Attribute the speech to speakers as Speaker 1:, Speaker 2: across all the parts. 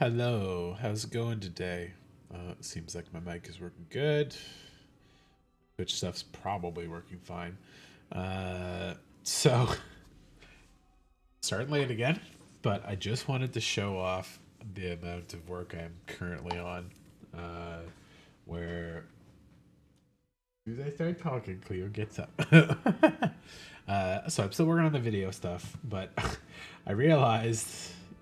Speaker 1: Hello, how's it going today? It seems like my mic is working good. Which stuff's probably working fine. So, starting late again, but I just wanted to show off the amount of work I'm currently on. Where, as I start talking, Cleo gets up. So I'm still working on the video stuff, but I realized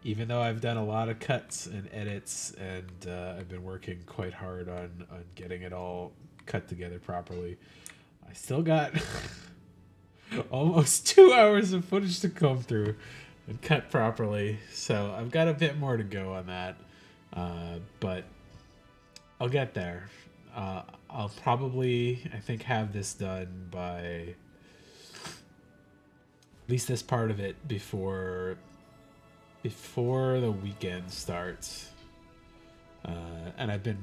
Speaker 1: even though I've done a lot of cuts and edits and I've been working quite hard on getting it all cut together properly, I still got almost 2 hours of footage to comb through and cut properly. So I've got a bit more to go on that, but I'll get there. I'll probably, I think, have this done by at least this part of it before the weekend starts. And I've been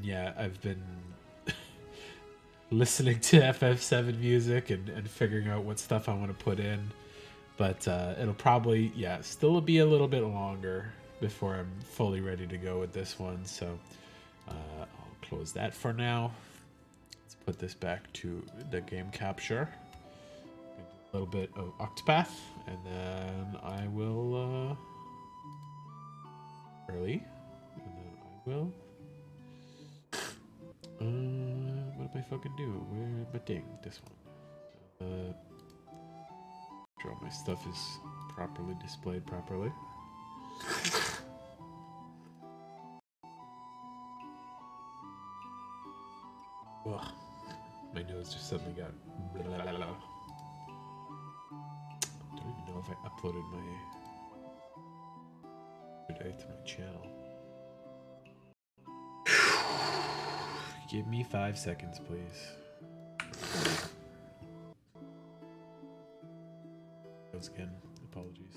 Speaker 1: listening to FF7 music and figuring out what stuff I want to put in. But it'll probably, still be a little bit longer before I'm fully ready to go with this one. So I'll close that for now. Let's put this back to the game capture. A little bit of Octopath, and then I will early, and then I will. What did I fucking do? Where my thing? This one. Sure all my stuff is properly displayed properly. Ugh, my nose just suddenly got. Blah, blah, blah, blah. I don't even know if I uploaded my today to my channel. Give me 5 seconds, please. Once again, apologies.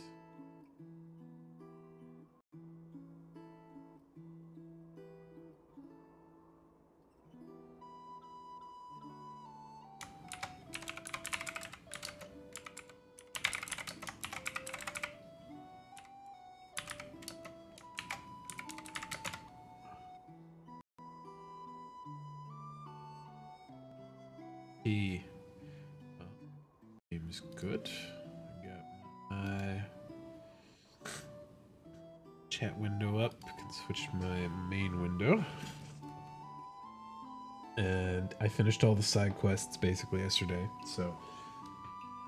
Speaker 1: The game's good. I got my chat window up. I can switch to my main window. And I finished all the side quests basically yesterday, so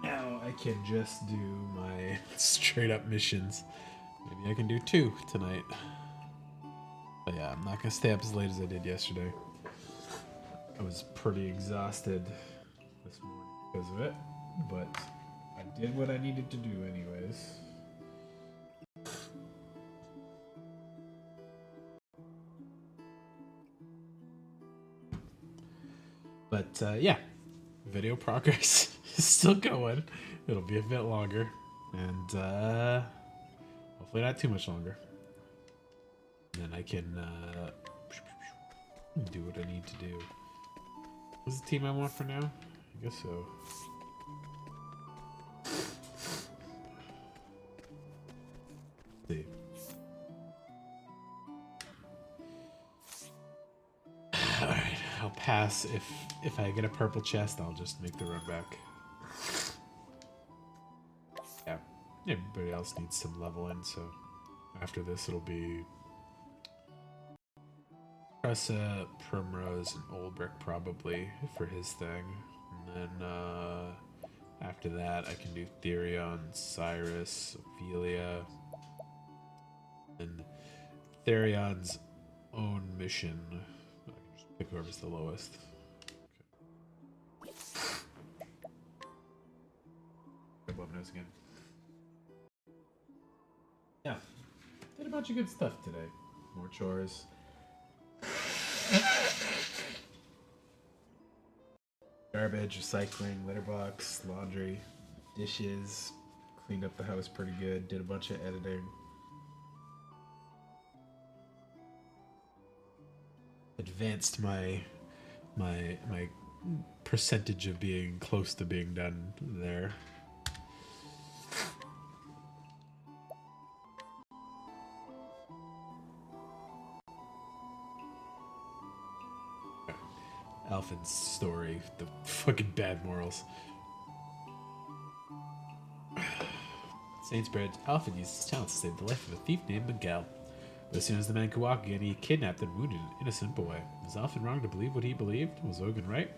Speaker 1: now I can just do my straight up missions. Maybe I can do 2 tonight. But yeah, I'm not gonna stay up as late as I did yesterday. I was pretty exhausted this morning because of it, but I did what I needed to do anyways. But yeah, video progress is still going. It'll be a bit longer, and hopefully not too much longer. And then I can do what I need to do. What's the team I want for now? I guess so. Let's see. Alright, I'll pass. If I get a purple chest, I'll just make the run back. Yeah, everybody else needs some leveling, so after this it'll be Tressa, Primrose, and Olbrick probably for his thing. And then after that I can do Therion, Cyrus, Ophelia, and Therion's own mission. I can just pick whoever's the lowest. Okay. Again. Yeah, did a bunch of good stuff today. More chores. Garbage, recycling, litter box, laundry, dishes. Cleaned up the house pretty good. Did a bunch of editing. Advanced my percentage of being close to being done there. Alphen's story, the fucking bad morals. Saintsbridge, Alphen used his talents to save the life of a thief named Miguel. But as soon as the man could walk again, he kidnapped and wounded an innocent boy. Was Alphen wrong to believe what he believed? Was Ogun right?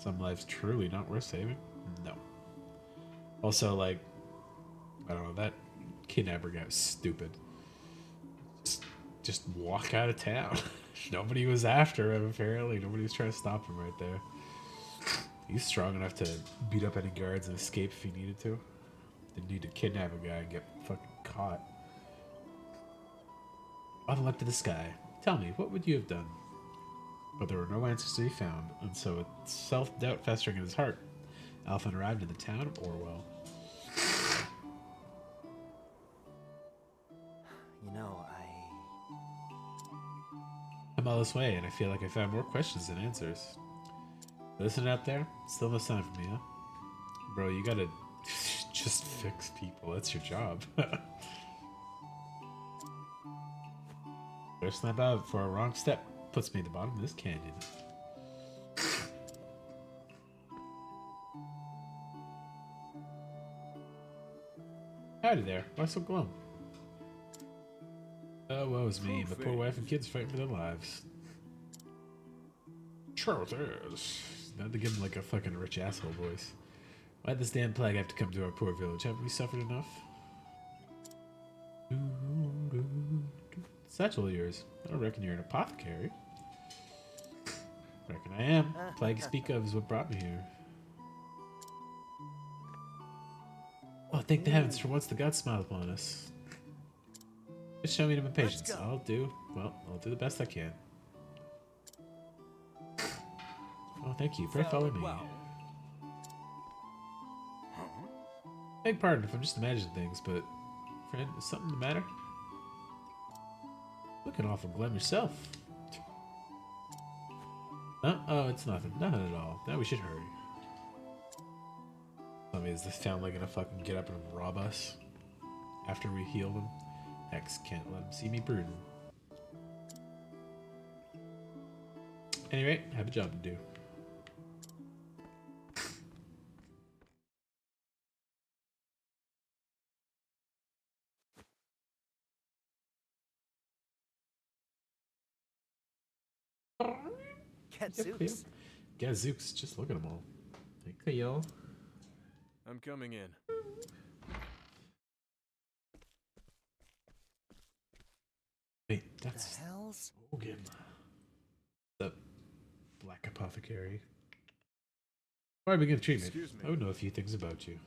Speaker 1: Some lives truly not worth saving? No. Also, like, I don't know, that kidnapper guy was stupid. Just walk out of town. Nobody was after him, apparently. Nobody was trying to stop him right there. He's strong enough to beat up any guards and escape if he needed to. Didn't need to kidnap a guy and get fucking caught. On up to the sky. Tell me, what would you have done? But there were no answers to be found, and so with self-doubt festering in his heart, Alphen arrived in the town of Orwell.
Speaker 2: You know,
Speaker 1: I'm all this way, and I feel like I found more questions than answers. Listen out there? Still no sign from me, huh? Bro, you gotta just fix people. That's your job. Better snap out before a wrong step puts me at the bottom of this canyon. Howdy there. Why so glum? Oh, woe is me. My poor wife and kids fighting for their lives. Truth is, not to give him like a fucking rich asshole voice. Why'd this damn plague have to come to our poor village? Haven't we suffered enough? Satchel of yours. I don't reckon you're an apothecary. Reckon I am. Plague you speak of is what brought me here. Oh, thank the heavens for once the gods smiled upon us. Just show me to my patience. I'll do the best I can. Oh, thank you. Pray follow me. Beg pardon if I'm just imagining things, but friend, is something the matter? Looking awful glum yourself. Huh? Oh, it's nothing. Nothing at all. Now we should hurry. I mean, is this family gonna fucking get up and rob us after we heal them? Hex, can't let them see me brooding. Anyway, have a job to do.
Speaker 2: Gadzooks.
Speaker 1: Gadzooks, just look at them all. Hey, Cleo.
Speaker 3: I'm coming in.
Speaker 1: Wait, that's
Speaker 2: The hell's?
Speaker 1: Ogun. The black apothecary. Before I begin treatment,
Speaker 3: Excuse me.
Speaker 1: I would know a few things about you.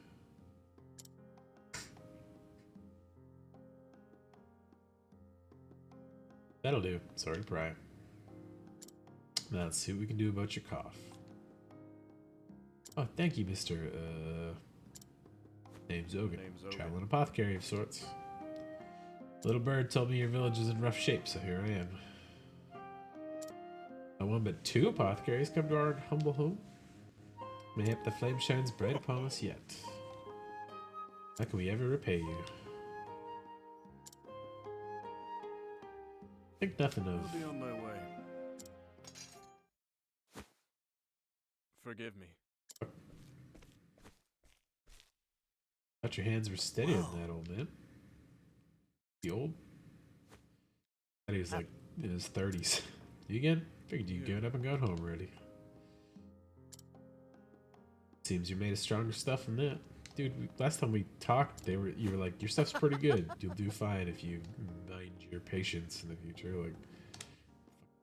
Speaker 1: That'll do. Sorry to pry. Now let's see what we can do about your cough. Oh, thank you, Mr. Name's Ogun. Traveling apothecary of sorts. Little bird told me your village is in rough shape, so here I am. Not one but two apothecaries come to our humble home. Mayhap the flame shines bright upon us yet. How can we ever repay you? Think nothing of.
Speaker 3: I'll be on my way. Forgive me.
Speaker 1: Thought your hands were steady on that, old man. You old? Thought he was like in his 30s. You again? Figured you'd given up and gone home already. Seems you're made of stronger stuff than that. Dude, last time we talked, you were like, your stuff's pretty good. You'll do fine if you mind your patience in the future. Like,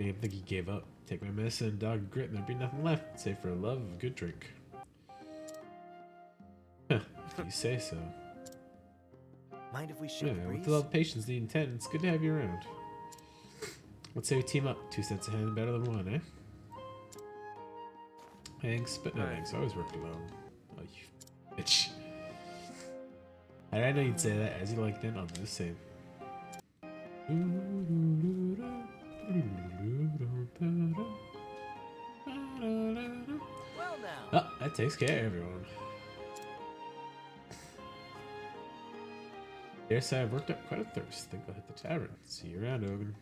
Speaker 1: I didn't think he gave up. Take my medicine and dog grit and there'd be nothing left, save for a love of a good drink. Huh, if you say so.
Speaker 2: Mind if we shoot the
Speaker 1: With
Speaker 2: breeze?
Speaker 1: the love, patience, the intent, it's good to have you around. Let's say we team up. 2 cents a hand better than one, eh? Thanks, but no thanks. I always worked alone. Oh, you bitch. I know you'd say that. As you like, then I'll do the same.
Speaker 2: Well now.
Speaker 1: Oh, that takes care of everyone. Dare say I've worked up quite a thirst. Think I'll hit the tavern. See you around, Ogun.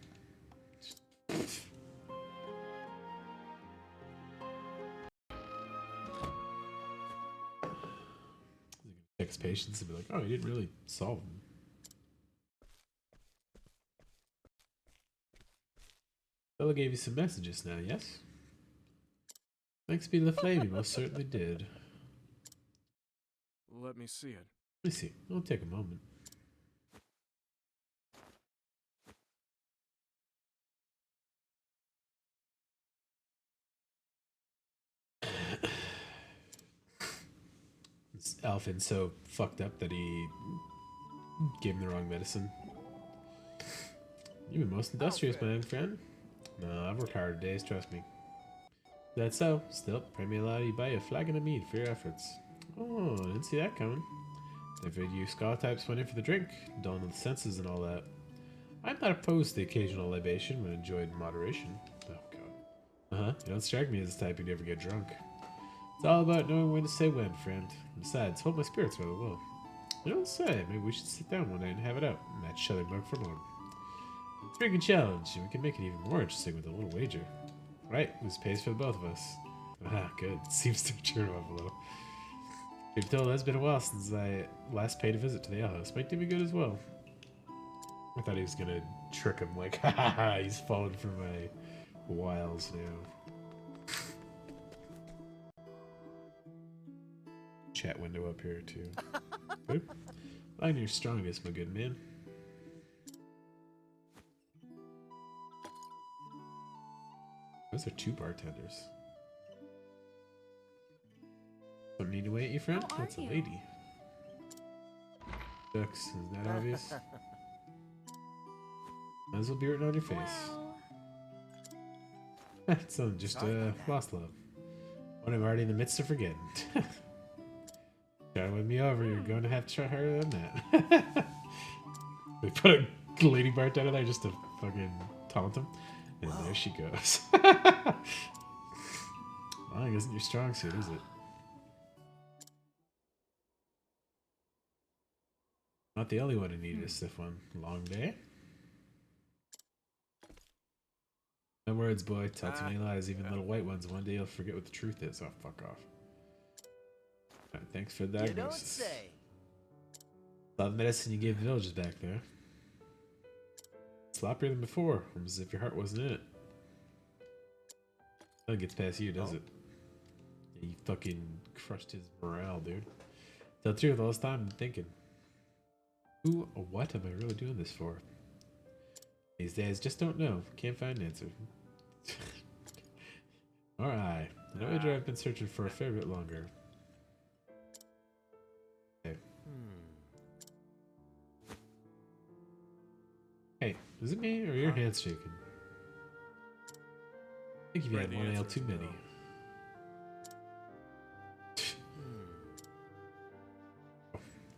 Speaker 1: patients and be like, oh, you didn't really solve them. Fella gave you some messages now, yes? Thanks be to the flame, you most certainly did.
Speaker 3: Let me see it.
Speaker 1: Let me see. It'll take a moment. Alphin's so fucked up that he gave him the wrong medicine. You've been most industrious, my young friend. No, I've worked hard days, trust me. That's so. Still, pray me allow you buy a flagon of mead for your efforts. Oh, I didn't see that coming. I figured you scholar types went in for the drink, dulling the senses and all that. I'm not opposed to the occasional libation when enjoyed in moderation. Oh, God. Uh-huh, you don't strike me as the type who'd ever get drunk. It's all about knowing when to say when, friend. Besides, hold my spirits rather low. I don't say, maybe we should sit down one night and have it out, match each other mug for mug. Drinking challenge, and we can make it even more interesting with a little wager. Right, this pays for the both of us. Ah, good. Seems to have cheered him up a little. You've told it's been a while since I last paid a visit to the alehouse. Might do me good as well. I thought he was gonna trick him, like, ha ha ha, he's fallen for my wiles now. Chat window up here, too. Good. Find your strongest, my good man. Those are two bartenders. Don't need to wait, you friend? That's a lady. Ducks, isn't that obvious? Might as well be written on your face. It's just lost love. What I'm already in the midst of forgetting. Try to win me over, you're going to have to try harder than that. They put a lady bartender there just to fucking taunt him. And there she goes. Lying isn't your strong suit, is it? Not the only one who needed a stiff one. Long day? No words, boy. Tell too many lies, even little white ones. One day you'll forget what the truth is. Oh, fuck off. Right, thanks for the diagnosis.
Speaker 2: You don't say.
Speaker 1: A lot of medicine you gave the villagers back there. Sloppier than before, almost as if your heart wasn't in it. Nothing gets past you, does it? Yeah, you fucking crushed his morale, dude. Tell the truth, all this time I'm thinking, who or what am I really doing this for? These days, just don't know. Can't find an answer. Alright. I know I've been searching for a fair bit longer. Okay. Hey, is it me or your hands shaking? I think you've had one ale too many.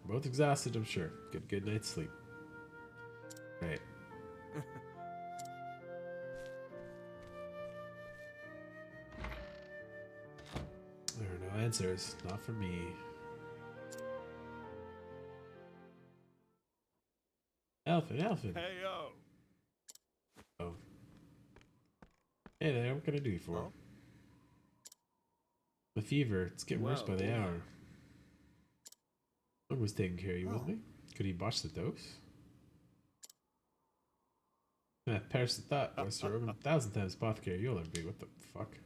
Speaker 1: Both exhausted, I'm sure. Good night's sleep. Right. There are no answers. Not for me. Alphin.
Speaker 3: Hey yo.
Speaker 1: Oh. Hey there, what can I do you for?
Speaker 2: Oh?
Speaker 1: The fever, it's getting worse by the hour. Someone was taking care of you, wasn't he? Could he botch the dose? Perish the thought, Wester Rogan, 1,000 times apothecary you'll ever be. What the fuck?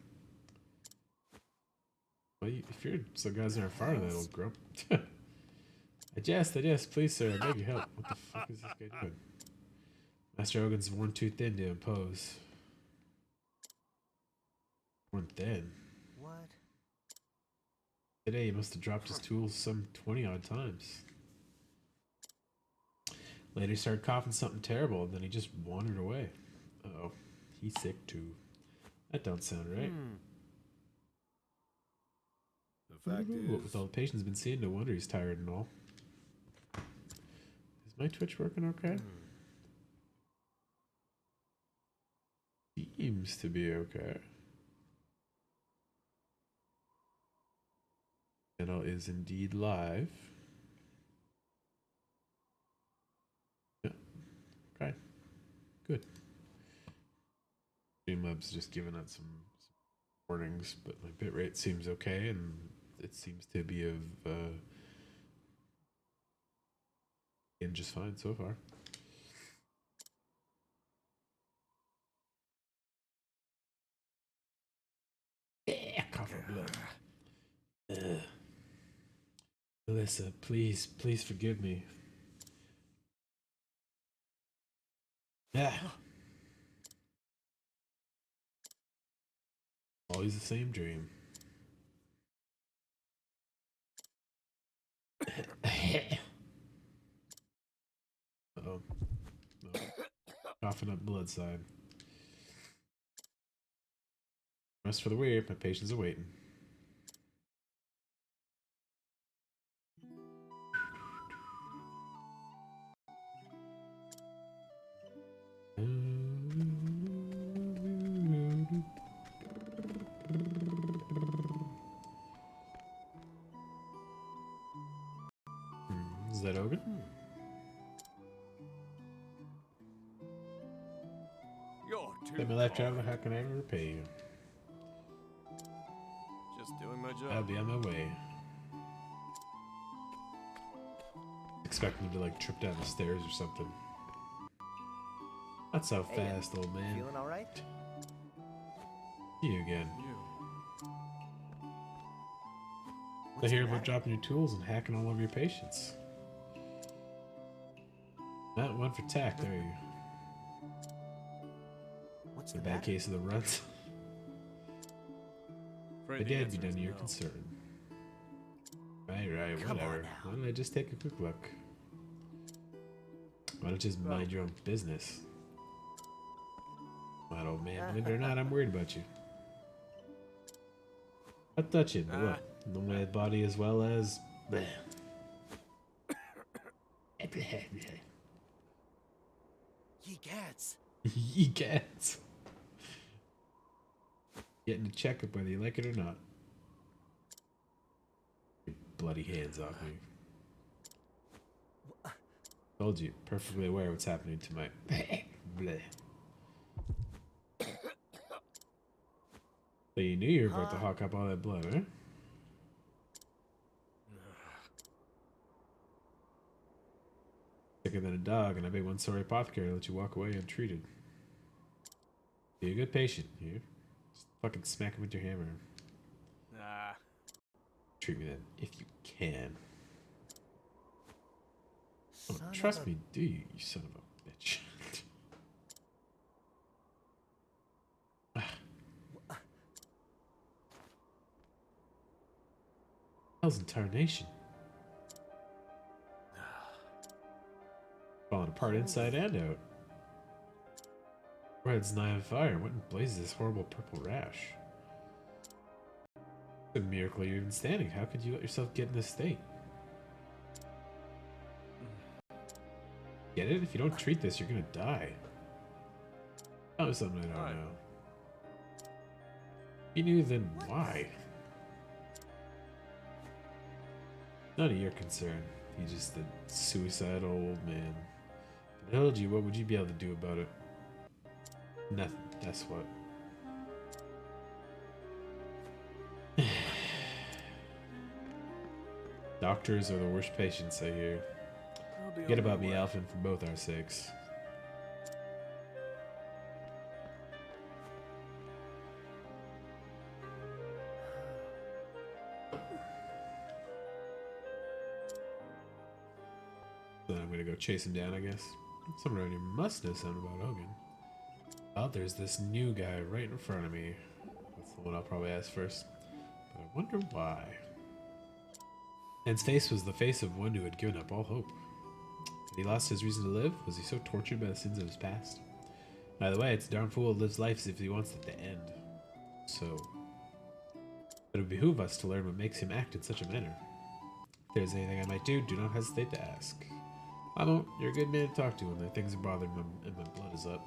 Speaker 1: Well, if you're some guys aren't far to that old grump. I jest, please sir, I beg your help. What the fuck is this guy doing? Master Ogan's worn too thin to impose. Worn thin?
Speaker 2: What?
Speaker 1: Today he must have dropped his tools some 20 odd times. Later he started coughing something terrible and then he just wandered away. Uh-oh. He's sick too. That don't sound right.
Speaker 3: The fact is,
Speaker 1: with all the patients he's been seeing, no wonder he's tired and all. Is my Twitch working okay? Seems to be okay. Channel is indeed live. Yeah. Okay. Good. Streamlabs just giving out some warnings, but my bitrate seems okay, and it seems to be of And just fine so far. Yeah, cough up blood. Alyssa, please forgive me. Yeah. Always the same dream. Uh-oh. No. Coughing up blood side. Rest for the weird. My patients are waiting. Is that Ogun?
Speaker 3: You're too
Speaker 1: Let me life traveler,
Speaker 3: kind.
Speaker 1: how can I ever repay you?
Speaker 3: Just doing my
Speaker 1: I'll
Speaker 3: job.
Speaker 1: be on my way. Expecting him to like trip down the stairs or something. Not so
Speaker 2: Hey,
Speaker 1: fast, old man.
Speaker 2: Feeling all right?
Speaker 1: You again.
Speaker 3: You.
Speaker 1: I
Speaker 2: What's
Speaker 1: hear
Speaker 2: the
Speaker 1: about
Speaker 2: matter?
Speaker 1: dropping your tools and hacking all over your patients. Not one for tact, are you?
Speaker 2: What's
Speaker 1: The
Speaker 2: the
Speaker 1: bad
Speaker 2: matter?
Speaker 1: case of the runs.
Speaker 3: Afraid
Speaker 1: My
Speaker 3: the
Speaker 1: dad be
Speaker 3: answer
Speaker 1: done
Speaker 3: is
Speaker 1: to your
Speaker 3: no.
Speaker 1: concern. Right,
Speaker 2: Come on
Speaker 1: whatever.
Speaker 2: now.
Speaker 1: Why don't I just take a quick look? Why don't you just mind your own business? Well, old man, believe it or not, I'm worried about you. I'll touch it, but
Speaker 3: Ah.
Speaker 1: what? No my body as well as... Bleh.
Speaker 2: Ye cats.
Speaker 1: Ye cats. Getting a checkup whether you like it or not. Your bloody hands off me. Told you, perfectly aware what's happening to my... Bleh. So you knew you were about to hawk up all that blood, huh? Sicker than a dog, and I bet one sorry apothecary let you walk away untreated. Be a good patient, you. Just fucking smack him with your hammer.
Speaker 3: Ah.
Speaker 1: Treat me then, if you can. Oh,
Speaker 2: Son
Speaker 1: trust
Speaker 2: of a...
Speaker 1: me, do you, you son of a bitch. Hell's entire nation. Falling apart inside and out. Red's nigh on fire. What in blazes this horrible purple rash? It's a miracle you're even standing. How could you let yourself get in this state? Get it? If you don't treat this, you're gonna die. Tell me something I don't
Speaker 3: Alright.
Speaker 1: know. If you knew, then why? None of your concern. He's just a suicidal old man. If I told you, what would you be able to do about it? Nothing. That's what. Doctors are the worst patients, I hear.
Speaker 3: I'll be
Speaker 1: Forget
Speaker 3: on my
Speaker 1: about me,
Speaker 3: way.
Speaker 1: Alphen, for both our sakes. Then I'm gonna go chase him down, I guess. Someone around here must know something about Hogan. Oh, there's this new guy right in front of me. That's the one I'll probably ask first. But I wonder why. And his face was the face of one who had given up all hope. Had he lost his reason to live? Was he so tortured by the sins of his past? By the way, it's a darn fool who lives life as if he wants it to end. So, it would behoove us to learn what makes him act in such a manner. If there's anything I might do, do not hesitate to ask. I won't. You're a good man to talk to when things are bothering me and my blood is up.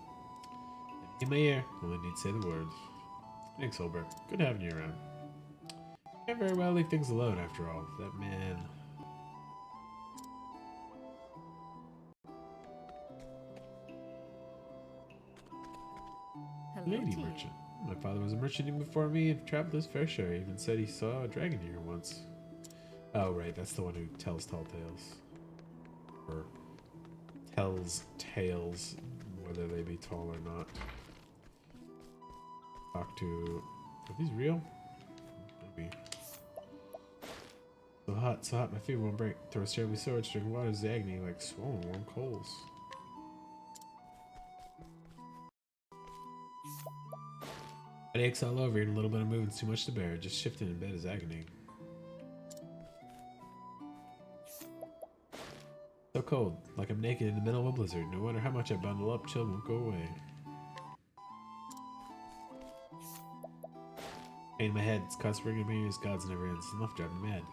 Speaker 1: And in my ear, only need to say the word. Thanks, Holbert. Good having you around. Can't very well leave things alone after all. That man...
Speaker 4: Hello
Speaker 1: Lady
Speaker 4: to you.
Speaker 1: merchant. My father was a merchant even before me and traveled his fair share. He even said he saw a dragon here once. Oh, right. That's the one who tells tall tales. Or Hell's tails, whether they be tall or not. Talk to... Are these real? Maybe. So hot, my feet won't break. Throw a terribly sword, drinking water is agony like swollen warm coals. It aches all over, and a little bit of movement's too much to bear. Just shifting in bed is agony. So cold, like I'm naked in the middle of a blizzard. No wonder how much I bundle up, chill won't go away. Pain in my head, it's caught springing me, as God's never ends. Enough driving me mad.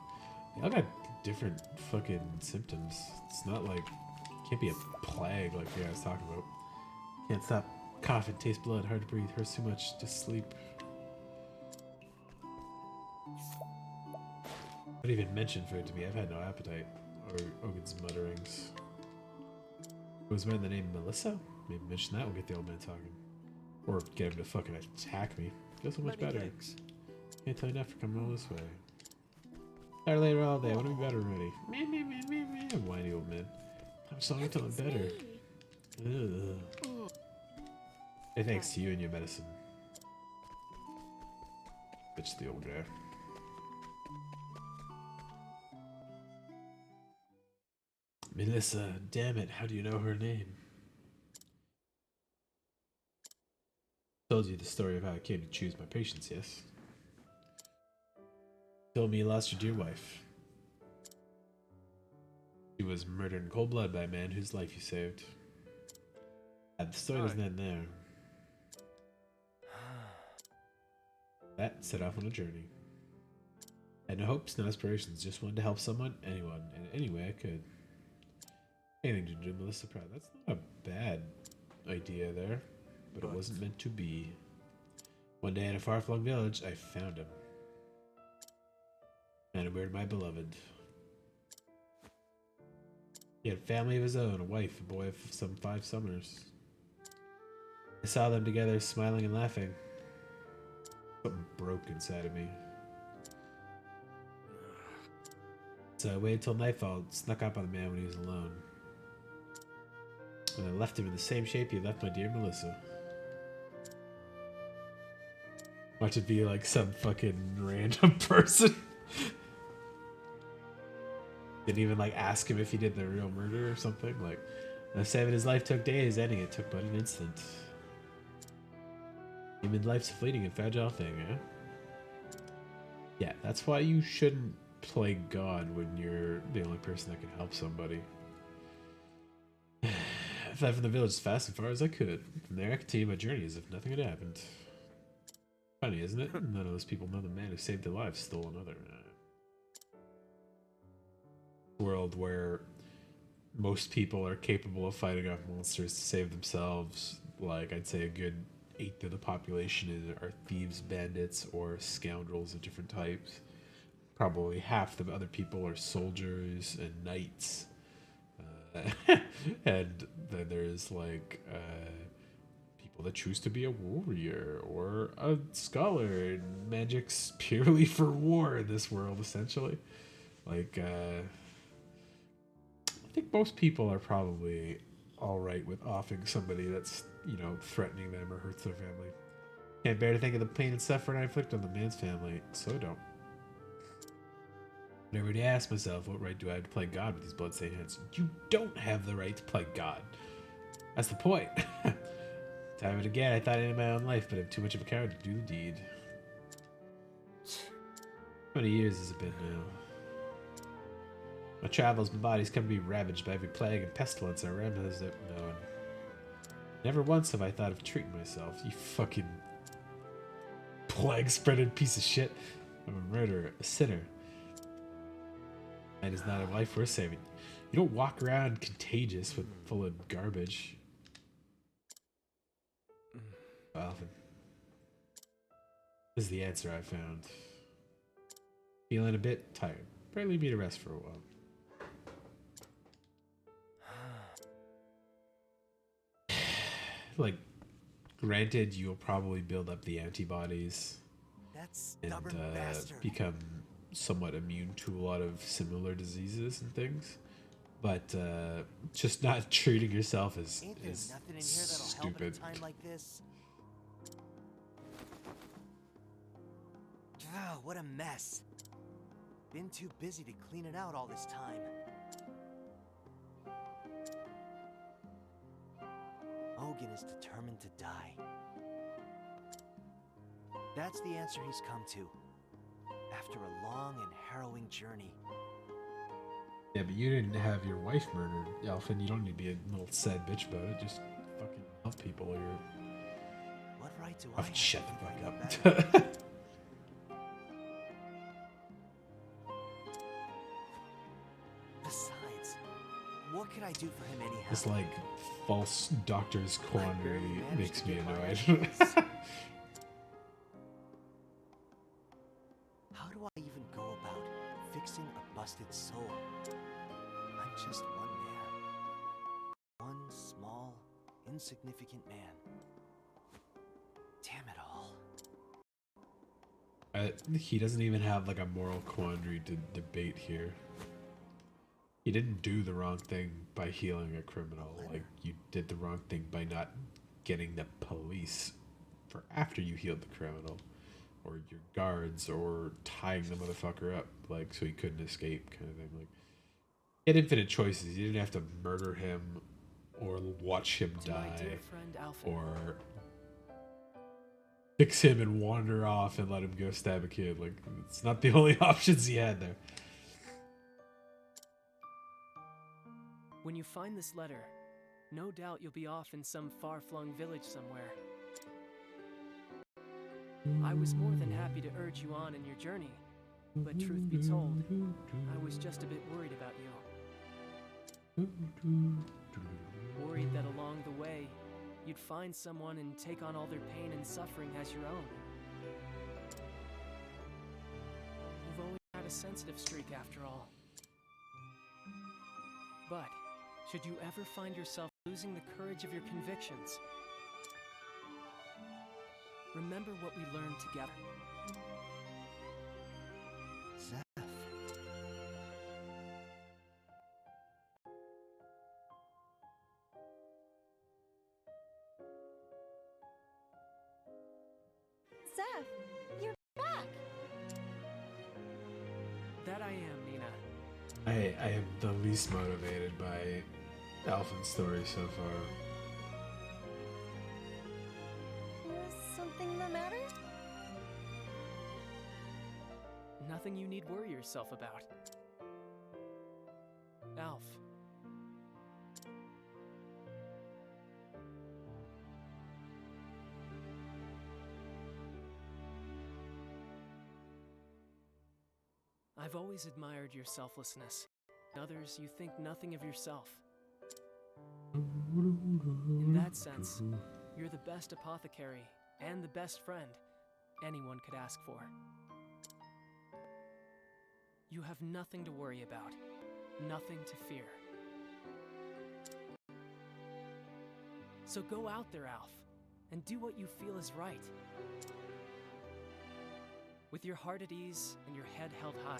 Speaker 1: They all got different fucking symptoms. It's not like, it can't be a plague like the guy was talking about. Can't stop coughing, taste blood, hard to breathe, hurts too much, just sleep. Not even mention food to me, I've had no appetite. Or Ogun's mutterings. It was wearing the name Melissa? Maybe mention that, we'll get the old man talking. Or get him to fucking attack me. Feels so much better.
Speaker 3: Thanks.
Speaker 1: Can't tell you enough for coming all this way. Tired later all day, I want to be better already. Whiny old man. How much longer until I'm better? Ugh. Hey, thanks to you and your medicine. Bitch the old guy. Melissa, damn it, how do you know her name? Told you the story of how I came to choose my patients, yes? Told me you lost your dear wife. She was murdered in cold blood by a man whose life you saved. The story doesn't end there. That set off on a journey. I had no hopes, no aspirations, just wanted to help someone, anyone, in any way I could. Anything to do Melissa proud. That's not a bad idea there, but it wasn't meant to be. One day in a far-flung village, I found him. And I married my beloved. He had a family of his own, a wife, a boy of some 5 summers. I saw them together, smiling and laughing. Something broke inside of me. So I waited till nightfall, snuck up on the man when he was alone. And I left him in the same shape he left my dear Melissa. Watch it be like some fucking random person. Didn't even like ask him if he did the real murder or something. Like, saving his life took days, ending it took but an instant. Human life's a fleeting and fragile thing, eh? Yeah, that's why you shouldn't play God when you're the only person that can help somebody. I fled from the village as fast and far as I could. From there I continued my journey as if nothing had happened. Funny, isn't it? None of those people know the man who saved their lives stole another. World where most people are capable of fighting off monsters to save themselves. Like, I'd say a good 1/8 of the population are thieves, bandits, or scoundrels of different types. Probably half the other people are soldiers and knights. And then there's like people that choose to be a warrior or a scholar, and magic's purely for war in this world, essentially. Like, I think most people are probably alright with offing somebody that's, you know, threatening them or hurts their family. Can't bear to think of the pain and suffering I inflict on the man's family, so don't. I never really asked myself, what right do I have to play God with these bloodstained hands? You don't have the right to play God. That's the point. Time and again, I thought I ended my own life, but I'm too much of a coward to do the deed. How many years has it been now? My travels, my body's come to be ravaged by every plague and pestilence our realm has known. Never once have I thought of treating myself, you fucking plague-spreading piece of shit. I'm a murderer, a sinner. And is not a life worth saving. You don't walk around contagious with full of garbage. Often. This is the answer I found. Feeling a bit tired. Probably leave me to rest for a while. Like, granted, you'll probably build up the antibodies and become somewhat immune to a lot of similar diseases and things. But just not treating yourself is
Speaker 2: Ain't there
Speaker 1: is
Speaker 2: nothing in here that'll help at a
Speaker 1: stupid.
Speaker 2: time like this? Ah, what a mess. Been too busy to clean it out all this time. Hogan is determined to die. That's the answer he's come to. After a long and harrowing journey.
Speaker 1: Yeah, but you didn't have your wife murdered, Alphin. You don't need to be a little sad bitch about it. Just fucking help people. Or you're...
Speaker 2: What right do I
Speaker 1: Oh,
Speaker 2: have
Speaker 1: shut
Speaker 2: to
Speaker 1: the
Speaker 2: think I know
Speaker 1: fuck
Speaker 2: better?
Speaker 1: up.
Speaker 2: Besides, what could I do for him anyhow?
Speaker 1: This like false doctor's quandary
Speaker 2: managed
Speaker 1: makes
Speaker 2: to
Speaker 1: me
Speaker 2: get my
Speaker 1: annoyed.
Speaker 2: ideas. How do I even go about fixing a busted soul? I'm just one man. One small, insignificant man. Damn it all.
Speaker 1: He doesn't even have like a moral quandary to debate here. He didn't do the wrong thing by healing a criminal. Like, you did the wrong thing by not getting the police for after you healed the criminal. Or your guards, or tying the motherfucker up, like, so he couldn't escape, kind of thing. Like, he had infinite choices. You didn't have to murder him, or watch him
Speaker 4: To my
Speaker 1: die,
Speaker 4: dear friend Alphen.
Speaker 1: or fix him and wander off and let him go stab a kid. Like, it's not the only options he had there.
Speaker 4: When you find this letter, no doubt you'll be off in some far-flung village somewhere. I was more than happy to urge you on in your journey, but truth be told, I was just a bit worried about you. Worried that along the way, you'd find someone and take on all their pain and suffering as your own. You've always had a sensitive streak after all. But, should you ever find yourself losing the courage of your convictions, remember what we learned together.
Speaker 2: Zeph.
Speaker 5: Zeph, you're back!
Speaker 4: That I am, Nina.
Speaker 1: I am the least motivated by Alphen's story so far.
Speaker 5: Is something the matter?
Speaker 4: Nothing you need worry yourself about. Alf. I've always admired your selflessness. Others, you think nothing of yourself. In that sense, you're the best apothecary and the best friend anyone could ask for. You have nothing to worry about, nothing to fear. So go out there, Alf, and do what you feel is right. With your heart at ease and your head held high.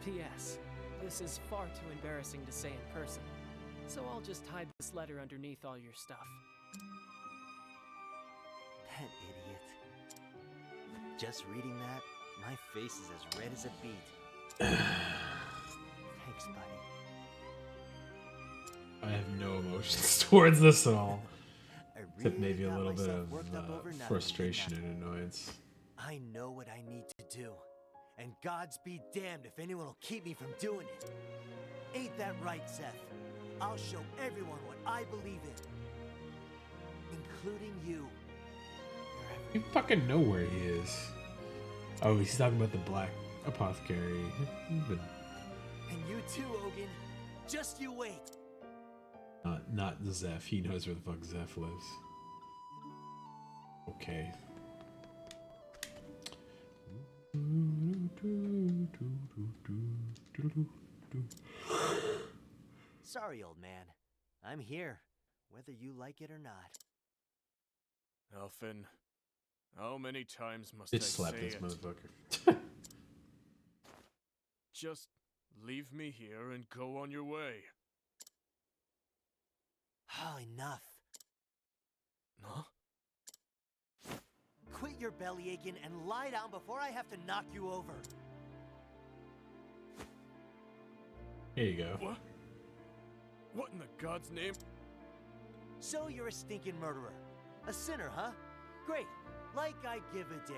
Speaker 4: P.S. This is far too embarrassing to say in person, so I'll just hide this letter underneath all your stuff.
Speaker 2: That idiot. Just reading that, my face is as red as a beet. Thanks, buddy.
Speaker 1: I have no emotions towards this at all.
Speaker 2: I
Speaker 1: Except
Speaker 2: really
Speaker 1: maybe a
Speaker 2: got
Speaker 1: little bit
Speaker 2: myself
Speaker 1: of
Speaker 2: worked up over nothing,
Speaker 1: frustration
Speaker 2: didn't
Speaker 1: and annoyance.
Speaker 2: I know what I need to do, and God's be damned if anyone will keep me from doing it. Ain't that right, Seth? I'll show everyone what I believe in, including you.
Speaker 1: You fucking know where he is. Oh, he's talking about the black apothecary. But
Speaker 2: And you too, Ogun. Just you wait.
Speaker 1: not Zeph. He knows where the fuck Zeph lives. Okay.
Speaker 2: Sorry, old man. I'm here, whether you like it or not.
Speaker 3: Alphen, how many times must
Speaker 1: Bitch
Speaker 3: I
Speaker 1: slap
Speaker 3: say
Speaker 1: this
Speaker 3: it?
Speaker 1: motherfucker.
Speaker 3: Just leave me here and go on your way.
Speaker 2: Oh, enough.
Speaker 3: Huh?
Speaker 2: Quit your belly aching and lie down before I have to knock you over.
Speaker 1: Here you go.
Speaker 3: What? What in the God's name?
Speaker 2: So you're a stinking murderer. A sinner, huh? Great. Like I give a damn.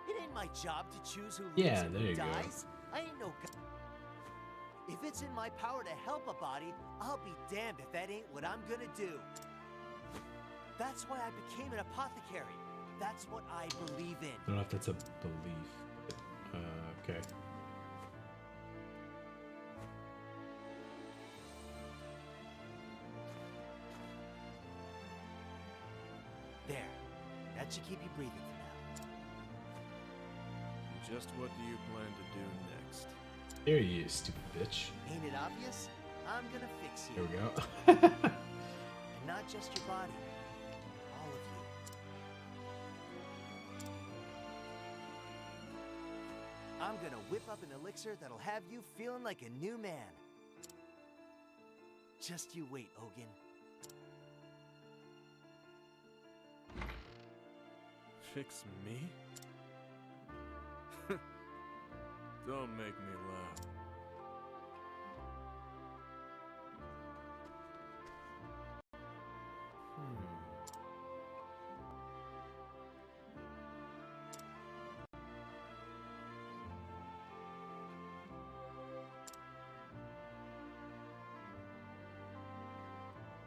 Speaker 2: It ain't my job to choose who lives
Speaker 1: Yeah,
Speaker 2: and
Speaker 1: there
Speaker 2: who
Speaker 1: you go.
Speaker 2: dies. I ain't no god. If it's in my power to help a body, I'll be damned if that ain't what I'm gonna do. That's why I became an apothecary. That's what I believe in.
Speaker 1: I don't know if that's a belief. But, okay.
Speaker 2: There. That should keep you breathing for now.
Speaker 3: Just what do you plan to do next?
Speaker 1: There you is, stupid bitch.
Speaker 2: Ain't it obvious? I'm gonna fix
Speaker 1: There
Speaker 2: you.
Speaker 1: we go.
Speaker 2: And not just your body. All of you. I'm gonna whip up an elixir that'll have you feeling like a new man. Just you wait, Ogun.
Speaker 3: Fix me? Don't make me laugh.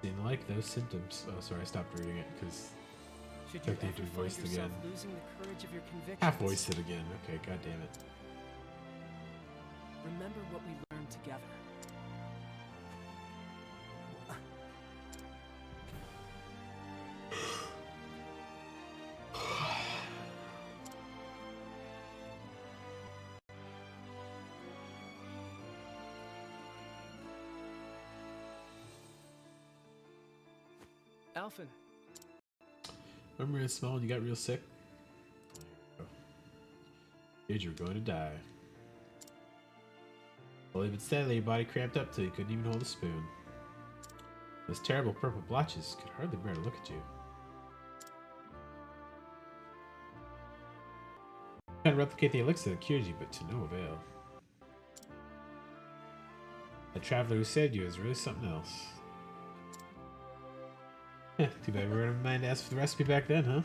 Speaker 1: Didn't like those symptoms. Oh, sorry, I stopped reading it because
Speaker 4: Should you
Speaker 1: Check the
Speaker 4: ever
Speaker 1: dude
Speaker 4: find
Speaker 1: voiced
Speaker 4: yourself
Speaker 1: again.
Speaker 4: losing the courage of your convictions,
Speaker 1: half voiced it again. Okay, god damn it.
Speaker 4: remember what we learned together. Alphen,
Speaker 1: Remember it's small and you got real sick? Dude, you were going to die. Slowly but steadily, your body cramped up till you couldn't even hold a spoon. Those terrible purple blotches could hardly bear to look at you. Trying to replicate the elixir that cured you, but to no avail. The traveler who saved you is really something else. Too bad we were in mind to ask for the recipe back then, huh?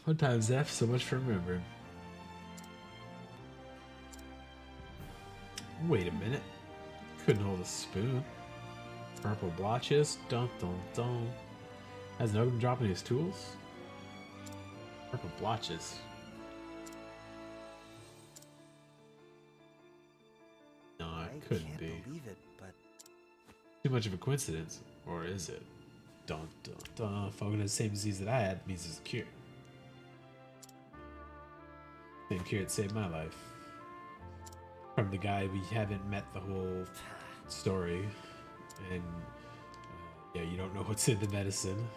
Speaker 1: Fun times, Zeph. So much for remembering. Wait a minute. Couldn't hold a spoon. Purple blotches. Dun dun dun. Has no been dropping his tools? Purple blotches. No, it couldn't
Speaker 2: can't
Speaker 1: be.
Speaker 2: believe it, but
Speaker 1: Too much of a coincidence. Or is it? Dun dun dun. If I'm gonna have the same disease that I had, it means it's a cure. Same cure that saved my life. From the guy we haven't met the whole story. And yeah, you don't know what's in the medicine.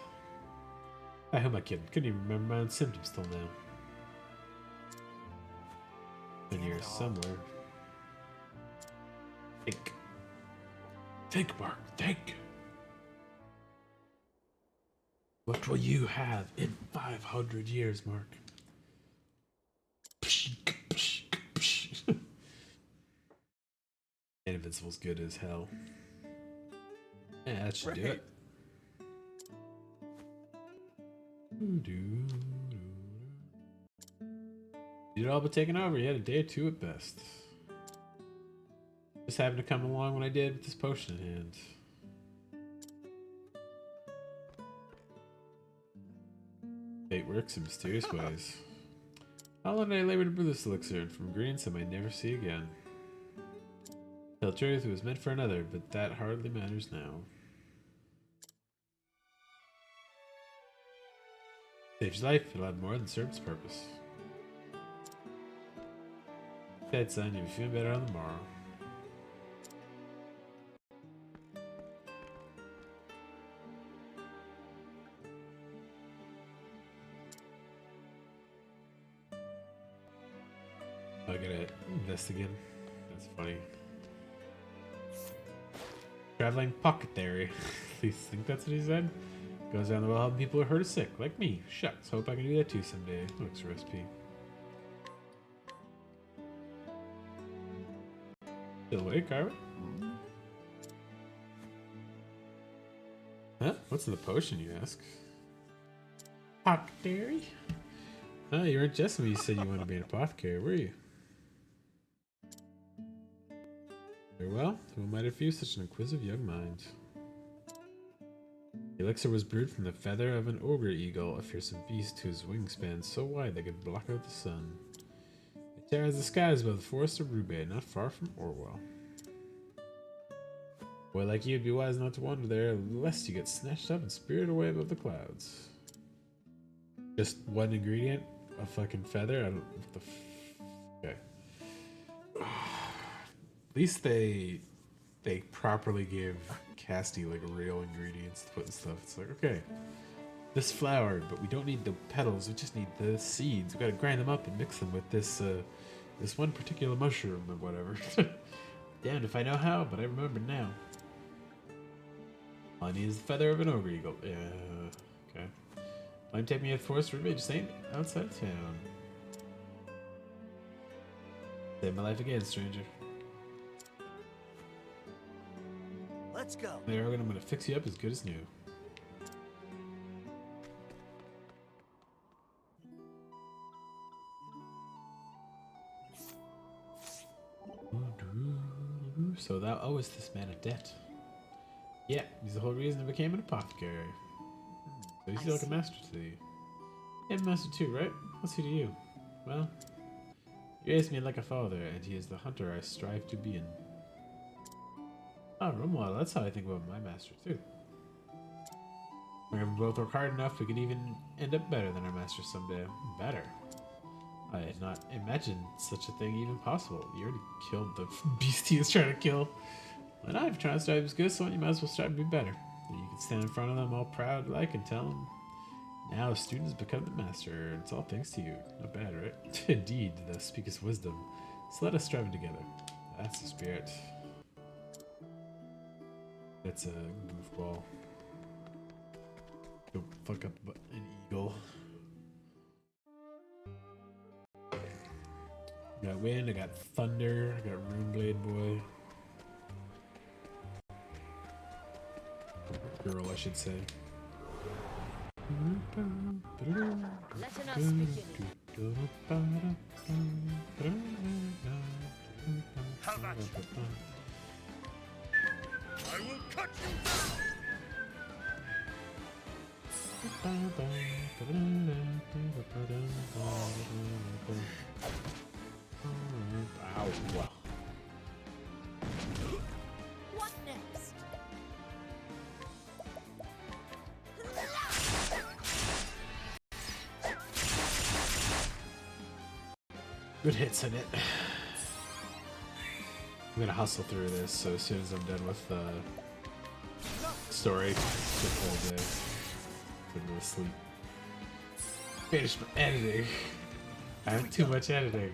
Speaker 1: Who am I kidding? Couldn't even remember my own symptoms till now. In
Speaker 2: Damn
Speaker 1: here
Speaker 2: it all.
Speaker 1: somewhere. Think. Think, Mark. Think. What will you have in 500 years, Mark? And Invincible's good as hell. Yeah, that should do it. You did all but taken over. You had a day or two at best. Just happened to come along when I did with this potion in hand. Fate works in mysterious ways. How long did I labor to brew this elixir, and from ingredients I might never see again? Tell the truth, it was meant for another, but that hardly matters now. Saves your life, it'll have more than served its purpose. Dead son, you'll be feeling better on the morrow. I gotta invest again. That's funny. Traveling pocket theory. Please think that's what he said? Goes around the world helping people who are hurt or sick, like me. Shucks, hope I can do that too someday. Looks recipe. Still awake, are we? Huh? What's in the potion, you ask? Pocket theory? Oh, you weren't just when you said you wanted to be an apothecary, were you? Very well. Who might have used such an inquisitive young mind? The elixir was brewed from the feather of an ogre eagle, a fearsome beast whose wingspan so wide they could block out the sun. It tears the skies above the forest of Roubaix, not far from Orwell. A boy like you would be wise not to wander there, lest you get snatched up and spirited away above the clouds. Just one ingredient? A fucking feather? I don't... What the okay. At least they properly give Casty like real ingredients to put in stuff. It's like, okay, this flower, but we don't need the petals, we just need the seeds. We gotta grind them up and mix them with this this one particular mushroom or whatever. Damned if I know how, but I remember now. All I need is the feather of an ogre eagle. Yeah, okay. I'm taking me a forest route, just ain't outside of town. Save my life again, stranger.
Speaker 2: Let's go.
Speaker 1: There, I'm gonna fix you up as good as new. So thou owest this man a debt. Yeah, he's the whole reason I became an apothecary. So he's like a master to thee. And master too, right? What's he to you? Well, you raised me like a father, and he is the hunter I strive to be in. Oh, well, that's how I think about my master too. When we both work hard enough, we can even end up better than our master someday. Better? I had not imagined such a thing even possible. You already killed the beast he was trying to kill. And I've tried to strive as good as someone, you might as well strive to be better. You can stand in front of them all proud like and tell them, now a student has become the master. It's all thanks to you. Not bad, right? Indeed, thou speakest wisdom. So let us strive together. That's the spirit. That's a goofball. Don't fuck up an eagle. I got wind, I got thunder, I got Runeblade boy. Girl, I should say.
Speaker 6: Letting us begin.
Speaker 2: How about you? I will cut you down!
Speaker 1: Ow.
Speaker 6: What next?
Speaker 1: Good hits in it. I'm gonna hustle through this, so as soon as I'm done with the story, get all day. Go to sleep. Finish my editing. I have too much editing.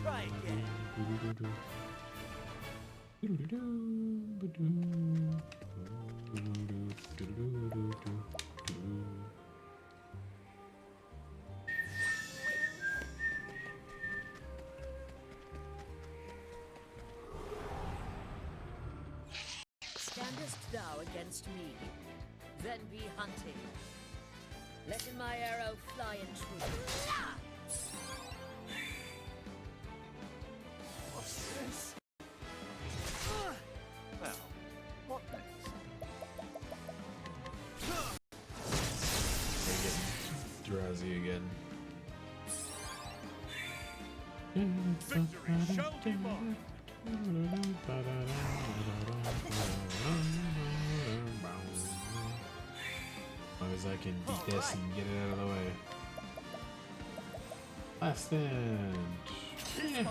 Speaker 2: Try again.
Speaker 6: Standest thou against me? Then be hunting. Letting my arrow fly in truth.
Speaker 2: What's this? Well, what next?
Speaker 1: I'm getting drowsy again.
Speaker 2: Victory shall be mine.
Speaker 1: As long as I can beat this and get it out of the way. Last stand. Yeah.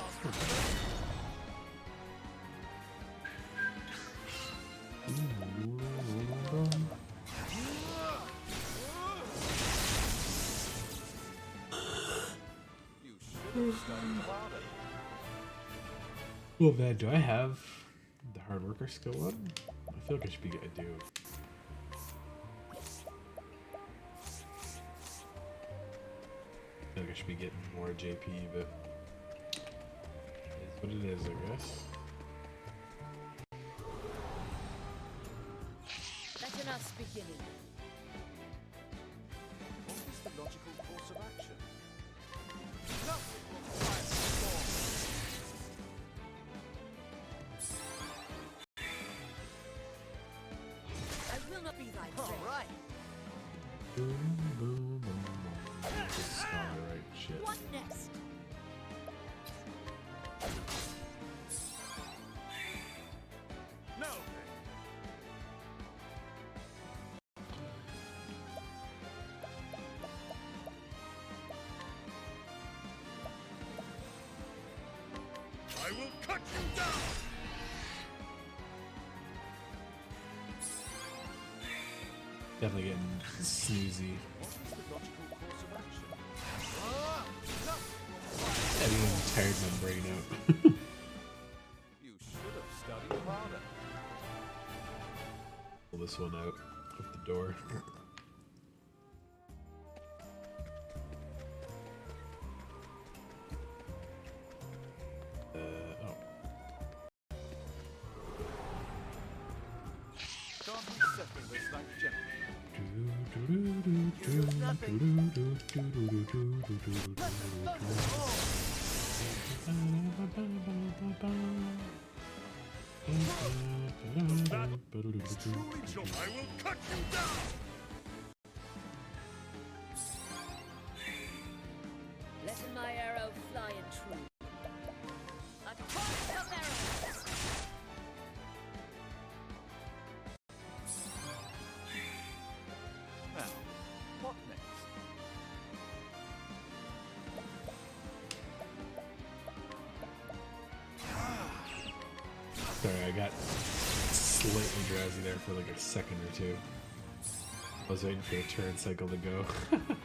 Speaker 1: Well, man, do I have the hard worker skill one? I feel like I should be. I do. I feel like I should be getting more JP, but it's what it is, I guess.
Speaker 6: Let us beginning.
Speaker 3: What is the logical course of action? Nothing will quiet the storm.
Speaker 6: I will not be thy
Speaker 2: All
Speaker 6: prey.
Speaker 2: right.
Speaker 1: Boom, boom, boom, boom. Just scholar, right? Shit.
Speaker 6: What next?
Speaker 3: No! I will cut you down!
Speaker 1: Definitely getting snoozy.
Speaker 3: What is the logical course of action?
Speaker 1: Having even tired my brain out.
Speaker 3: You should have studied harder.
Speaker 1: Pull this one out of the door. Oh.
Speaker 3: Can't we settle this like gentlemen? It's truly joy. I will cut you down!
Speaker 6: Let my arrow fly in true. A torrent of arrows!
Speaker 3: Now, what next?
Speaker 1: Sorry, I got slightly drowsy there for like a second or two. I was waiting for the turn cycle to go.
Speaker 6: Letting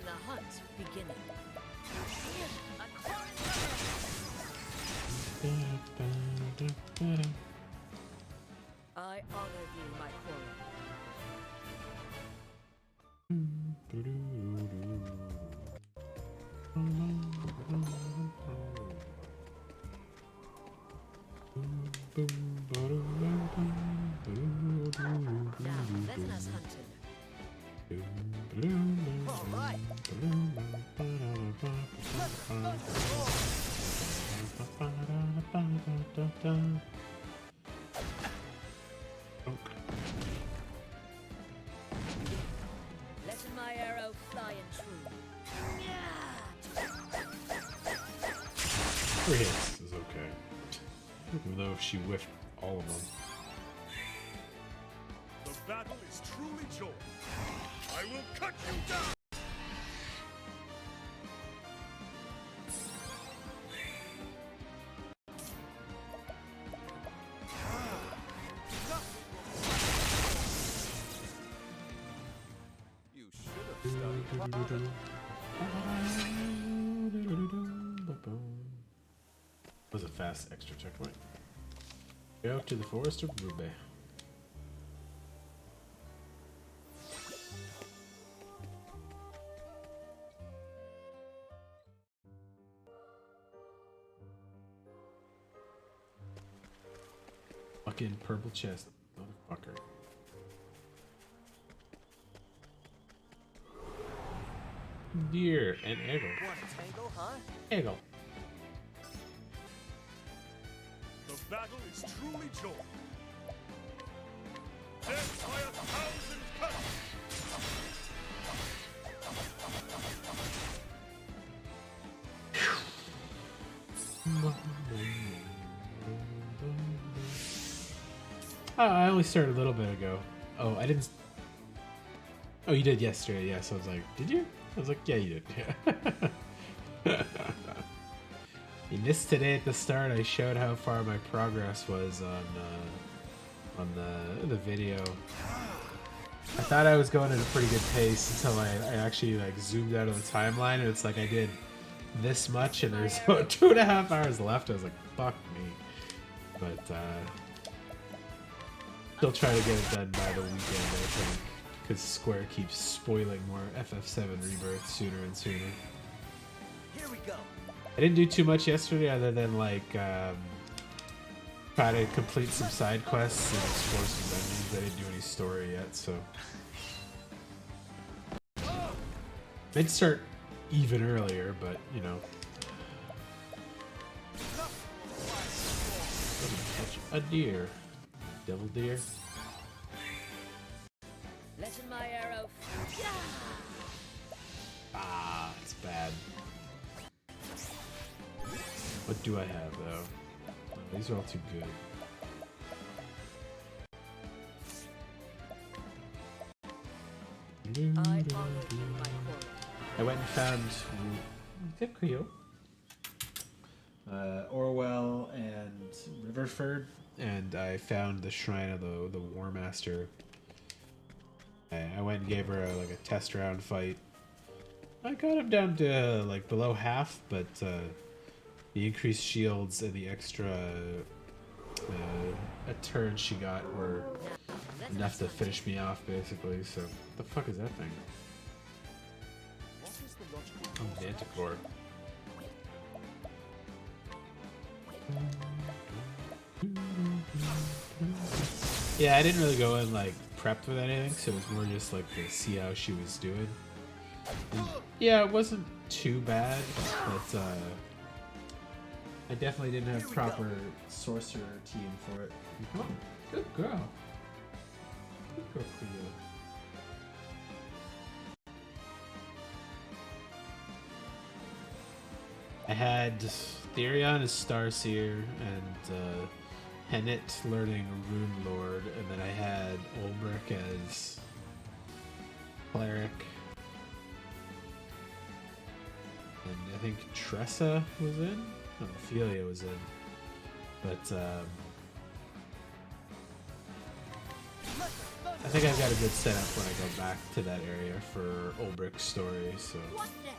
Speaker 6: the hunt begin. A torrent of arrows! I honor thee, my quarry. Now, let us hunting.
Speaker 2: All right.
Speaker 6: Letting my arrow fly in true.
Speaker 1: Three hits is okay. Even though she whiffed all of them.
Speaker 3: The battle is truly joy. I will cut you down! You should have studied harder.
Speaker 1: Was a fast extra checkpoint. Go to the forest of Rube. Fucking purple chest, motherfucker. Deer and eagle.
Speaker 2: Want a tangle, huh?
Speaker 1: Eagle.
Speaker 3: The battle is truly joy. Death by 1,000 cuts!
Speaker 1: Oh, I only started a little bit ago. Oh, I didn't. Oh, you did yesterday. Yeah, so I was like, did you? I was like, yeah, you did. Yeah. You missed today at the start. I showed how far my progress was on the video. I thought I was going at a pretty good pace until I actually like zoomed out of the timeline, and it's like I did this much, and there's about 2.5 hours left. I was like, fuck me. But still try to get it done by the weekend, I think, because Square keeps spoiling more FF7 Rebirth sooner and sooner.
Speaker 2: Here we go.
Speaker 1: I didn't do too much yesterday other than like try to complete some side quests and explore some dungeons. I didn't do any story yet, so I'd start even earlier, but you know. Catch a deer. Devil deer.
Speaker 6: Letting my arrow.
Speaker 1: Ah, it's bad. What do I have though? Oh, these are all too good.
Speaker 6: I honor you, my court.
Speaker 1: I went and found Orwell and Riverford, and I found the Shrine of the War Master. I went and gave her like a test round fight. I got him down to like below half, but the increased shields and the extra a turn she got were enough to finish me off, basically. So, what the fuck is that thing?
Speaker 3: What is the logical
Speaker 1: Oh, Manticore. Yeah, I didn't really go in like prepped with anything, so it was more just like to see how she was doing. And, yeah, it wasn't too bad, but I definitely didn't have proper sorcerer team for it. Oh, good girl. Good girl, Cleo. I had Therion as Starseer and Hennet learning Rune Lord, and then I had Ulbrich as Cleric. And I think Tressa was in? No, Ophelia was in. But I think I've got a good setup when I go back to that area for Ulbrich's story, so.
Speaker 6: What next?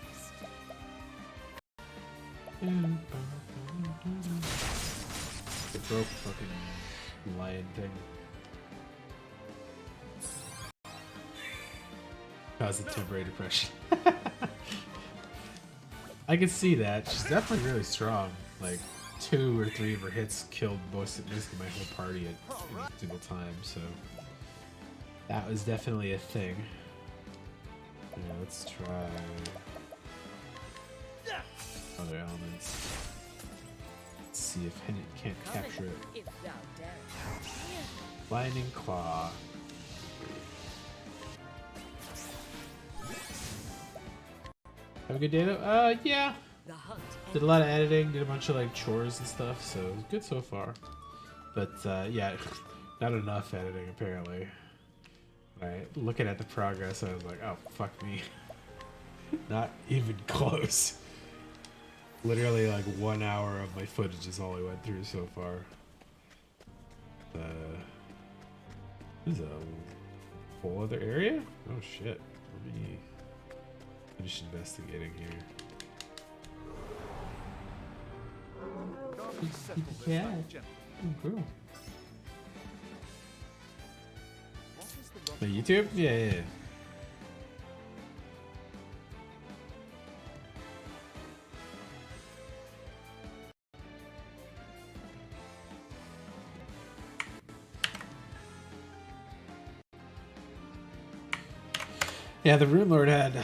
Speaker 1: The broke fucking lion thing. Caused a temporary depression. I can see that. She's definitely really strong. Like 2 or 3 of her hits killed basically my whole party at any single time, so that was definitely a thing. Yeah, let's try other elements. Let's see if Hennet can't capture it.
Speaker 6: If thou dare.
Speaker 1: Lightning Claw. Have a good day though? Yeah.
Speaker 6: The hunt.
Speaker 1: Did a lot of editing, did a bunch of like chores and stuff, so it was good so far. But yeah, not enough editing apparently. Right, looking at the progress, I was like, oh fuck me. Not even close. Literally like 1 hour of my footage is all I went through so far. This is a whole other area? Oh shit. Let me finish investigating here.
Speaker 3: Can't be settled this
Speaker 1: Yeah.
Speaker 3: like gentlemen.
Speaker 1: Oh, cool.
Speaker 3: What is the
Speaker 1: The
Speaker 3: logical
Speaker 1: YouTube? Yeah. Yeah, the Rune Lord had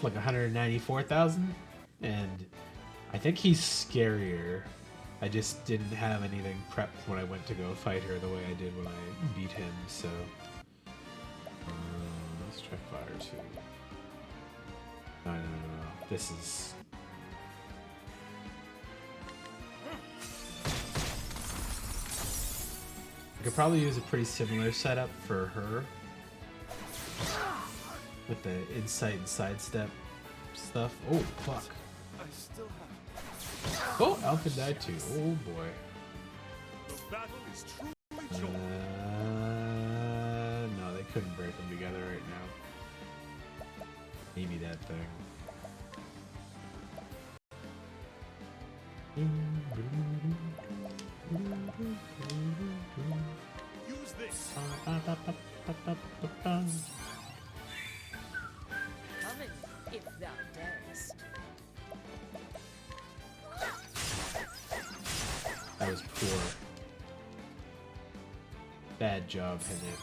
Speaker 1: like 194,000, and I think he's scarier. I just didn't have anything prepped when I went to go fight her the way I did when I beat him, so. Let's try Fire 2. No. This is. I could probably use a pretty similar setup for her. With the insight and sidestep stuff. Oh, fuck.
Speaker 3: I still have.
Speaker 1: Oh, Alpha died too. Oh, boy.
Speaker 3: The battle is truly joined.
Speaker 1: No, they couldn't break them together right now. Maybe that thing.
Speaker 3: Use this.
Speaker 6: Come in, if thou darest.
Speaker 1: That was poor. Bad job, Henry.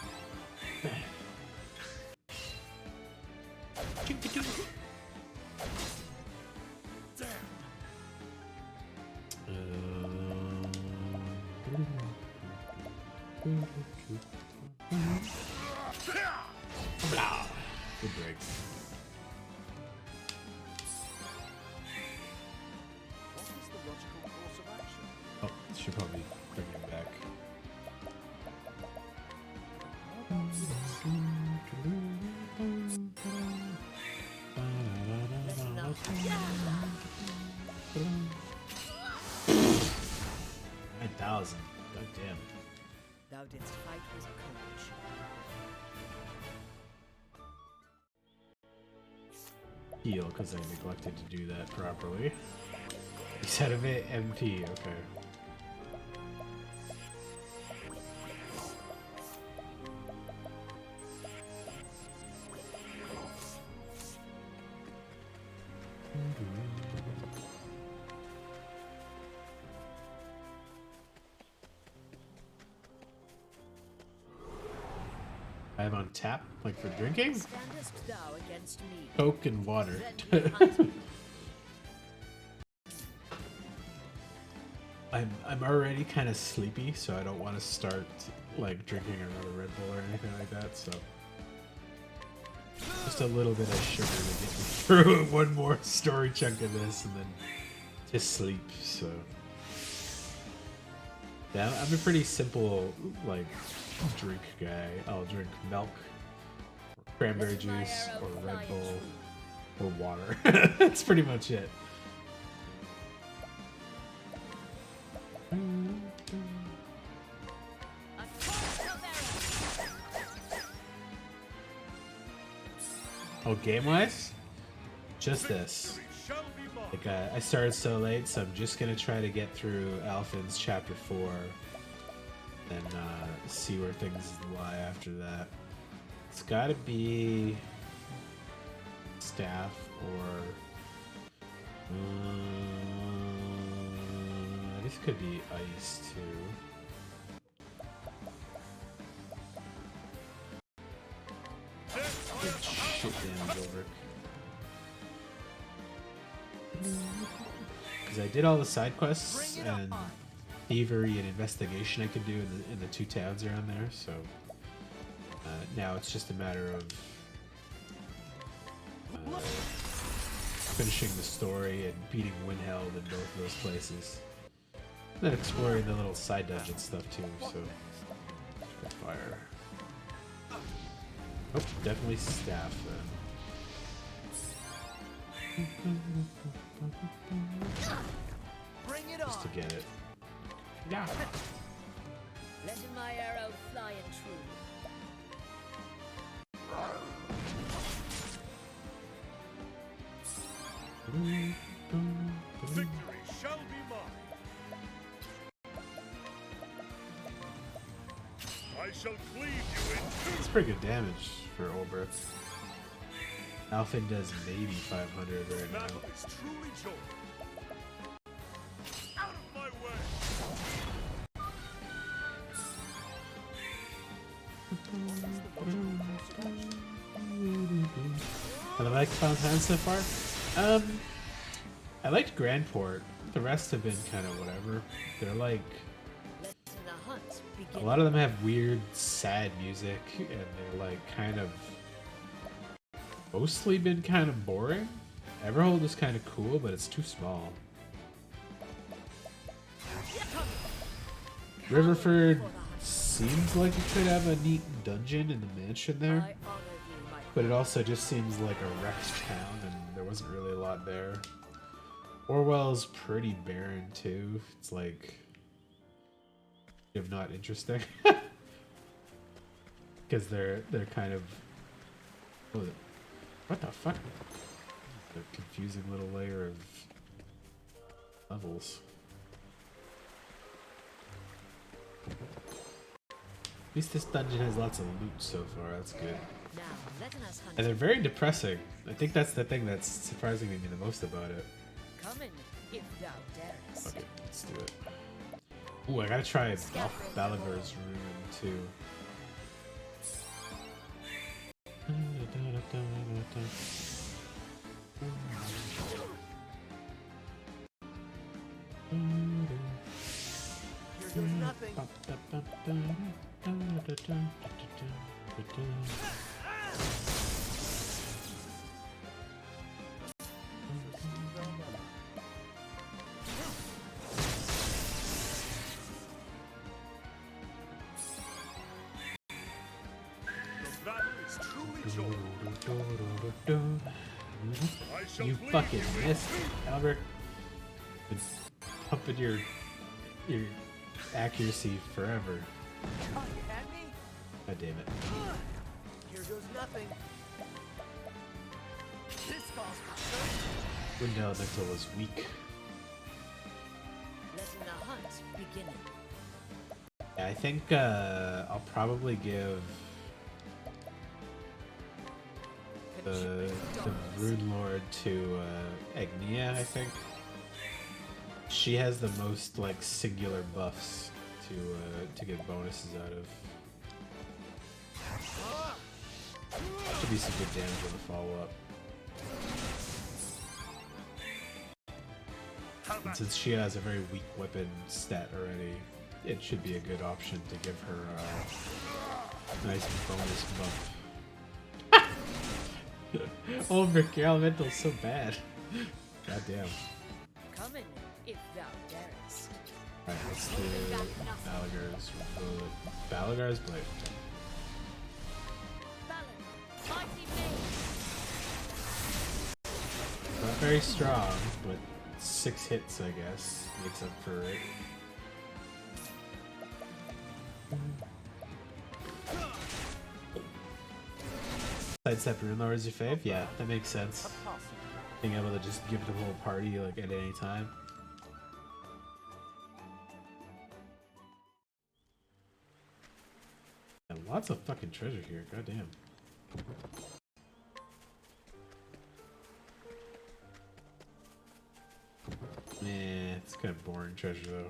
Speaker 1: Good break.
Speaker 3: What is the logical course of action?
Speaker 1: Oh, should probably bring him back. $9,000. God damn.
Speaker 6: Thou didst fight with courage.
Speaker 1: Heal, because I neglected to do that properly. Instead of it, MP, okay. I have on tap, like for drinking?
Speaker 6: Standest thou against me?
Speaker 1: Coke and water.
Speaker 6: Then be hunted.
Speaker 1: I'm already kind of sleepy, so I don't want to start like drinking another Red Bull or anything like that. So just a little bit of sugar to get me through one more story chunk of this, and then to sleep. So yeah, I'm a pretty simple like drink guy. I'll drink milk, or cranberry juice, or Red Bull, or water. That's pretty much it. Oh, game-wise? Just this.
Speaker 3: Shall be mine.
Speaker 1: Like, I started so late, so I'm just gonna try to get through Alphen's Chapter 4 and see where things lie after that. It's gotta be staff or this could be ice too. Good shit damage over. Because I did all the side quests and thievery and investigation I could do in the two towns around there, so now it's just a matter of finishing the story and beating Windheld in both of those places. And then exploring the little side dungeon stuff too, so good fire. Oh, definitely staff then.
Speaker 2: Bring it
Speaker 1: Just to
Speaker 2: on.
Speaker 1: get it. Yeah.
Speaker 6: Letting my arrow fly and true.
Speaker 3: Victory shall be mine. I shall cleave you in two.
Speaker 1: It's pretty good damage for Olbert. Alphen does maybe 500 right now.
Speaker 3: Battle is truly joy. Out of my way.
Speaker 1: I like Fountain so far. I liked Grandport. The rest have been kind of whatever. They're like,
Speaker 6: Letting the hunt
Speaker 1: a
Speaker 6: begin.
Speaker 1: lot of them have weird, sad music, and they're like kind of mostly been kind of boring. Everhold is kind of cool, but it's too small. Riverford seems like it could have a neat dungeon in the mansion
Speaker 6: I
Speaker 1: there,
Speaker 6: honor thee, my
Speaker 1: but it also just seems like a wrecked town, and there wasn't really a lot there. Orwell's pretty barren too. It's like not interesting because they're kind of what the fuck? The confusing little layer of levels. least this dungeon has lots of loot so far. That's good.
Speaker 6: Now, let us hunt.
Speaker 1: And they're very depressing. I think that's the thing that's surprising me the most about it.
Speaker 6: Come in, if thou darest.
Speaker 1: Okay, let's do it. Ooh, I gotta try Balagar's rune too.
Speaker 2: Here goes nothing.
Speaker 3: The battle is truly joyful. I shall
Speaker 1: You
Speaker 3: plead
Speaker 1: fucking
Speaker 3: you
Speaker 1: missed, Albert. Been pumping your accuracy forever.
Speaker 2: Oh, you had me?
Speaker 1: God damn it.
Speaker 2: Here goes nothing. This calls for search.
Speaker 1: Wind Elemental was weak.
Speaker 6: Letting the hunt begin.
Speaker 1: Yeah, I think I'll probably give the Rune Lord to Agnia, I think. She has the most like singular buffs to get bonuses out of. Should be some good damage on the follow-up. And since she has a very weak weapon stat already, it should be a good option to give her a nice bonus buff. Oh, Mercure Elemental's so bad. God damn.
Speaker 6: Come in, if thou darest.
Speaker 1: Alright, let's do Balagar's Blade.
Speaker 6: Balin, mighty blade.
Speaker 1: Not very strong, but 6 hits, I guess, makes up for it. Sidestep Rune Lord is your fave? Yeah, that makes sense. Being able to just give the whole party like at any time. And lots of fucking treasure here, goddamn. Yeah, it's kind of boring treasure though.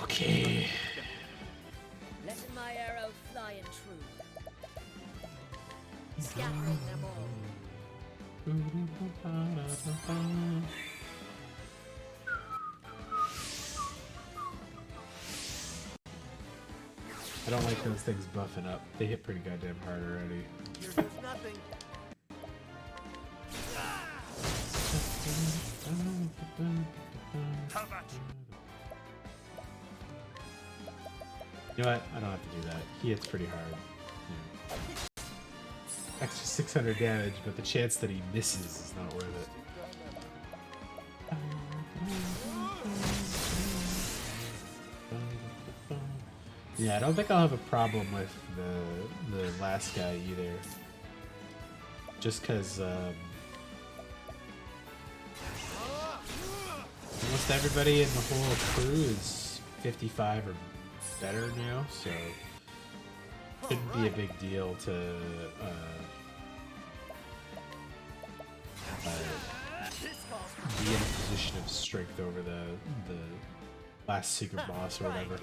Speaker 1: Okay.
Speaker 6: Letting my arrow fly and true. Scattering them all.
Speaker 1: I don't like those things buffing up. They hit pretty goddamn hard already.
Speaker 2: Here goes nothing.
Speaker 3: How about you?
Speaker 1: You know what? I don't have to do that. He hits pretty hard. Yeah. Extra 600 damage, but the chance that he misses is not worth it. Yeah, I don't think I'll have a problem with the last guy either. Just because almost everybody in the whole crew is 55 or better now, so shouldn't be a big deal to be in a position of strength over the last secret boss or whatever.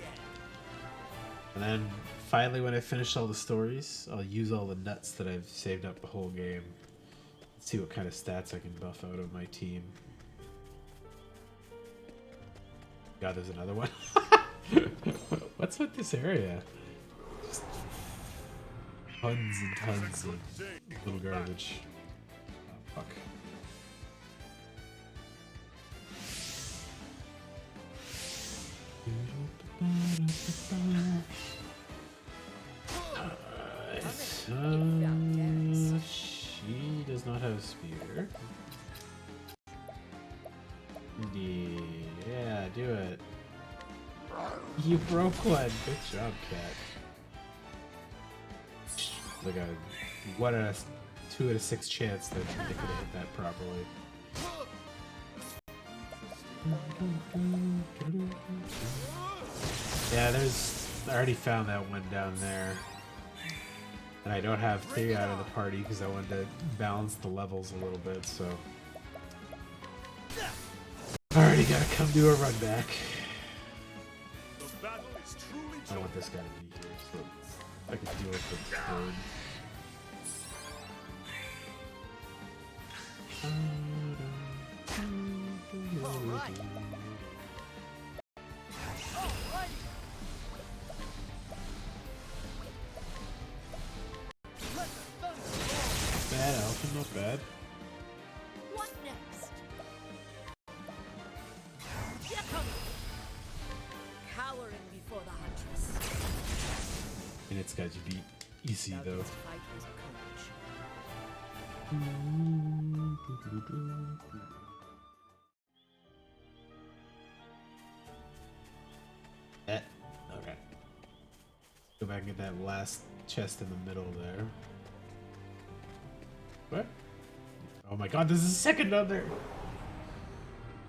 Speaker 1: And then finally, when I finish all the stories, I'll use all the nuts that I've saved up the whole game. See what kind of stats I can buff out of my team. God, there's another one. What's with this area? Just tons and tons of little garbage. Oh, fuck. She does not have a spear. Indeed. Yeah, do it. You broke one. Good job, cat. Like a 2 out of 6 chance that they could have hit that properly. Yeah, I already found that one down there. And I don't have 3 out of the party because I wanted to balance the levels a little bit, so. Already gotta come do a run back.
Speaker 3: The battle is truly
Speaker 1: I want this guy to be here so I can deal with the bird.
Speaker 2: Alright.
Speaker 1: Bad Elfin, not bad.
Speaker 6: What next? Here come. Cowering before the huntress.
Speaker 1: And it's got to be easy
Speaker 6: Now
Speaker 1: though.
Speaker 6: this fight was courage.
Speaker 1: Okay. Go back and get that last chest in the middle there. What? Oh my god, there's a second other!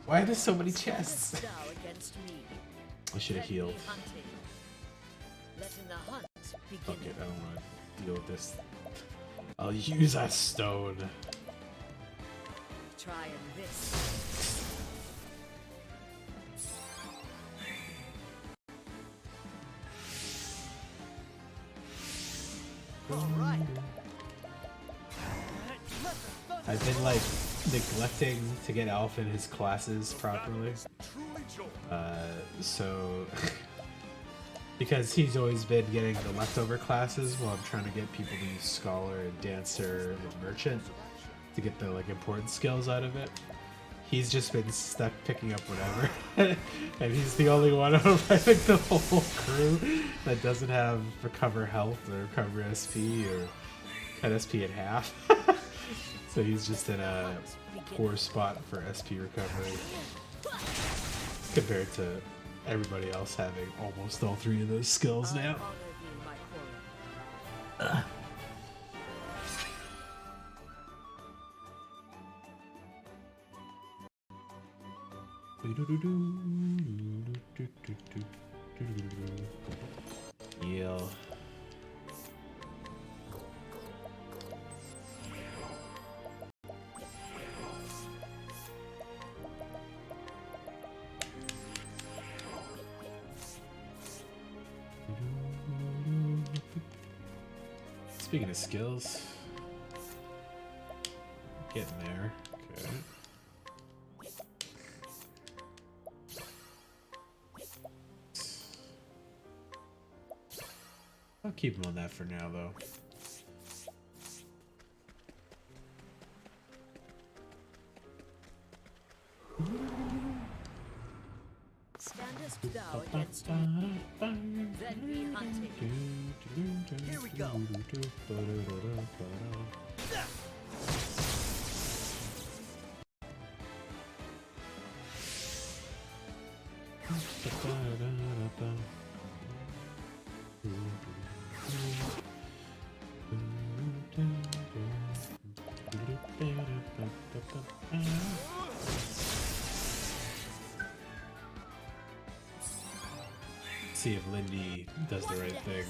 Speaker 1: Why are there so many chests?
Speaker 6: Standest thou against me?
Speaker 1: I should have
Speaker 6: Then be
Speaker 1: healed.
Speaker 6: hunted. Letting the hunt begin.
Speaker 1: Fuck it, I don't want to deal with this. I'll use that stone.
Speaker 6: Trying this.
Speaker 2: Alright.
Speaker 1: I've been like neglecting to get Alph in his classes properly.
Speaker 3: truly joy.
Speaker 1: So because he's always been getting the leftover classes while I'm trying to get people to use Scholar and Dancer and Merchant to get the like important skills out of it. He's just been stuck picking up whatever. And he's the only one of I think the whole crew that doesn't have recover health or recover SP or cut SP in half. So he's just in a poor spot for SP recovery compared to everybody else having almost all 3 of those skills
Speaker 6: I
Speaker 1: now.
Speaker 6: honor thee, my quarry.
Speaker 1: Heal. Speaking of skills, getting there. Okay. I'll keep him on that for now, though.
Speaker 6: Standest thou against me? Then be hunted.
Speaker 2: Here we go.
Speaker 1: See if Lindy does the right thing.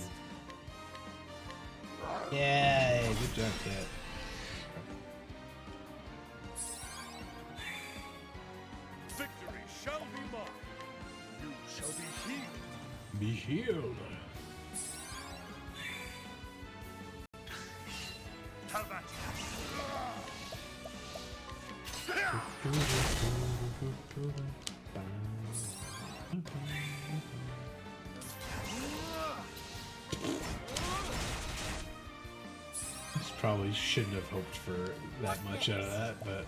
Speaker 1: Yay! Good job, Cat.
Speaker 3: Victory shall be mine. You shall be healed.
Speaker 1: Be healed.
Speaker 3: Have at
Speaker 1: Probably shouldn't have hoped for that much out of that, but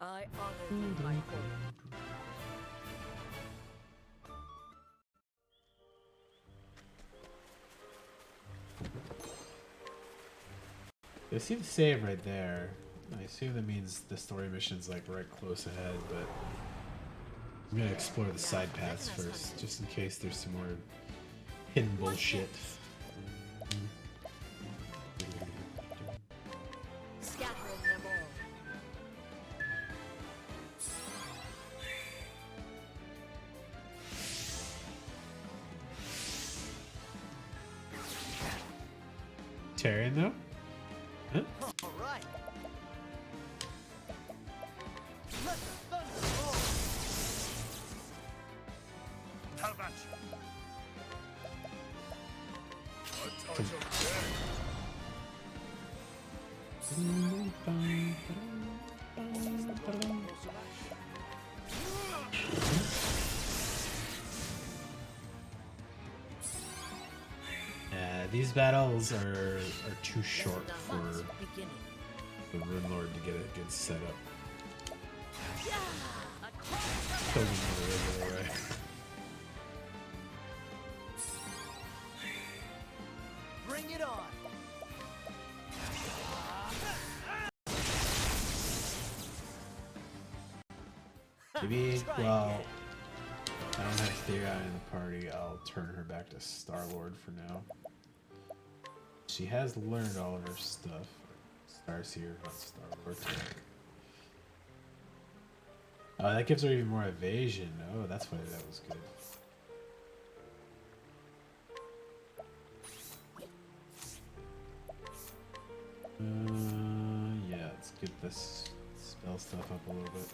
Speaker 6: I honor thee, my quarry.
Speaker 1: I see the save right there. I assume that means the story mission's like right close ahead, but I'm gonna explore the side paths first, just in case there's some more hidden bullshit. vegetarian though? Huh?
Speaker 2: All right. Let the thunder roll.
Speaker 3: How about you? A touch of death. Course of action.
Speaker 1: Yeah, these battles are too short
Speaker 6: The
Speaker 1: for
Speaker 6: hunt's beginning.
Speaker 1: the Rune Lord to get a good setup.
Speaker 6: Yeah, across
Speaker 1: Kill them in the regular way.
Speaker 2: Bring it on.
Speaker 1: Maybe,
Speaker 2: Try
Speaker 1: well,
Speaker 2: again.
Speaker 1: I don't have Thera in the party. I'll turn her back to Star-Lord for now. She has learned all of her stuff. Starseer, not Star-Lord. Oh, that gives her even more evasion. Oh, that's why that was good. Yeah, let's get this spell stuff up a little bit.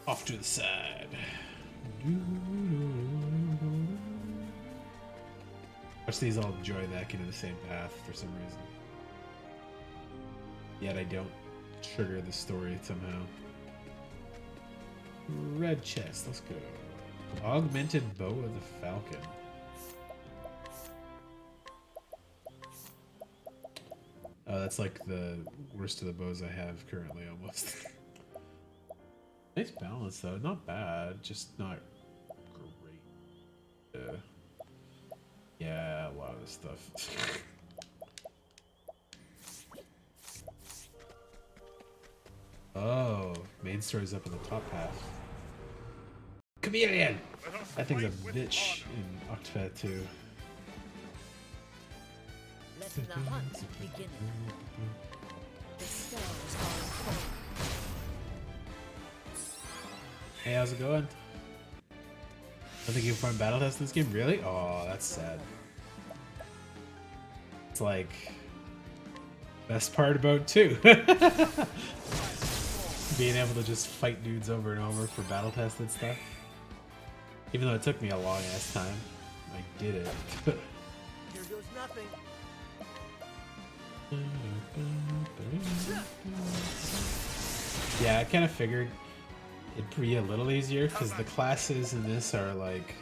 Speaker 1: Off to the side. Watch these all join back into the same path for some reason. Yet I don't trigger the story somehow. Red chest, let's go. Augmented bow of the falcon. Oh, that's like the worst of the bows I have currently almost. Nice balance though, not bad, just not great. Yeah, a lot of this stuff. Oh, main story's up in the top half. Chameleon! That thing's a bitch in Octopath 2.
Speaker 6: Letting the hunt begin. The stars are unfolding.
Speaker 1: Hey, how's it going? I think you can farm battle test in this game? Really? Oh, that's sad. It's like best part about 2. Being able to just fight dudes over and over for battle tested stuff. Even though it took me a long ass time, I did it.
Speaker 2: Here goes nothing.
Speaker 1: Yeah, I kind of figured it'd be a little easier because the classes in this are like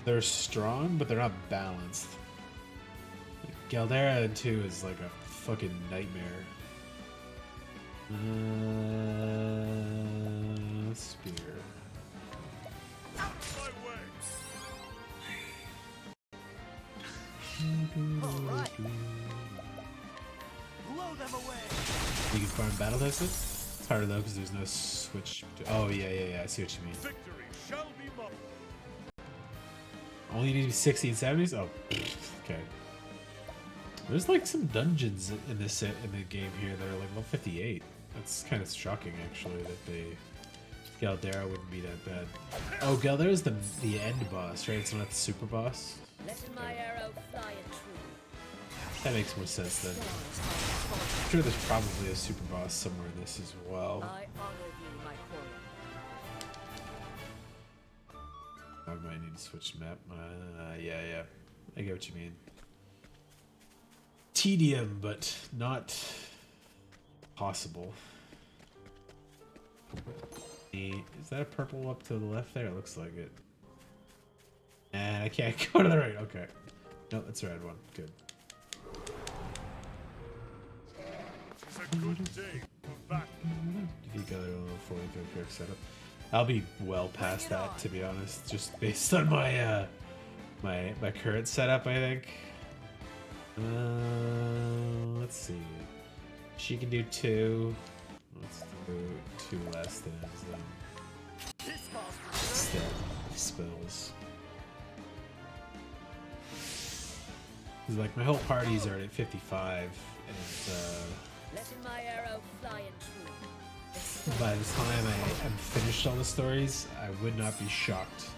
Speaker 1: they're strong, but they're not balanced. Like, Galdera in 2 is like a fucking nightmare. Spear.
Speaker 3: Out my way.
Speaker 2: All right. Blow them away.
Speaker 1: You can farm battle tested? It's harder though because there's no switch. Oh yeah, I see what you mean.
Speaker 3: Victory shall be mine.
Speaker 1: Only need to be 60 and 70s? Oh, okay. There's like some dungeons in this in the game here that are like level 58. That's kind of shocking actually that Galdera wouldn't be that bad. Oh, Galdera's the end boss, right? It's not the super boss.
Speaker 6: Letting my arrow fly and true.
Speaker 1: That makes more sense then.
Speaker 6: Stars are unfolding.
Speaker 1: I'm sure there's probably a super boss somewhere in this as well.
Speaker 6: I honor thee, my quarry.
Speaker 1: I might need to switch map. Yeah. I get what you mean. Tedium, but not possible. Is that a purple up to the left there? It looks like it. And I can't go to the right. Okay. No, that's a red one. Good.
Speaker 3: It's a good day for battle.
Speaker 1: You got a little 40 quick setup. I'll be well past that, to be honest, just based on my my current setup. I think. Let's see. She can do 2. Let's do 2 last stands then.
Speaker 2: This calls for
Speaker 1: Instead of spells. 'Cause, like, my whole party's already at 55, and
Speaker 6: Letting my arrow fly in true.
Speaker 1: by the time I'm finished all the stories, I would not be shocked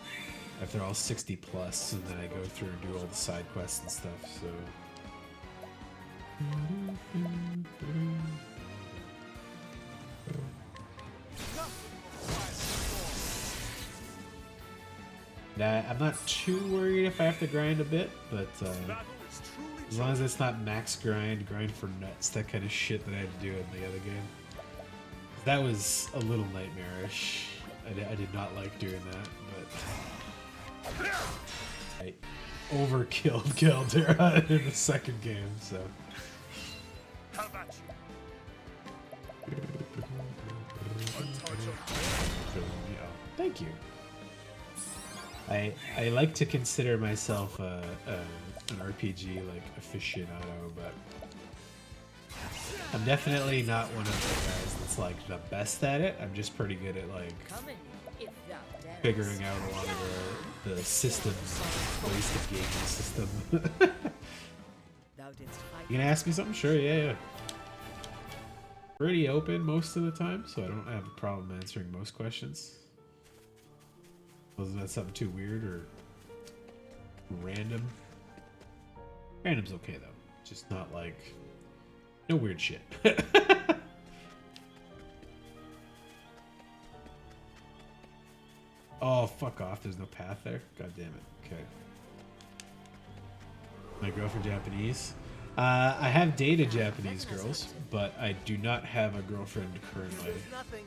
Speaker 1: if they're all 60 plus, and then I go through and do all the side quests and stuff, so... Nah, I'm not too worried if I have to grind a bit, but as long as it's not max grind for nuts, that kind of shit that I had to do in the other game. That was a little nightmarish. I did not like doing that, but I overkilled Caldera in the second game, so.
Speaker 3: How about you?
Speaker 1: Oh, thank you. I like to consider myself an RPG like aficionado, but I'm definitely not one of the guys that's like the best at it. I'm just pretty good at like
Speaker 6: Come in, if thou darest.
Speaker 1: figuring out a lot of the systems, ways to game the system.
Speaker 6: Thou didst fight.
Speaker 1: You gonna ask me something? Sure, yeah. Pretty open most of the time, so I don't have a problem answering most questions. Wasn't that something too weird or random? Random's okay though, just not like no weird shit. Oh, fuck off! There's no path there. God damn it. Okay. My girlfriend Japanese. I have dated Japanese girls, but I do not have a girlfriend currently.
Speaker 2: nothing.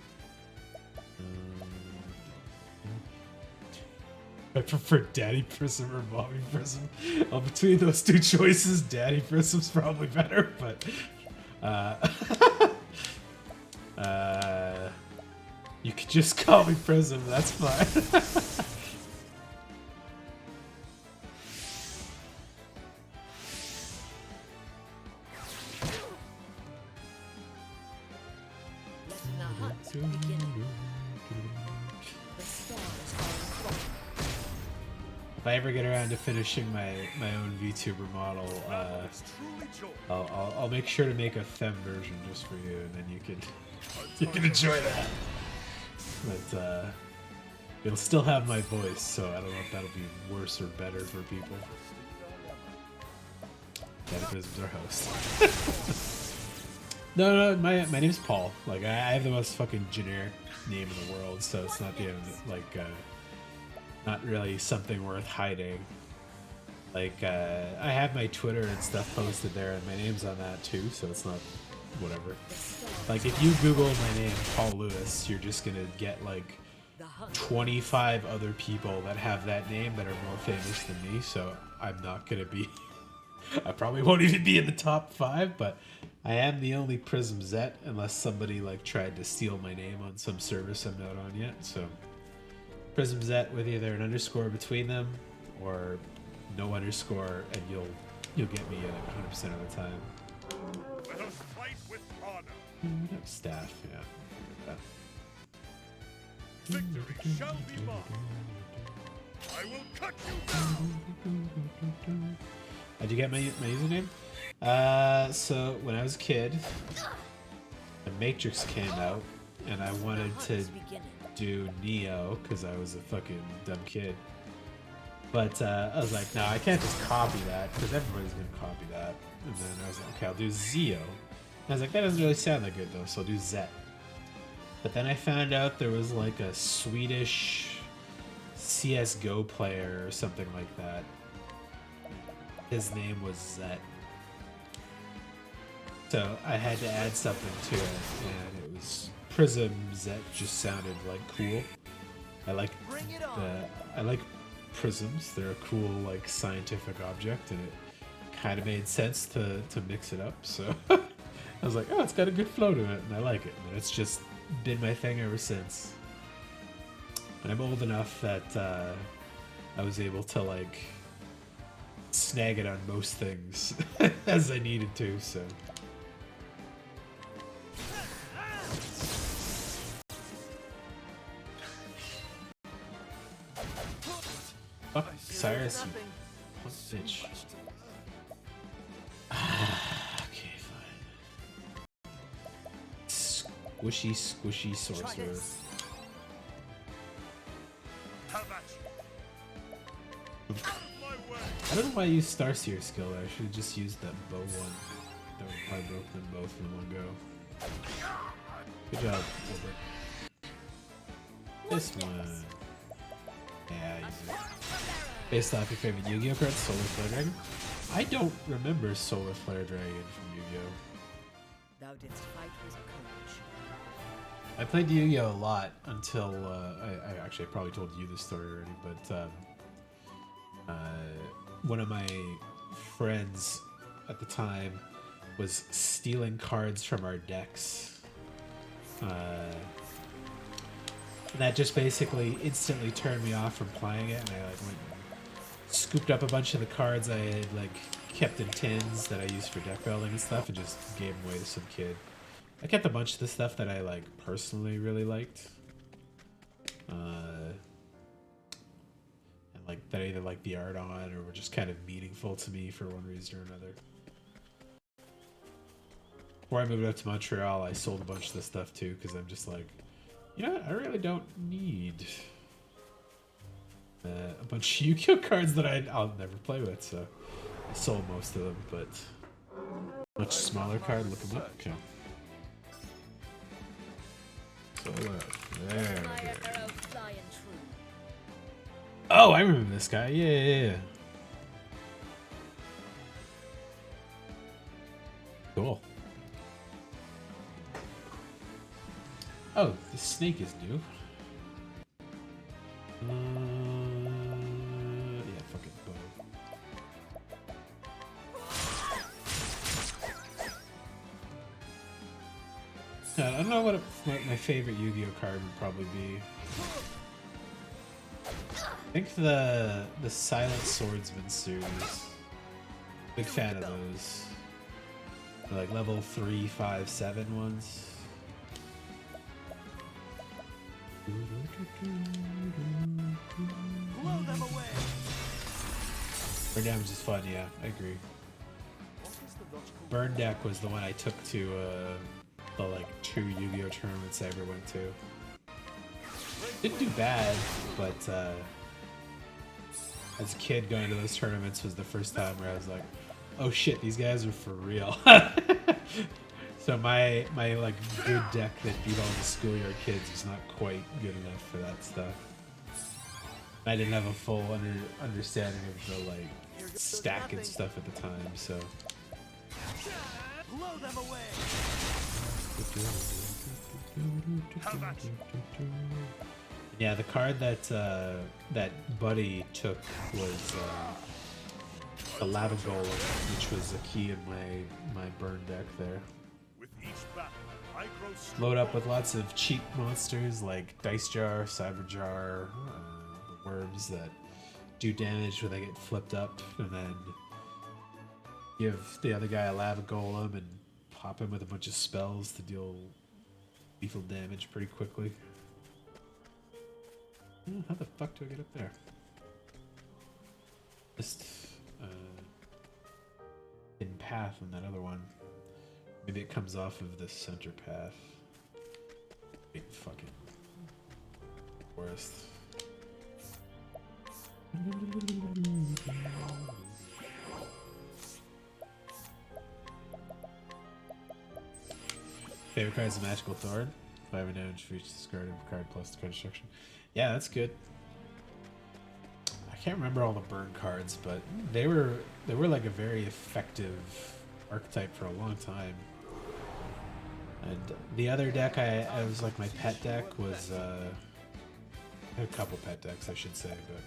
Speaker 1: I prefer Daddy Prism or Mommy Prism. Between those two choices, Daddy Prism's probably better, but you could just call me Prism, that's fine.
Speaker 6: Letting the hunt begin. The stars are in front.
Speaker 1: If I ever get around to finishing my own VTuber model,
Speaker 3: It's truly joy.
Speaker 1: I'll make sure to make a Fem version just for you, and then you can enjoy that. But it'll still have my voice, so I don't know if that'll be worse or better for people. Cataclysm's our host. No, my name's Paul. Like I have the most fucking generic name in the world, so it's not not really something worth hiding. Like I have my Twitter and stuff posted there, and my name's on that too, so it's not whatever. Like if you Google my name, Paul Lewis, you're just gonna get like 25 other people that have that name that are more famous than me, so I'm not gonna be I probably won't even be in the top 5, but I am the only Prism Zet unless somebody like tried to steal my name on some service I'm not on yet. So Prism Zet with either an underscore between them or no underscore, and you'll get me 100% of the time.
Speaker 3: Let us fight with honor.
Speaker 1: Staff, yeah.
Speaker 3: Victory shall be mine. I will cut you down.
Speaker 1: How'd you get my username? So when I was a kid, The Matrix came out, and I wanted to do Neo because I was a fucking dumb kid. But I was like, no, I can't just copy that because everybody's gonna copy that. And then I was like, okay, I'll do Zio. And I was like, that doesn't really sound that good though, so I'll do Zet. But then I found out there was like a Swedish CSGO player or something like that. His name was Zet. So I had to add something to it, and it was Prism Zet. Just sounded like cool. I like prisms. They're a cool like scientific object, and it kind of made sense to mix it up. So I was like, oh, it's got a good flow to it, and I like it. And it's just been my thing ever since. And I'm old enough that I was able to like snag it on most things as I needed to. So. Fuck Cyrus, you punk bitch. Okay, fine. Squishy, squishy sorcerer.
Speaker 3: How about you?
Speaker 1: I don't know why I used Starseer skill. I should have just used that bow one. That would probably broke them both in one go. Good job, Gilbert. This one. Yeah, easy. Based off your favorite Yu-Gi-Oh cards, Solar Flare Dragon? I don't remember Solar Flare Dragon from Yu-Gi-Oh!
Speaker 6: Thou didst fight with courage.
Speaker 1: I played Yu-Gi-Oh! A lot until, I actually probably told you this story already, but one of my friends at the time was stealing cards from our decks. That just basically instantly turned me off from playing it, and I like went and scooped up a bunch of the cards I had like kept in tins that I used for deck building and stuff, and just gave them away to some kid. I kept a bunch of the stuff that I like personally really liked, and like that I either liked the art on or were just kind of meaningful to me for one reason or another. Before I moved up to Montreal, I sold a bunch of the stuff too, because I'm just like, you know what? I really don't need a bunch of Yu-Gi-Oh cards that I'll never play with, so I sold most of them, but much smaller card, look them up. Okay. So there.
Speaker 6: My arrow flying true.
Speaker 1: Oh, I remember this guy. Yeah. Cool. Oh, the snake is new. Yeah, fucking bow. I don't know what my favorite Yu-Gi-Oh card would probably be. I think the Silent Swordsman series. Big fan of those. They're like level 3, 5, 7 ones.
Speaker 2: Blow them away!
Speaker 1: Burn damage is fun, yeah, I agree. Burn deck was the one I took to the like 2 Yu-Gi-Oh tournaments I ever went to. Didn't do bad, but as a kid going to those tournaments was the first time where I was like, oh shit, these guys are for real. So my like good deck that beat all the schoolyard kids is not quite good enough for that stuff. I didn't have a full understanding of the like stack and stuff at the time, so.
Speaker 2: Blow them away!
Speaker 1: Yeah, the card that that Buddy took was a Lava Golem, which was a key in my burn deck there.
Speaker 3: With each battle, I grow stronger.
Speaker 1: Load up with lots of cheap monsters like Dice Jar, Cyber Jar, the worms that do damage when they get flipped up, and then give the other guy a Lava Golem and pop him with a bunch of spells to deal lethal damage pretty quickly. How the fuck do I get up there? Just in path on that other one. Maybe it comes off of this center path. Wait, fucking worst. Favorite card is the Magical Thorn. 5 damage for each discarded card plus the card destruction. Yeah, that's good. I can't remember all the burn cards, but they were like a very effective archetype for a long time. And the other deck I was like my pet deck was I had a couple pet decks I should say, but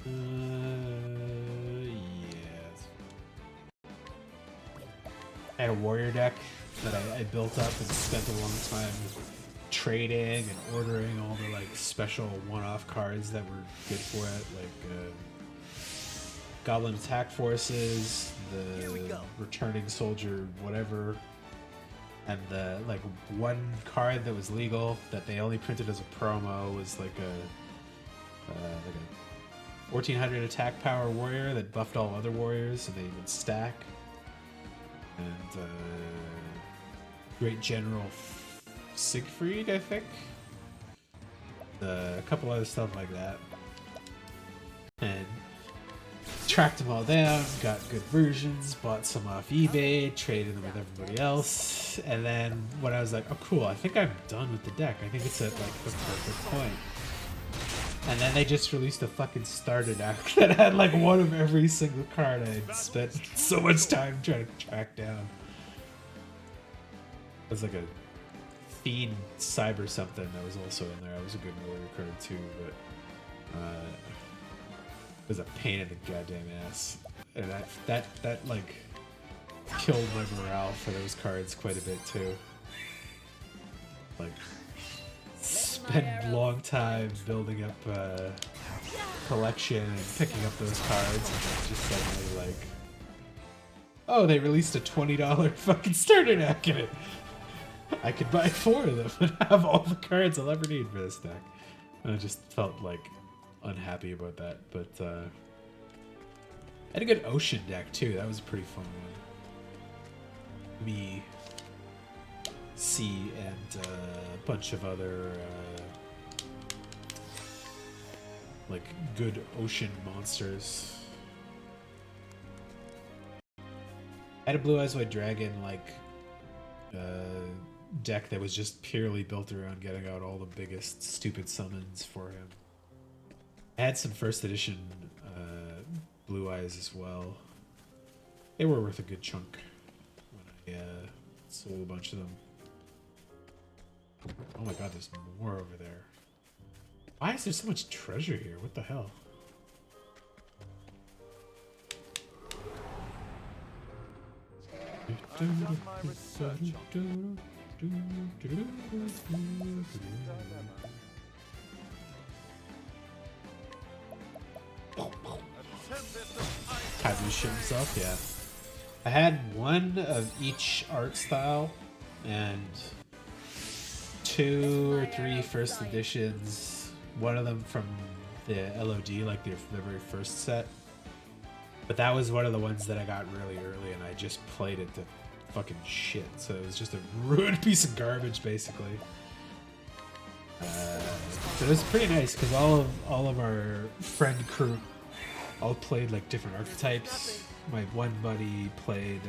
Speaker 1: yeah. I had a warrior deck that I built up and spent a long time trading and ordering all the like special one-off cards that were good for it, like Goblin Attack Forces, the Returning Soldier, whatever, and the like one card that was legal that they only printed as a promo was like a 1400 attack power warrior that buffed all other warriors so they would stack. And Great General Siegfried, I think. A couple other stuff like that. And tracked them all down, got good versions, bought some off eBay, traded them with everybody else. And then when I was like, oh cool, I think I'm done with the deck. I think it's at like the perfect point. And then they just released a fucking starter deck that had like one of every single card I'd spent so much time trying to track down. It was like a Fiend Cyber something that was also in there. It was a good warrior card too, but it was a pain in the goddamn ass. And that like killed my morale for those cards quite a bit too. Like spend long time building up a collection and picking up those cards and then just suddenly like, oh, they released a $20 fucking starter deck in it. I could buy 4 of them and have all the cards I'll ever need for this deck. And I just felt like unhappy about that. But I had a good ocean deck too. That was a pretty fun one. Me, C, and a bunch of other like good ocean monsters. I had a Blue Eyes White Dragon like deck that was just purely built around getting out all the biggest stupid summons for him. I had some first edition Blue Eyes as well. They were worth a good chunk when I sold a bunch of them. Oh my god, there's more over there. Why is there so much treasure here? What the hell?
Speaker 3: I've done my research on
Speaker 1: Kabushi himself, yeah. I had one of each art style and 2 or 3 first editions. One of them from the LOD, like the very first set. But that was one of the ones that I got really early and I just played it to fucking shit. So it was just a ruined piece of garbage, basically. But it was pretty nice because all of our friend crew all played like different archetypes. My one buddy played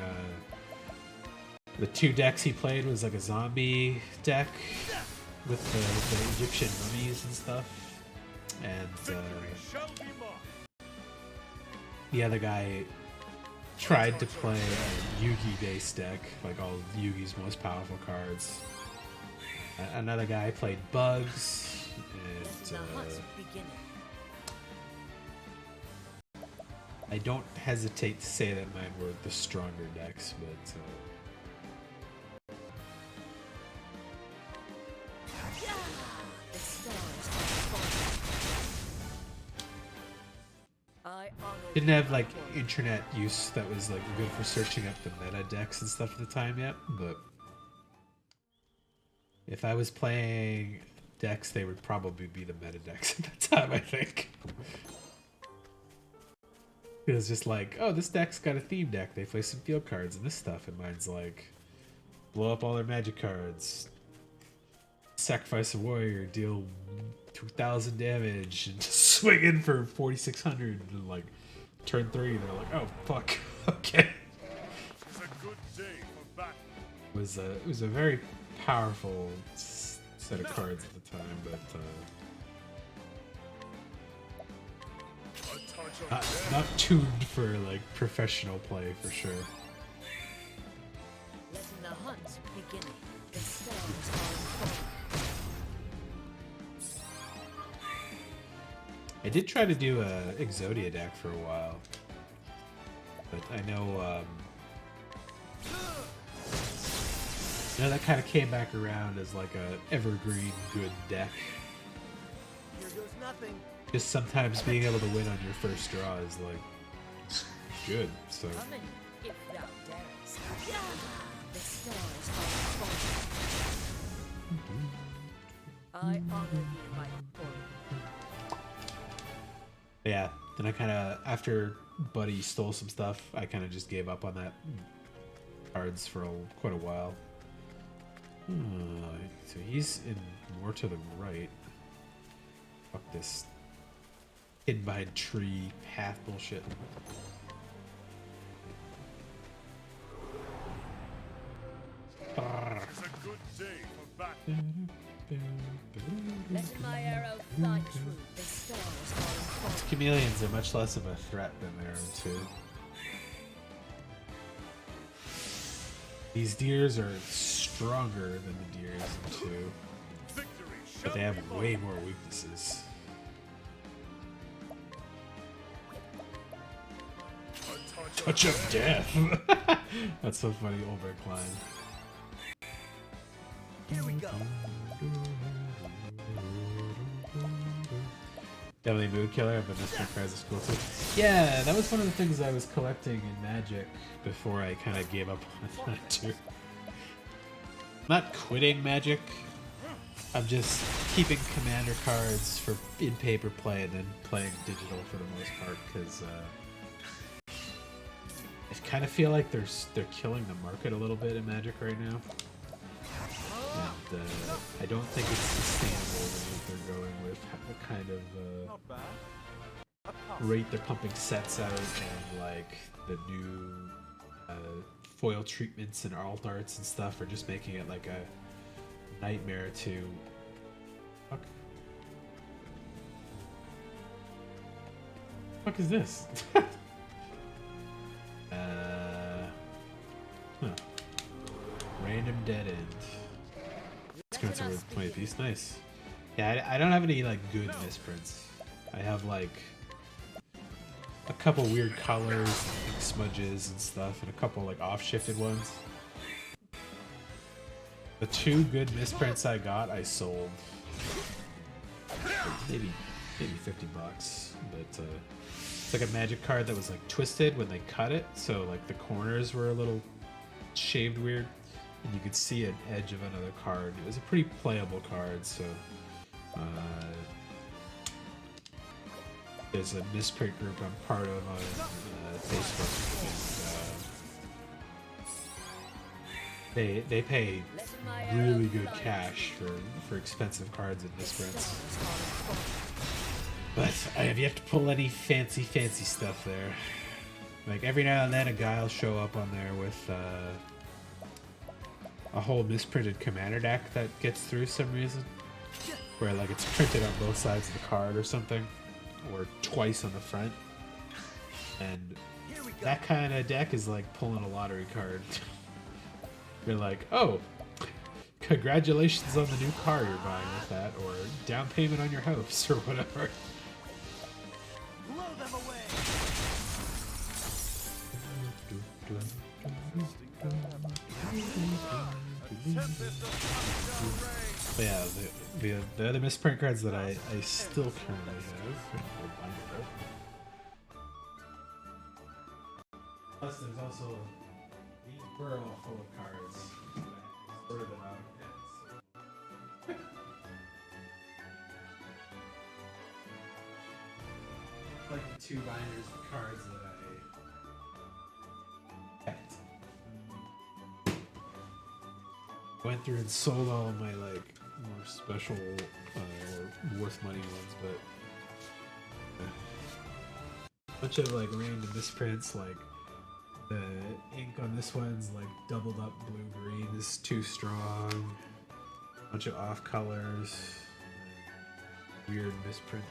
Speaker 1: the 2 decks he played was like a zombie deck with the Egyptian mummies and stuff, and the other guy tried to play a Yugi based deck, like all of Yugi's most powerful cards. Another guy played bugs, and I don't hesitate to say that mine were the stronger decks, but didn't have like internet use that was like good for searching up the meta decks and stuff at the time yet, but if I was playing decks, they would probably be the meta decks at the time, I think. It was just like, oh, this deck's got a theme deck. They play some field cards and this stuff, and mine's like, blow up all their magic cards, sacrifice a warrior, deal 2,000 damage, and just swing in for 4,600, and like, turn 3, they're like, oh, fuck, okay.
Speaker 3: It's a good day for battle.
Speaker 1: It was a very powerful set of cards at the time, but not tuned for like professional play for sure.
Speaker 6: Letting the hunt begin. The stars are falling.
Speaker 1: I did try to do a Exodia deck for a while, but I know that kind of came back around as like a evergreen good deck.
Speaker 2: Here goes nothing.
Speaker 1: Just sometimes being able to win on your first draw is like good. So
Speaker 6: Come in, if thou darest. The stars are falling. I honor thee, my opponent.
Speaker 1: yeah, And I kind of, after Buddy stole some stuff, I kind of just gave up on that cards for quite a while. So he's in more to the right. Fuck this hidden behind tree path bullshit.
Speaker 3: It's a good day for battle.
Speaker 6: Letting my arrow fly true. The stars falling far.
Speaker 1: Chameleons are much less of a threat than they are in 2. These deers are stronger than the deers in 2,
Speaker 3: Victory
Speaker 1: but
Speaker 3: shall
Speaker 1: they have
Speaker 3: be mine.
Speaker 1: way more weaknesses.
Speaker 3: A
Speaker 1: Touch of death! That's so funny, Overclimb.
Speaker 2: Here we go.
Speaker 1: Definitely mood killer, but this cards is cool too. Yeah, that was one of the things I was collecting in Magic before I kind of gave up on that too. Not quitting Magic. I'm just keeping commander cards for in paper play and then playing digital for the most part because I kind of feel like they're killing the market a little bit in Magic right now. And I don't think it's sustainable what they're going with, what kind of
Speaker 3: Not bad. A pass.
Speaker 1: rate they're pumping sets out, and like the new foil treatments and alt arts and stuff are just making it like a nightmare to. Fuck is this? Random dead end. It's over 20 piece. Nice. Yeah, I don't have any like good misprints. I have like a couple weird colors, like smudges and stuff, and a couple like off-shifted ones. The 2 good misprints I got, I sold. Maybe $50, but it's like a magic card that was like twisted when they cut it, so like the corners were a little shaved weird, and you could see an edge of another card. It was a pretty playable card, so there's a misprint group I'm part of on Facebook, and they pay really good cash for expensive cards and misprints. But I have yet to pull any fancy stuff there. Like every now and then a guy will show up on there with a whole misprinted commander deck that gets through some reason. Where like it's printed on both sides of the card or something. Or twice on the front. And that kind of deck is like pulling a lottery card. You're like, oh, congratulations on the new car you're buying with that, or down payment on your house, or whatever.
Speaker 2: Blow them away.
Speaker 1: But yeah, the other misprint cards that I still currently have. Plus, there's also these burrow full of cards. I sorted them out. Like the 2 binders of cards that I kept. Went through and sold all of my like more special or worth money ones, but a bunch of like random misprints. Like the ink on this one's like doubled up blue-green is too strong. A bunch of off colors, weird misprint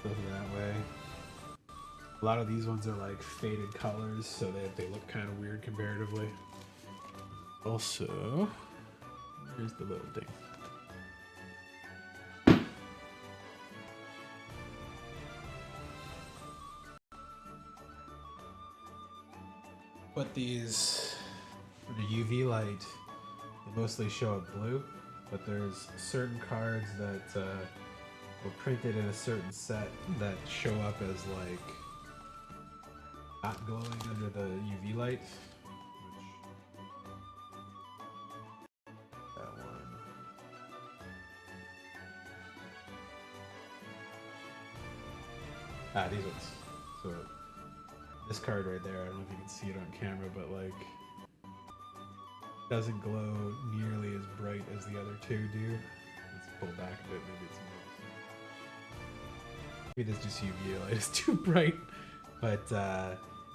Speaker 1: stuff that way. A lot of these ones are like faded colors, so they look kind of weird comparatively. Also, here's the little thing. But these, for the UV light, they mostly show up blue, but there's certain cards that were printed in a certain set that show up as like not glowing under the UV light. These ones. So this card right there, I don't know if you can see it on camera, but like doesn't glow nearly as bright as the other two do. Let's pull back a bit, maybe it's maybe this just UV light is too bright. But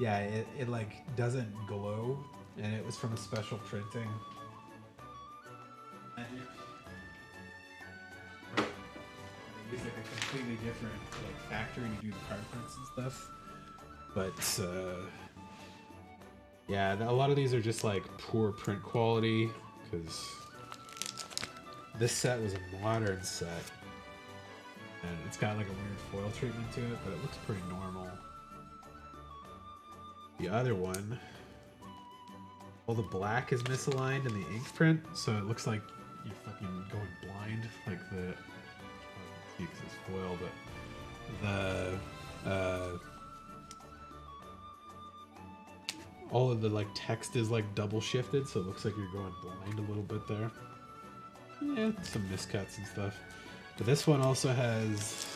Speaker 1: yeah, it like doesn't glow, and it was from a special printing. They use like a completely different like factory to do the card prints and stuff. But yeah, a lot of these are just like poor print quality because this set was a modern set, and it's got like a weird foil treatment to it, but it looks pretty normal. The other one, all the black is misaligned in the ink print, so it looks like you're fucking going blind. Like the, I can't see 'cause it's foil, but the all of the like text is like double shifted, so it looks like you're going blind a little bit there. Yeah, some miscuts and stuff. But this one also has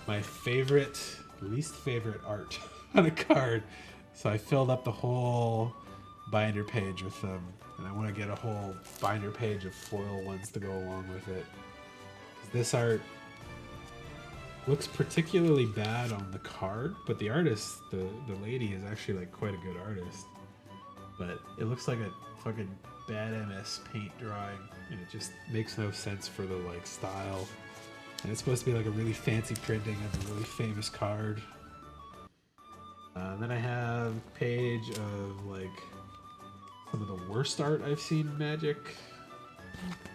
Speaker 1: my favorite, least favorite art on a card. So I filled up the whole binder page with them, and I want to get a whole binder page of foil ones to go along with it. 'Cause this art looks particularly bad on the card, but the artist, the lady, is actually like quite a good artist. But it looks like a fucking bad MS Paint drawing, and it just makes no sense for the like style. And it's supposed to be like a really fancy printing of a really famous card. And then I have a page of like some of the worst art I've seen in Magic.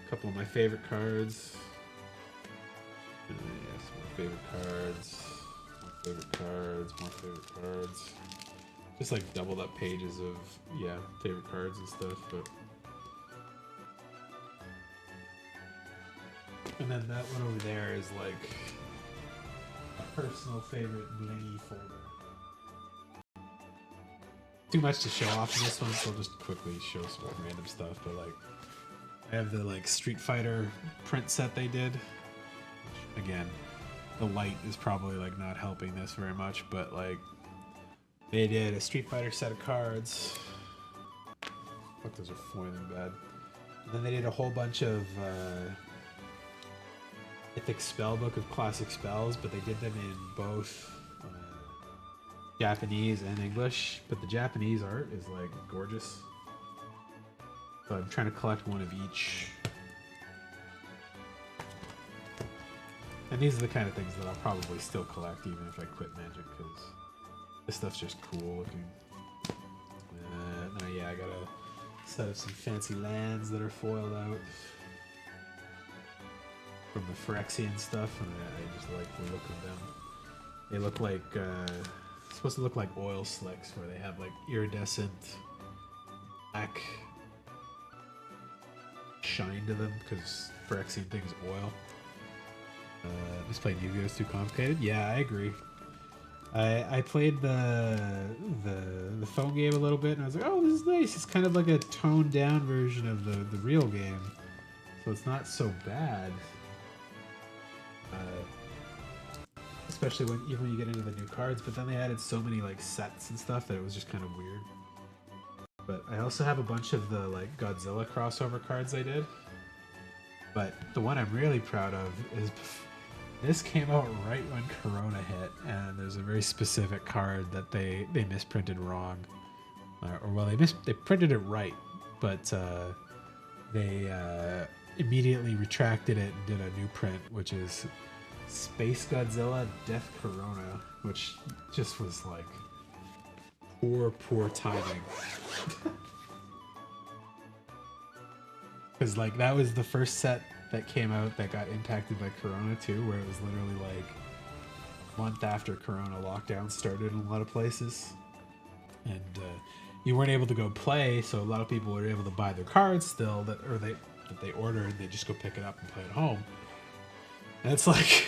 Speaker 1: A couple of my favorite cards. Yeah, some more favorite cards. More favorite cards. More favorite cards. Just like doubled up pages of, yeah, favorite cards and stuff. But and then that one over there is like a personal favorite blingy folder. Too much to show off in this one, so I'll just quickly show some random stuff. But like, I have the like Street Fighter print set they did. Which, again, the light is probably like not helping this very much, but like they did a Street Fighter set of cards. Fuck, those are foiling bad. And then they did a whole bunch of Mythic Spellbook of classic spells, but they did them in both Japanese and English, but the Japanese art is like gorgeous. So I'm trying to collect one of each. And these are the kind of things that I'll probably still collect even if I quit Magic, because this stuff's just cool looking. Yeah, I got a set of some fancy lands that are foiled out from the Phyrexian stuff, and I just like the look of them. They look like supposed to look like oil slicks, where they have like iridescent black shine to them because Phyrexian thing is oil. Just playing Yu-Gi-Oh is too complicated. Yeah, I agree. I played the phone game a little bit, and I was like, oh, this is nice. It's kind of like a toned down version of the real game, so it's not so bad. Especially even when you get into the new cards, but then they added so many like sets and stuff that it was just kind of weird. But I also have a bunch of the like Godzilla crossover cards I did. But the one I'm really proud of is this came out right when Corona hit, and there's a very specific card that they misprinted wrong, or well, they printed it right, but they immediately retracted it and did a new print, which is Space Godzilla Death Corona, which just was like poor timing. Because like that was the first set that came out that got impacted by Corona too, where it was literally like a month after Corona lockdown started in a lot of places, and you weren't able to go play, so a lot of people were able to buy their cards still that they ordered. They just go pick it up and play at home. And it's like,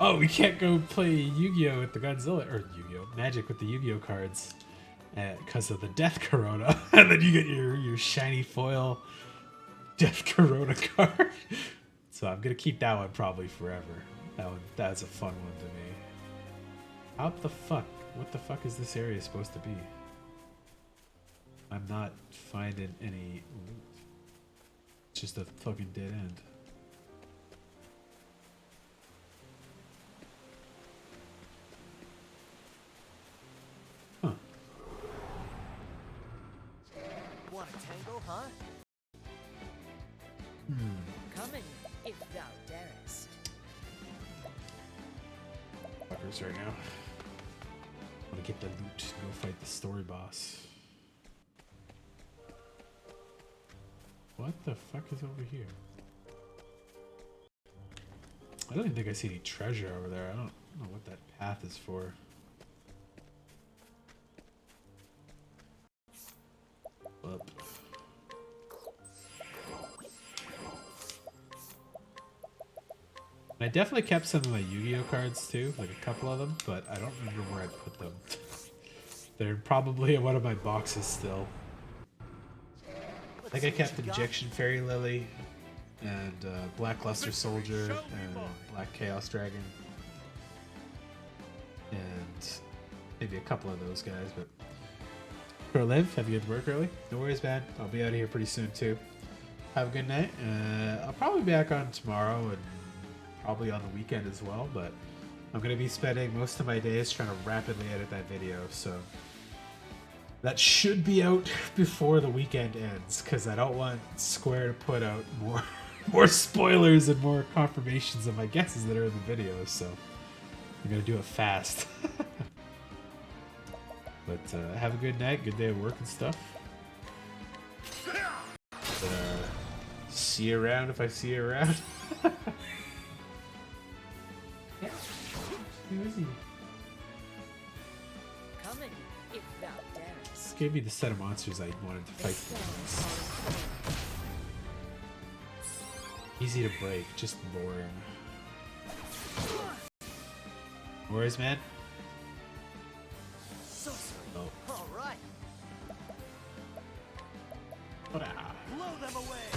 Speaker 1: oh, we can't go play Yu-Gi-Oh with the Godzilla, or Yu-Gi-Oh! Magic with the Yu-Gi-Oh cards because of the Death Corona. And then you get your shiny foil Death Corona card. So I'm going to keep that one probably forever. That's a fun one to me. How the fuck? What the fuck is this area supposed to be? I'm not finding any loot. It's just a fucking dead end. Huh.
Speaker 2: Want a tango, huh?
Speaker 6: Coming, if thou darest.
Speaker 1: Fuckers right now. I want to get the loot to go fight the story boss. What the fuck is over here? I don't even think I see any treasure over there. I don't know what that path is for. Up. And I definitely kept some of my Yu-Gi-Oh cards too, like a couple of them, but I don't remember where I put them. They're probably in one of my boxes still. I think I kept Injection Fairy Lily and Black Luster Soldier and Black Chaos Dragon and maybe a couple of those guys, but Pro Live, have you had work early? No worries, man. I'll be out of here pretty soon too. Have a good night. I'll probably be back on tomorrow and probably on the weekend as well, but I'm going to be spending most of my days trying to rapidly edit that video, so that should be out before the weekend ends, because I don't want Square to put out more spoilers and more confirmations of my guesses that are in the video, so I'm going to do it fast. But have a good night, good day of work and stuff. See you around if I see you around. Yeah. Who is he?
Speaker 6: Coming, if thou darest.
Speaker 1: This gave me the set of monsters I wanted to fight the most. Easy to break, just boring. Where's man?
Speaker 2: So sweet.
Speaker 1: Oh.
Speaker 2: All right.
Speaker 1: Ah.
Speaker 2: Blow them away.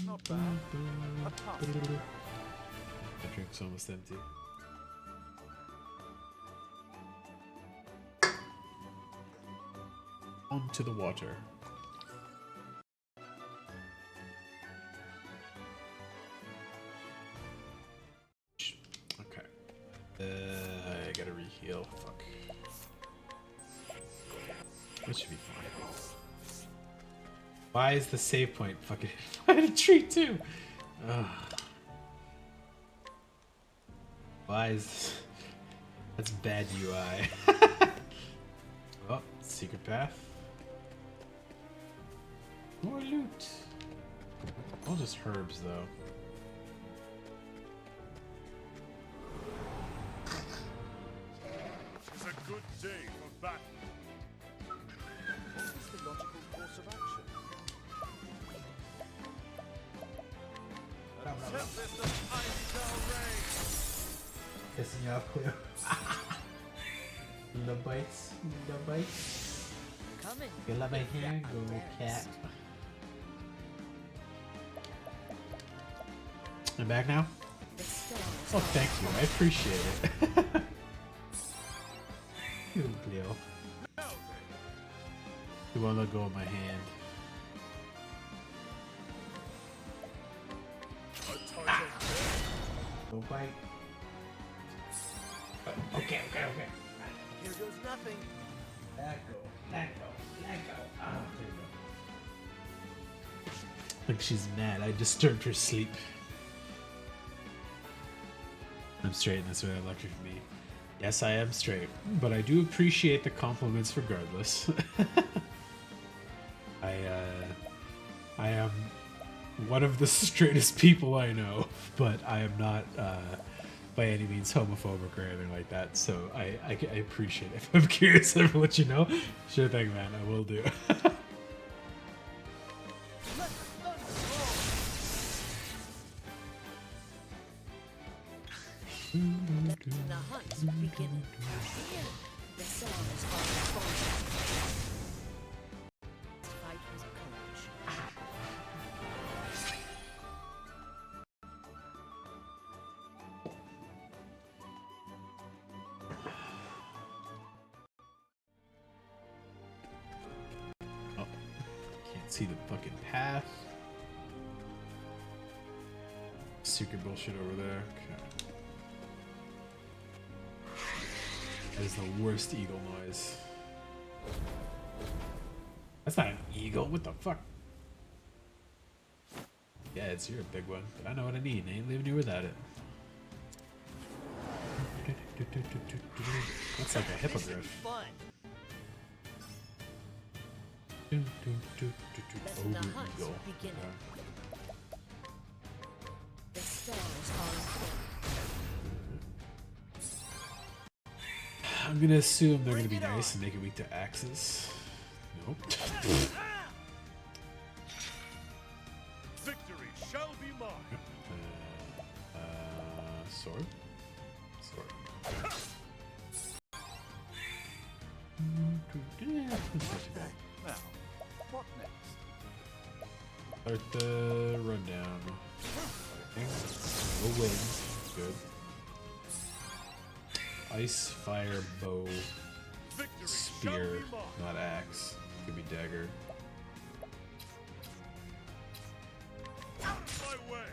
Speaker 3: Not bad. A tough.
Speaker 1: My drink's almost empty. Onto the water. Okay. I gotta reheal. Fuck. That should be fine. Why is the save point fucking I had a tree too? Ugh. Why is this? That's bad UI. Oh, secret path. More loot. All just herbs though.
Speaker 3: It's a good day for battle. What is the logical course of action? A tempest of ice shall rage.
Speaker 1: Pissing you off, Cleo. The bites. The bites.
Speaker 6: Coming,
Speaker 1: You let my
Speaker 6: if
Speaker 1: hair
Speaker 6: thou
Speaker 1: go, cat.
Speaker 6: darest.
Speaker 1: I'm back now?
Speaker 6: The stars
Speaker 1: Oh, thank you. I appreciate it. You, Cleo. You won't let go of my hand. Don't bite. Okay.
Speaker 2: Here goes nothing.
Speaker 1: Let go. Ah, there you go. Like she's mad. I disturbed her sleep. I'm straight and that's what I lucky for me. Yes, I am straight, but I do appreciate the compliments regardless. I am one of the straightest people I know, but I am not by any means homophobic or anything like that, so I appreciate it. If I'm curious, I will let you know. Sure thing, man, I will do.
Speaker 6: The hunt beginneth. Here, the song
Speaker 1: see the fucking path. Secret bullshit over there. Okay. That is the worst eagle noise. That's not an eagle. What the fuck? Yeah, it's you're a big one, but I know what I need. I ain't leaving you without it. That's like a hippogriff.
Speaker 2: Fun.
Speaker 6: Let the hunt
Speaker 1: Eagle.
Speaker 6: begin.
Speaker 1: Yeah.
Speaker 6: The stars are full.
Speaker 1: I'm gonna assume they're gonna be nice and make it weak to axes. Nope.
Speaker 3: Victory shall be mine.
Speaker 1: Sword? Sword. Yeah, that's not too bad.
Speaker 3: Now, what next?
Speaker 1: Start the rundown. No wind. Good. Ice, fire, bow,
Speaker 3: Victory shall
Speaker 1: spear,
Speaker 3: be mine.
Speaker 1: not axe. Could be dagger.
Speaker 3: Out of my way.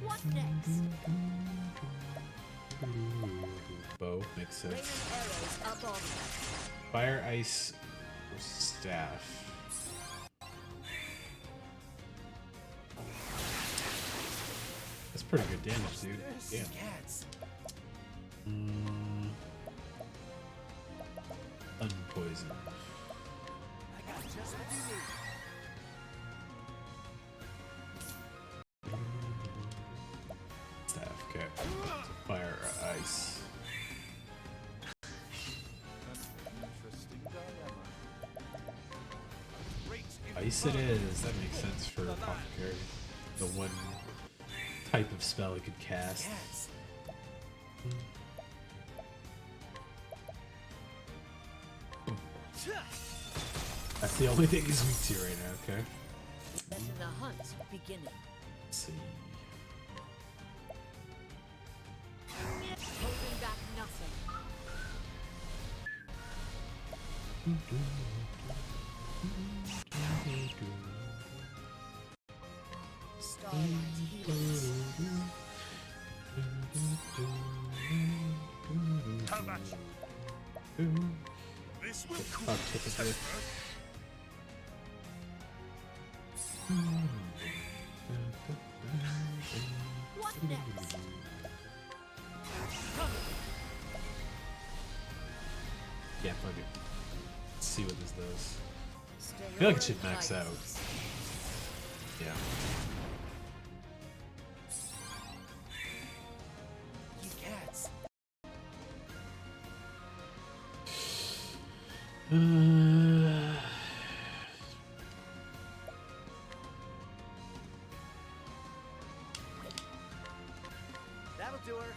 Speaker 6: What next?
Speaker 1: Bow makes
Speaker 6: Rain
Speaker 1: sense.
Speaker 6: and arrows up on me.
Speaker 1: Fire, ice, or staff. That's pretty good damage, dude. Damn.
Speaker 2: Cats.
Speaker 1: Unpoison.
Speaker 2: I got just what you need.
Speaker 1: Staff, okay. Fire, ice.
Speaker 3: An interesting dilemma. Great
Speaker 1: Ice it is. That makes sense for Apothecary. The one type of spell it could cast.
Speaker 2: Cats.
Speaker 1: That's the only thing he's weak to right now, okay?
Speaker 6: Let the hunt begin.
Speaker 1: Let's see.
Speaker 6: Holding back nothing. Starlight heals.
Speaker 3: How about you? This will cool.
Speaker 1: Typically.
Speaker 6: What next?
Speaker 1: Yeah, fuck it. Let's see what this does.
Speaker 6: Stay
Speaker 1: I feel like
Speaker 6: over
Speaker 1: it should max
Speaker 6: like
Speaker 1: out.
Speaker 6: this.
Speaker 1: Yeah.
Speaker 2: You cats. That'll do her.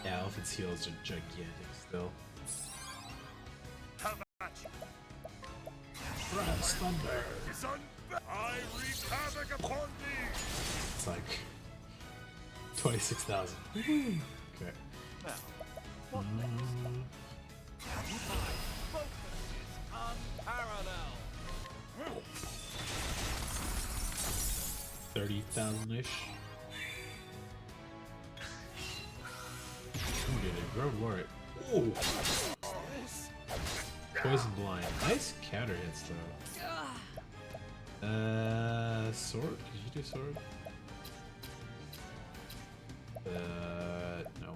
Speaker 1: Yeah, Elephant's heels are gigantic still.
Speaker 3: How about you?
Speaker 1: Brass Thunder!
Speaker 3: Is I wreak havoc upon thee.
Speaker 1: It's like 26,000. Okay.
Speaker 3: Now, what next? Focus is unparalleled.
Speaker 1: 30,000-ish. Who did it? Grown Warrior. Ooh! Poison Blind. Nice counter hits though. Sword? Did you do sword? No.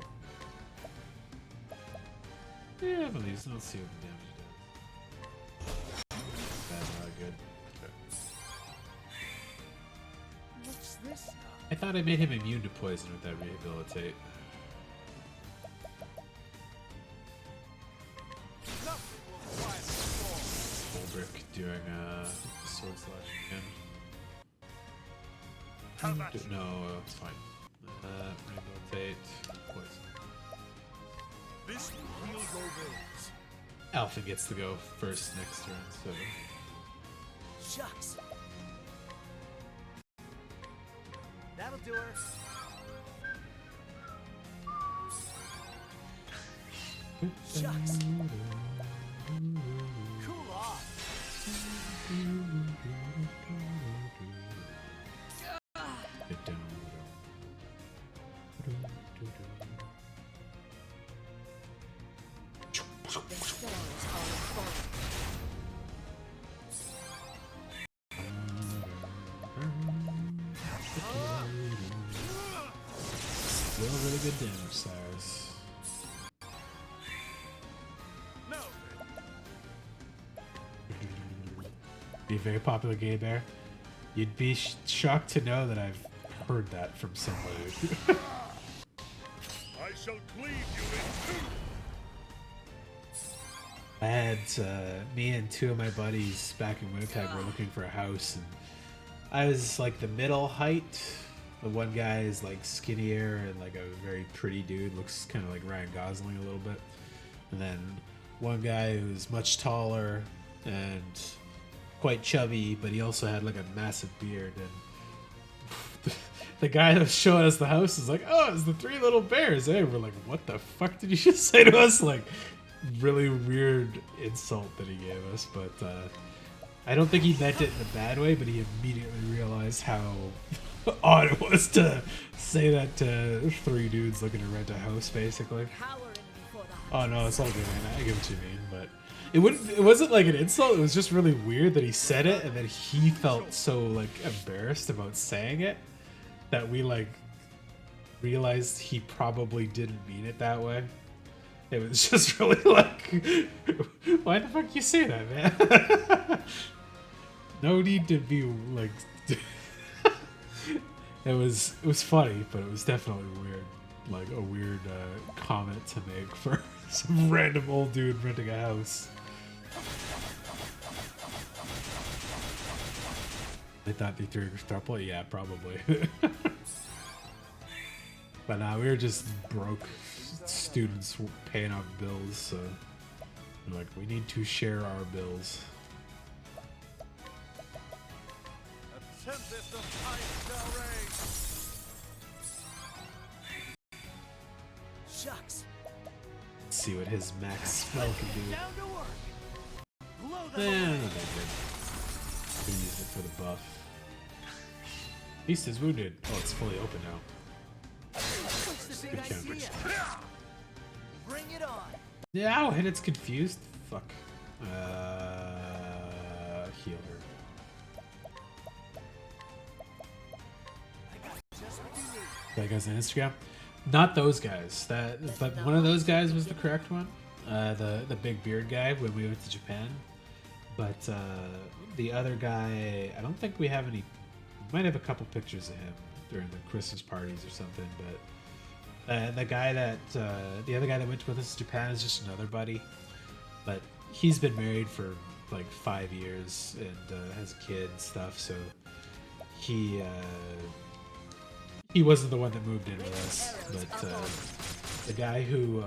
Speaker 1: Yeah, but these, let's see what the damage does. That's not good. Okay.
Speaker 3: What's this now?
Speaker 1: I thought I made him immune to poison with that rehabilitate.
Speaker 3: Nothing will quiet the storm.
Speaker 1: Bulbrick doing sword slash again.
Speaker 3: How about you?
Speaker 1: No, it's fine. Rehabilitate, poison.
Speaker 3: This will heal your wounds.
Speaker 1: Alpha gets to go first next turn, so
Speaker 2: Shucks. That'll do her. Shucks. Cool off.
Speaker 6: The stars are falling.
Speaker 1: Still really good damage, Cyrus.
Speaker 3: No.
Speaker 1: Be a very popular gay bear. You'd be shocked to know that I've heard that from somebody.
Speaker 3: I shall cleave you in two.
Speaker 1: I had me and two of my buddies back in Winnipeg were looking for a house, and I was like the middle height. The one guy is like skinnier and like a very pretty dude, looks kind of like Ryan Gosling a little bit. And then one guy who's much taller and quite chubby, but he also had like a massive beard. And the guy that was showing us the house is like, "Oh, it's the Three Little Bears." Eh? We're like, "What the fuck did you just say to us?" Like, really weird insult that he gave us. But I don't think he meant it in a bad way, but he immediately realized how odd it was to say that to three dudes looking to rent a house, basically.
Speaker 6: Cowering before the
Speaker 1: Oh no, it's all good, man. I get what you mean, but it wasn't like an insult. It was just really weird that he said it, and then he felt so like embarrassed about saying it that we like realized he probably didn't mean it that way. It was just really like, why the fuck you say that, man? No need to be like. It was funny, but it was definitely weird, like a weird comment to make for some random old dude renting a house. They thought they threw a quadruple? Yeah, probably. But nah, we were just broke students paying off bills, so we're like, we need to share our bills.
Speaker 3: A tempest of ice shall raise.
Speaker 2: Shucks.
Speaker 1: Let's see what his max spell can do.
Speaker 2: Down to work. Blow
Speaker 1: Eh,
Speaker 2: them
Speaker 1: no,
Speaker 2: away.
Speaker 1: they're good. Gonna use it for the buff. Beast is wounded. Oh, it's fully open now.
Speaker 2: What's the big
Speaker 1: Good count, good
Speaker 2: idea? Bring it on.
Speaker 1: Yeah, oh, and it's confused. Fuck. Heal her.
Speaker 2: I got just what you need.
Speaker 1: That guy's on Instagram. Not those guys. But one of those guys was the correct one. The big beard guy when we went to Japan. But the other guy, I don't think we have any. We might have a couple pictures of him during the Christmas parties or something. But the guy that the other guy that went with us to Japan is just another buddy. But he's been married for like 5 years and has a kid and stuff. So he wasn't the one that moved in with us, but the guy who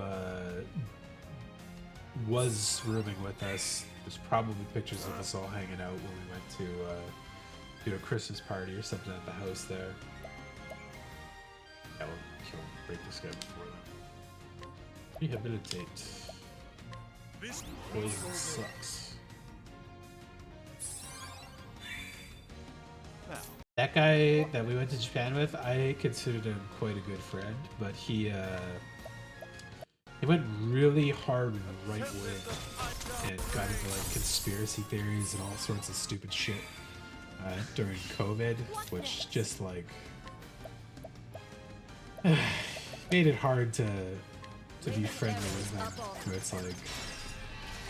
Speaker 1: was rooming with us, there's probably pictures of us all hanging out when we went to do a Christmas party or something at the house there. Yeah, we'll break this guy before then. Rehabilitate. Poison sucks. That guy that we went to Japan with, I considered him quite a good friend, but he went really hard right wing and got into like conspiracy theories and all sorts of stupid shit during COVID, which just like made it hard to be friendly with him. Where it's like,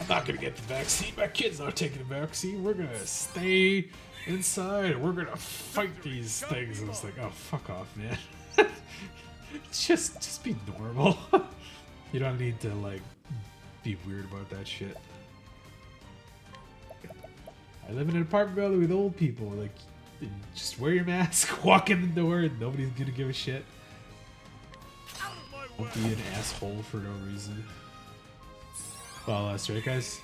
Speaker 1: I'm not gonna get the vaccine. My kid's not taking the vaccine. We're gonna stay inside and we're gonna fight these things. I was like, oh, fuck off, man. just be normal. You don't need to like be weird about that shit. I live in an apartment building with old people. Like, just wear your mask, walk in the door, and nobody's gonna give a shit. Don't be an asshole for no reason. Well, that's right, guys.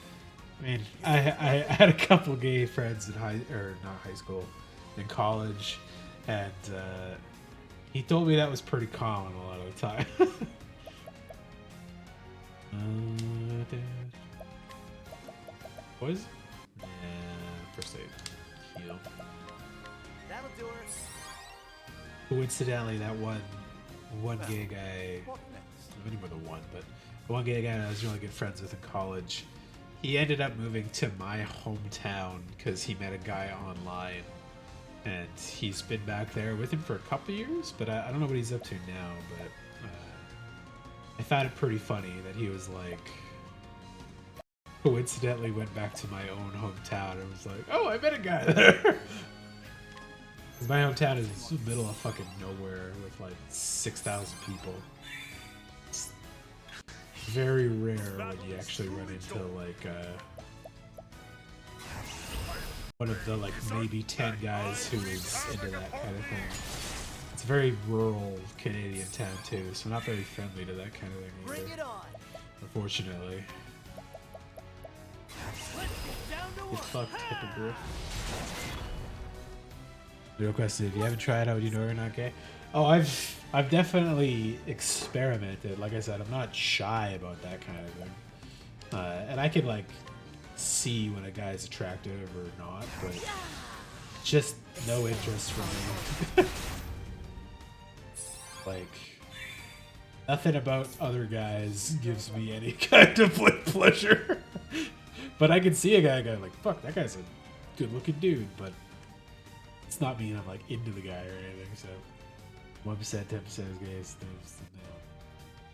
Speaker 1: I mean, I had a couple gay friends in not high school, in college, and he told me that was pretty common a lot of the time. Boys? Yeah, first aid. Heal.
Speaker 2: That'll do her.
Speaker 1: Coincidentally, that one gay guy,
Speaker 3: What next?
Speaker 1: maybe more than one, but one guy I was really good friends with in college, he ended up moving to my hometown because he met a guy online, and he's been back there with him for a couple years, but I don't know what he's up to now. But I found it pretty funny that he was like, coincidentally went back to my own hometown and was like, oh, I met a guy there. My hometown is in the middle of fucking nowhere with like 6,000 people. It's very rare when you actually run into like one of the like maybe 10 guys who is into that kind of thing. It's a very rural Canadian town too, so not very friendly to that kind of thing either.
Speaker 2: Bring it on.
Speaker 1: Unfortunately. Get fucked, hippogriff. The real question is, if you haven't tried How Would You Know You're Not Gay? Oh, I've definitely experimented. Like I said, I'm not shy about that kind of thing. And I can like see when a guy's attractive or not, but just no interest from me. Like, nothing about other guys gives me any kind of like pleasure. But I can see a guy like, fuck, that guy's a good-looking dude, but it's not me, and I'm like into the guy or anything. So 1%, 10% is gay,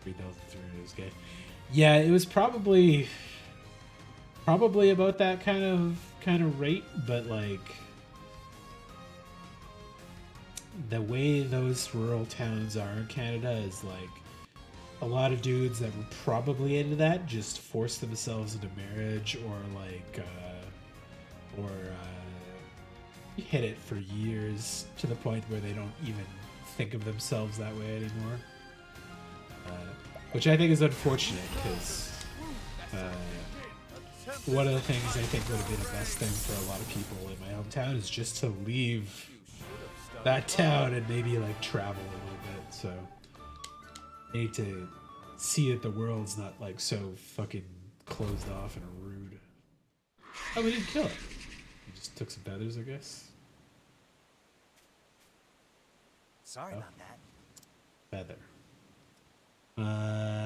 Speaker 1: 3,300 is gay. Yeah, it was probably about that kind of rate, but like the way those rural towns are in Canada is like a lot of dudes that were probably into that just force themselves into marriage or like hit it for years to the point where they don't even think of themselves that way anymore, which I think is unfortunate because one of the things I think would have been the best thing for a lot of people in my hometown is just to leave that town and maybe like travel a little bit. So I need to see that the world's not like so fucking closed off and rude. Oh, we didn't kill it. We just took some feathers, I guess.
Speaker 2: Sorry about that.
Speaker 1: Feather.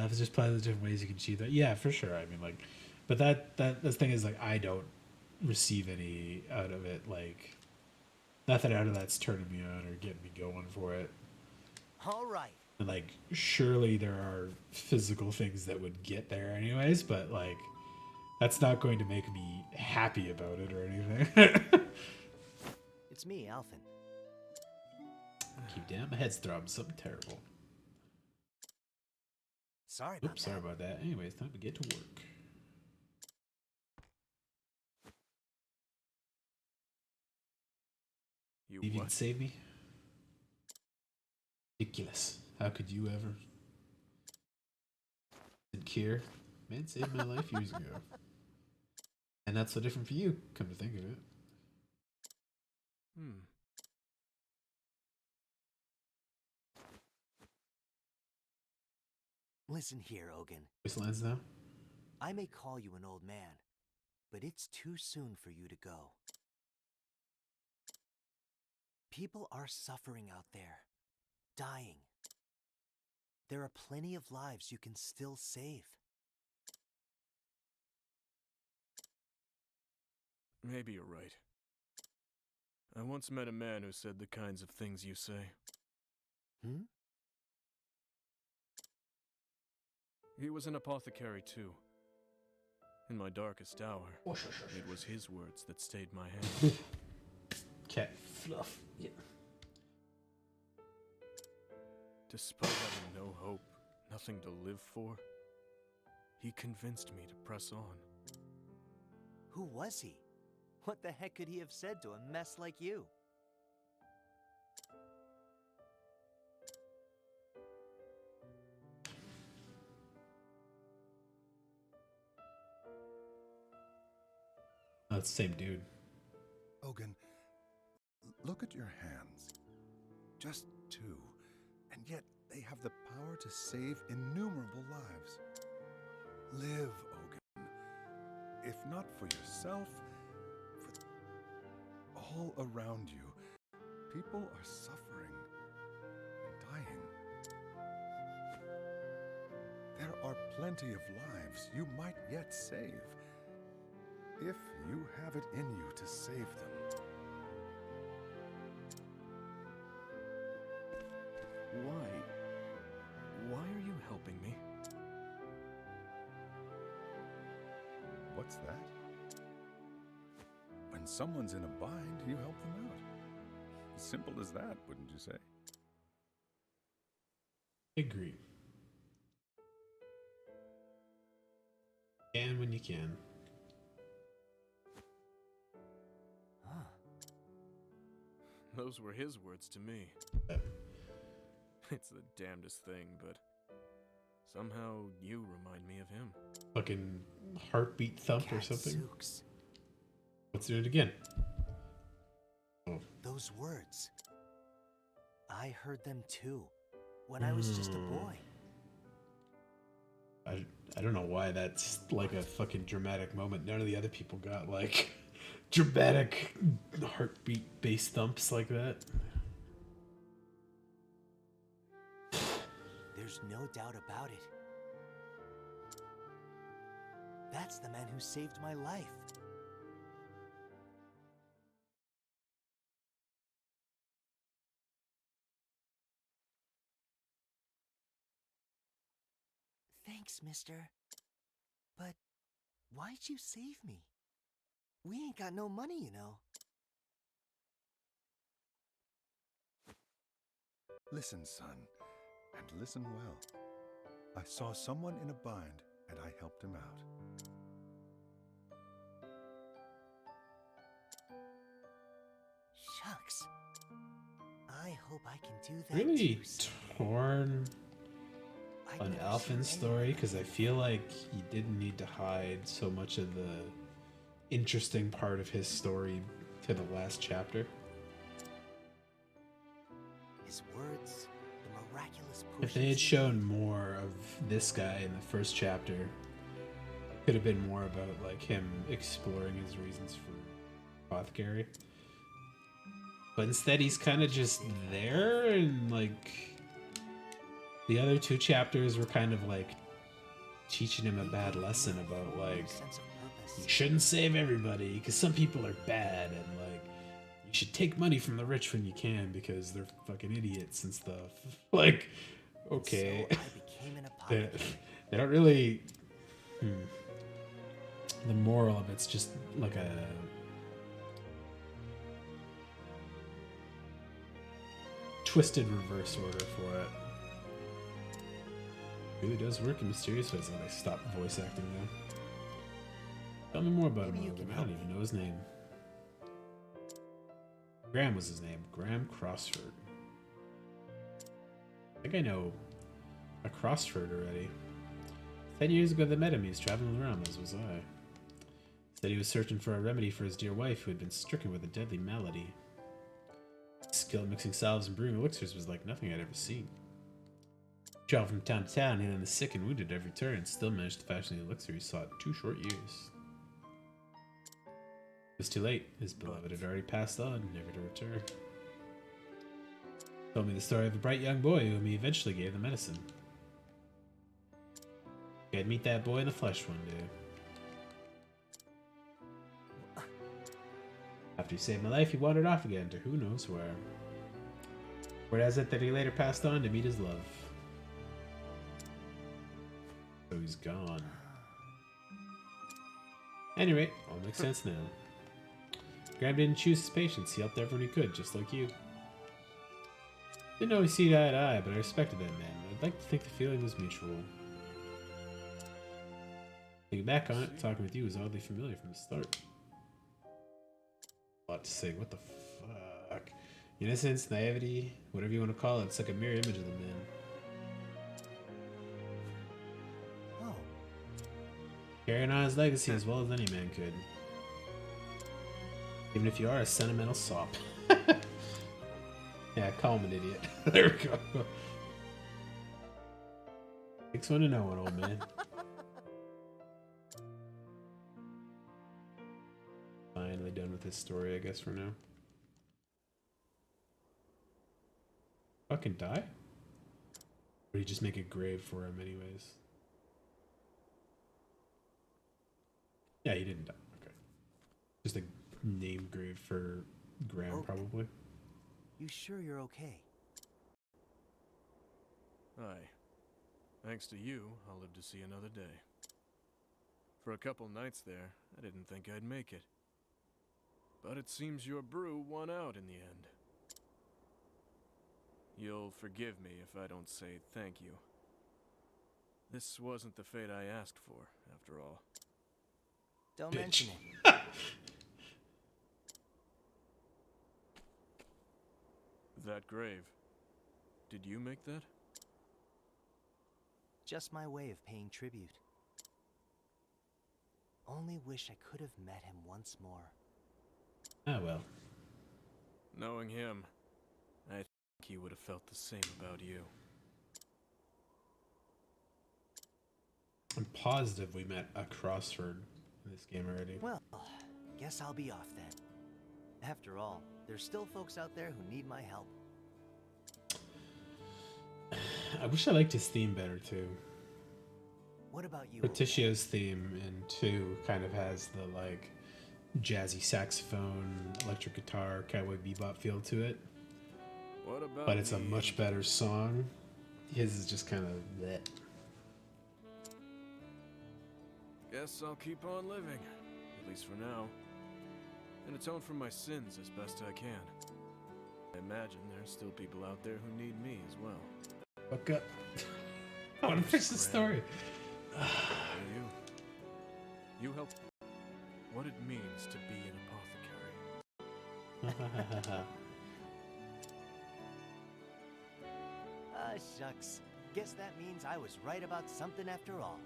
Speaker 1: If it's just plenty of different ways you can achieve that. Yeah, for sure. I mean, like, but the thing is, like, I don't receive any out of it. Like, nothing out of that's turning me on or getting me going for it.
Speaker 2: All right.
Speaker 1: And like, surely there are physical things that would get there anyways, but like, that's not going to make me happy about it or anything.
Speaker 2: It's me, Alphin.
Speaker 1: Keep down, my head's throbbing something terrible.
Speaker 2: Sorry about
Speaker 1: Oops, sorry about that. Anyways, time to get to work.
Speaker 3: You
Speaker 1: Believe you
Speaker 3: what?
Speaker 1: can save me? Ridiculous. How could you ever? Didn't care. Man saved my life years ago. And that's so different for you, come to think of it.
Speaker 2: Listen here, Ogun.
Speaker 1: Voice lines now?
Speaker 2: I may call you an old man, but it's too soon for you to go. People are suffering out there, dying. There are plenty of lives you can still save.
Speaker 3: Maybe you're right. I once met a man who said the kinds of things you say.
Speaker 2: Hmm?
Speaker 3: He was an apothecary too. In my darkest hour, it was his words that stayed my hand.
Speaker 1: Cat fluff. Yeah.
Speaker 3: Despite having no hope, nothing to live for, he convinced me to press on.
Speaker 2: Who was he? What the heck could he have said to a mess like you?
Speaker 1: Oh, it's the same dude.
Speaker 7: Ogun, look at your hands. Just two, and yet they have the power to save innumerable lives. Live, Ogun. If not for yourself, for all around you. People are suffering and dying. There are plenty of lives you might yet save. If you have it in you to save them.
Speaker 3: Why are you helping me?
Speaker 7: What's that? When someone's in a bind, you help them out. Simple as that, wouldn't you say?
Speaker 1: Agree. And when you can.
Speaker 2: Huh.
Speaker 3: Those were his words to me. It's the damnedest thing, but somehow you remind me of him.
Speaker 1: Fucking heartbeat thump or something.
Speaker 2: Gadzooks.
Speaker 1: Let's do it again. Oh.
Speaker 2: Those words. I heard them too, when I was just a boy.
Speaker 1: I don't know why that's like a fucking dramatic moment. None of the other people got like dramatic heartbeat bass thumps like that.
Speaker 2: There's no doubt about it. That's the man who saved my life. Thanks, mister. But why'd you save me? We ain't got no money, you know.
Speaker 7: Listen, son, and listen well. I saw someone in a bind, and I helped him out.
Speaker 2: Shucks. I hope I can do that
Speaker 1: Really
Speaker 2: too, son.
Speaker 1: torn
Speaker 2: I'd
Speaker 1: on
Speaker 2: never
Speaker 1: Alphin's
Speaker 2: seen
Speaker 1: story
Speaker 2: anyone
Speaker 1: because I
Speaker 2: like
Speaker 1: feel like he didn't need to hide so much of the interesting part of his story to the last chapter.
Speaker 2: his words, the miraculous
Speaker 1: If they had shown more of this guy in the first chapter, could have been more about like him exploring his reasons for apothecary. But instead he's kind of just there, and like the other two chapters were kind of like teaching him a bad lesson about like
Speaker 2: sense of
Speaker 1: you
Speaker 2: purpose.
Speaker 1: shouldn't save everybody because some people are bad, and like you should take money from the rich when you can because they're fucking idiots and stuff. Like, okay.
Speaker 2: So I became an
Speaker 1: they,
Speaker 2: apothecary.
Speaker 1: they don't really the moral of it's just like a twisted reverse order for it. Really does work in mysterious ways. When I stop voice acting though. Tell me more about him.
Speaker 2: Maybe you
Speaker 1: Logan.
Speaker 2: can
Speaker 1: I don't
Speaker 2: help
Speaker 1: even know his name. Graham was his name. Graham Crossford. I think I know a Crossford already. 10 years ago they met him. He was traveling around, as was I. Said he was searching for a remedy for his dear wife who had been stricken with a deadly malady. His skill at mixing salves and brewing elixirs was like nothing I'd ever seen. He traveled from town to town, healing the sick and wounded at every turn, and still managed to fashion the elixir he sought in 2 short years. It was too late. His beloved had already passed on, never to return. Told me the story of a bright young boy whom he eventually gave the medicine. I'd meet that boy in the flesh one day. After he saved my life, he wandered off again to who knows where. Word has it that he later passed on to meet his love. So he's gone. Anyway, all makes sense now. Graham didn't choose his patients. He helped everyone he could, just like you. Didn't always see eye to eye, but I respected that man. I'd like to think the feeling was mutual. Thinking back on it, talking with you was oddly familiar from the start. A lot to say. What the fuck? Innocence, naivety, whatever you want to call it, it's like a mirror image of the man.
Speaker 2: Oh,
Speaker 1: Carrying on his legacy as well as any man could. Even if you are a sentimental sop. Yeah, call him an idiot. There we go. Takes one to know one, old man. Finally done with his story, I guess, for now. Fucking die? Or did he just make a grave for him anyways? Yeah, he didn't die. Okay. Just a name grade for Graham,
Speaker 2: Okay.
Speaker 1: probably.
Speaker 2: You sure you're okay?
Speaker 3: Aye. Thanks to you, I'll live to see another day. For a couple nights there, I didn't think I'd make it. But it seems your brew won out in the end. You'll forgive me if I don't say thank you. This wasn't the fate I asked for, after all.
Speaker 2: Don't
Speaker 1: Bitch.
Speaker 2: mention it.
Speaker 3: That grave. Did you make that?
Speaker 2: Just my way of paying tribute. Only wish I could have met him once more.
Speaker 1: Ah, well.
Speaker 3: Knowing him, I think he would have felt the same about you.
Speaker 1: I'm positive we met a Crossford in this game already.
Speaker 2: Well, guess I'll be off then. After all, there's still folks out there who need my help.
Speaker 1: I wish I liked his theme better too.
Speaker 2: What about you?
Speaker 1: Petitio's theme in 2 kind of has the like jazzy saxophone, electric guitar, cowboy bebop feel to it.
Speaker 3: What about
Speaker 1: But it's a
Speaker 3: me?
Speaker 1: much better song. His is just kind of bleh.
Speaker 3: Guess I'll keep on living, at least for now, and atone for my sins as best I can. I imagine there's still people out there who need me as well.
Speaker 1: Fuck up. I want to finish the story.
Speaker 3: You. You help what it means to be an apothecary.
Speaker 2: Ah, shucks. Guess that means I was right about something after all.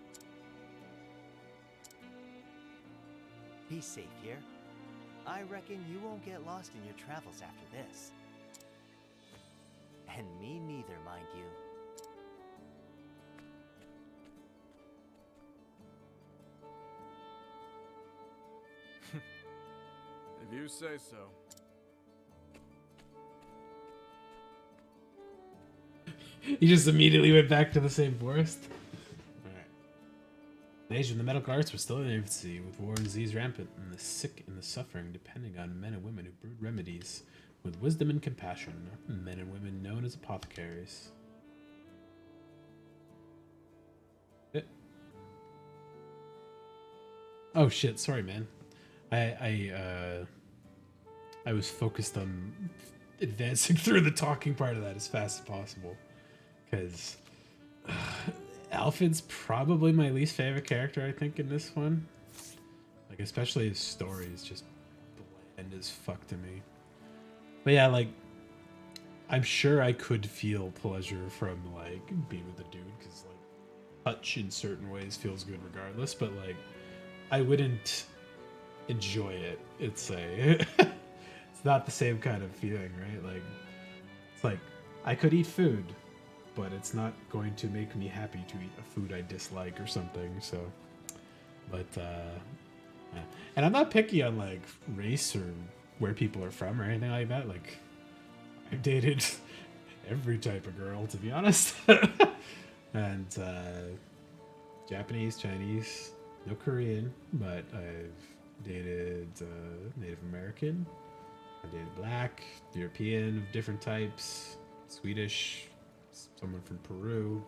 Speaker 2: Be safe here. I reckon you won't get lost in your travels after this. And me neither, mind you.
Speaker 3: If you say so.
Speaker 1: He just immediately went back to the same forest. Alright. In Asia, the medical arts were still in infancy, with war and disease rampant, and the sick and the suffering depending on men and women who brewed remedies with wisdom and compassion, men and women known as apothecaries. Oh shit, sorry man. I was focused on advancing through the talking part of that as fast as possible. Because Alfred's probably my least favorite character, I think, in this one. Like, especially his story is just bland as fuck to me. But yeah, like, I'm sure I could feel pleasure from, like, being with a dude, because, like, touch in certain ways feels good regardless, but, like, I wouldn't enjoy it. It's not the same kind of feeling, right? Like, it's like, I could eat food, but it's not going to make me happy to eat a food I dislike or something, so, but, yeah. And I'm not picky on, like, race or where people are from or anything like that. Like, I've dated every type of girl, to be honest. And, Japanese, Chinese, no Korean, but I've dated, Native American, I dated black, European of different types, Swedish, someone from Peru.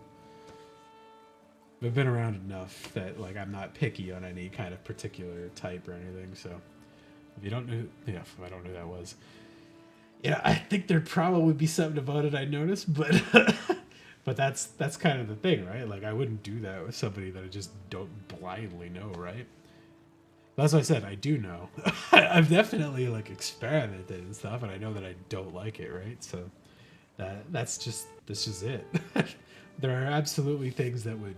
Speaker 1: I've been around enough that, like, I'm not picky on any kind of particular type or anything, so if you don't know, if I don't know who that was, yeah, I think there'd probably be something about it I noticed, but but that's kind of the thing, right? Like, I wouldn't do that with somebody that I just don't blindly know, right? That's what I said, I do know. I've definitely, like, experimented and stuff, and I know that I don't like it, right? So this is it. There are absolutely things that would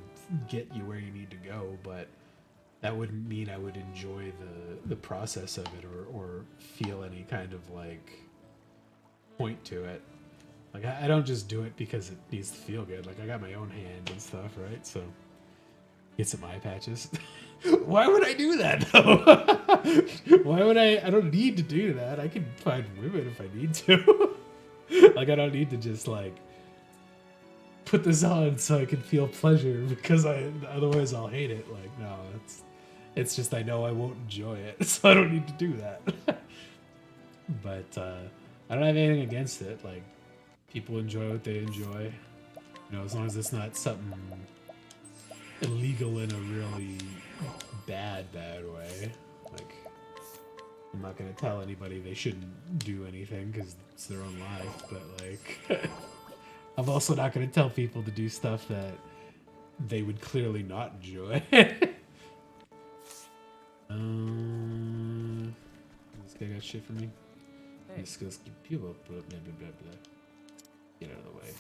Speaker 1: get you where you need to go, but that wouldn't mean I would enjoy the process of it or feel any kind of, like, point to it. Like, I don't just do it because it needs to feel good. Like, I got my own hand and stuff, right? So, get some eye patches. Why would I do that, though? Why would I don't need to do that. I can find women if I need to. Like, I don't need to just, like, put this on so I can feel pleasure because otherwise I'll hate it. Like, no, It's just I know I won't enjoy it, so I don't need to do that. But I don't have anything against it. Like, people enjoy what they enjoy. You know, as long as it's not something illegal in a really bad way. Like, I'm not gonna tell anybody they shouldn't do anything because it's their own life, but like, I'm also not gonna tell people to do stuff that they would clearly not enjoy. This guy got shit for me.
Speaker 4: Hey,
Speaker 1: This skills keep people blah blah blah blah blah. Get out of the way.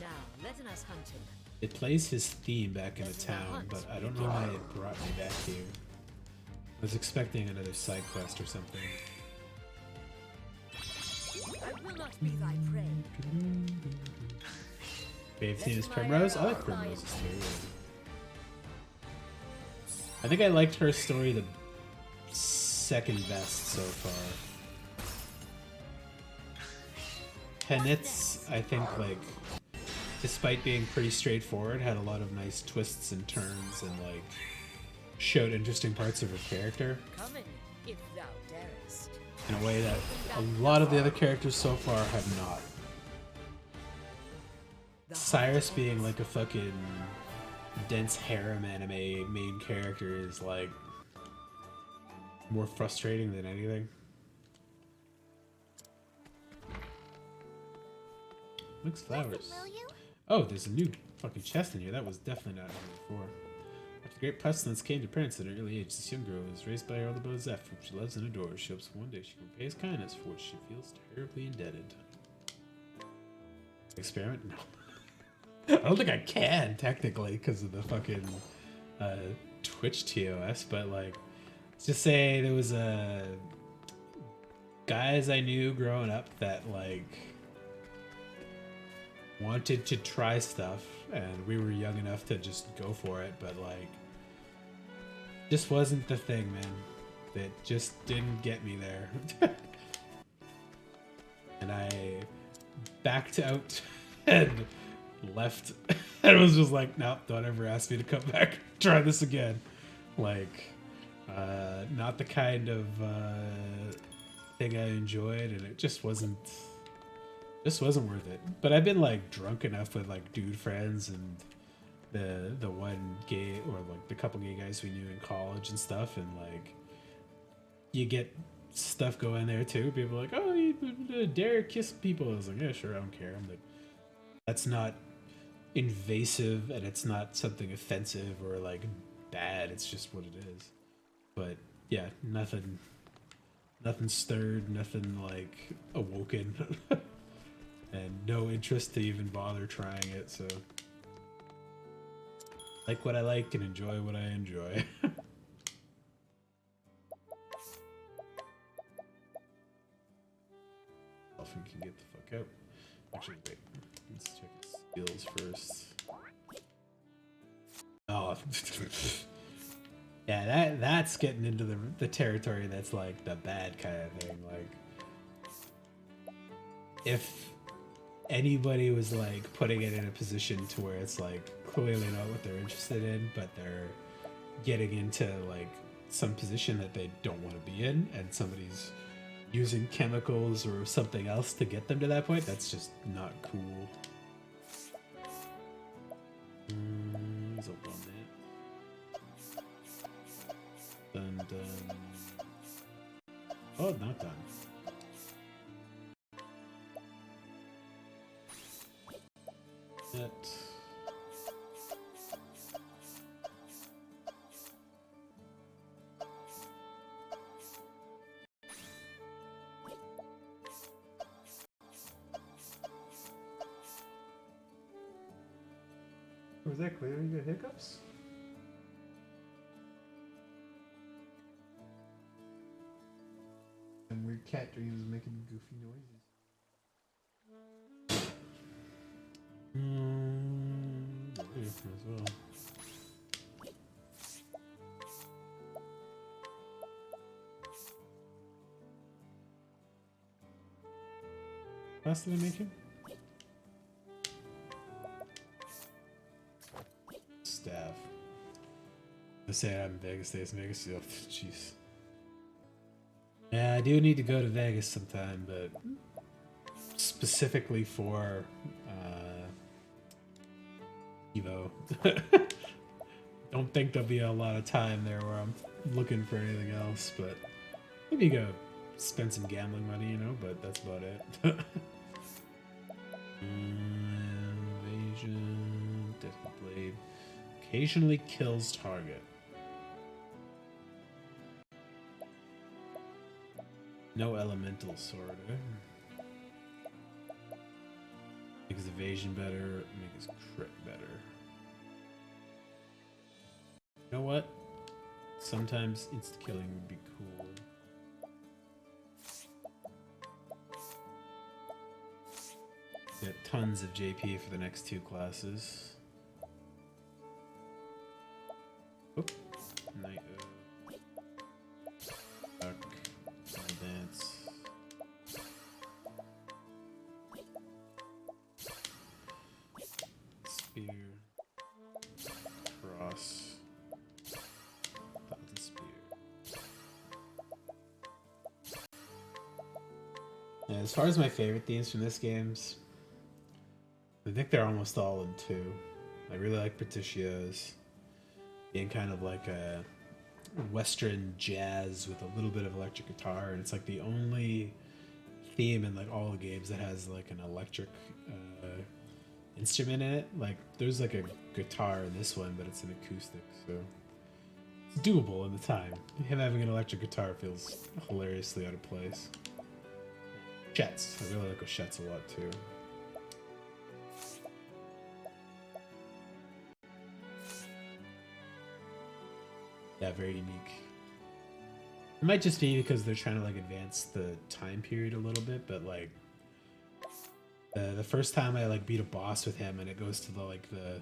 Speaker 6: Now, let us hunting.
Speaker 1: It plays his theme back in the town, but I don't know why it brought me back here. I was expecting another side quest or something.
Speaker 6: I will not be thy prey.
Speaker 1: Babe's name is Primrose? I like Primrose's too. I think I liked her story the second best so far. Penit's, I think, like, despite being pretty straightforward, had a lot of nice twists and turns and, like, showed interesting parts of her character
Speaker 6: Come in, if thou darest.
Speaker 1: in a way that a lot of the other characters so far have not. Cyrus being like a fucking dense harem anime main character is like more frustrating than anything. Looks flowers.
Speaker 5: Will you?
Speaker 1: Oh, there's a new fucking chest in here. That was definitely not here before. After great pestilence came to parents at an early age, this young girl was raised by her older brother Zeph, whom she loves and adores. She hopes one day she can repay his kindness, for which she feels terribly indebted. Experiment? No. I don't think I can, technically, because of the fucking Twitch TOS, but, like, let's just say there was guys I knew growing up that, like, wanted to try stuff, and we were young enough to just go for it, but, like, just wasn't the thing, man. That just didn't get me there. And I backed out and left and was just like, nope, don't ever ask me to come back, try this again. Like, not the kind of thing I enjoyed, and it just wasn't worth it. But I've been like drunk enough with like dude friends and the one gay, or like the couple gay guys we knew in college and stuff, and like you get stuff going there too. People are like, oh, you dare kiss people. I was like, yeah, sure, I don't care. I'm like, that's not invasive, and it's not something offensive or like bad. It's just what it is. But yeah, nothing stirred, nothing like awoken, and no interest to even bother trying it. So like what I like and enjoy what I enjoy. Often can get the fuck out. Actually, wait. Let's check his skills first. Oh, yeah, that's getting into the territory that's like the bad kind of thing. Like, if anybody was like putting it in a position to where it's like clearly not what they're interested in, but they're getting into like some position that they don't want to be in, and somebody's using chemicals or something else to get them to that point, that's just not cool. He's up on that. Done. Oh, not done. That. Was that clear? You got hiccups? And weird cat dreams making goofy noises. As well. class did I make him? Staff. I say I'm in Vegas days. Vegas. Oh, jeez. Yeah, I do need to go to Vegas sometime, but specifically for Evo. Don't think there'll be a lot of time there where I'm looking for anything else, but maybe go spend some gambling money, you know, but that's about it. Invasion, Death Blade. Occasionally kills target. No elemental sword. Make his evasion better, make his crit better. You know what? Sometimes insta-killing would be cool. Get tons of JP for the next 2 classes. Oop. Night Duck. Dance. Spear. Cross. Thousand spear. Yeah, as far as my favorite themes from this game's, I think they're almost all in 2. I really like Petitio's, being kind of like a Western jazz with a little bit of electric guitar, and it's like the only theme in like all the games that has like an electric instrument in it. Like there's like a guitar in this one, but it's an acoustic, so it's doable in the time. Him having an electric guitar feels hilariously out of place. Jets, I really like Oshets a lot too. Yeah, very unique. It might just be because they're trying to like advance the time period a little bit, but like the first time I like beat a boss with him and it goes to the like the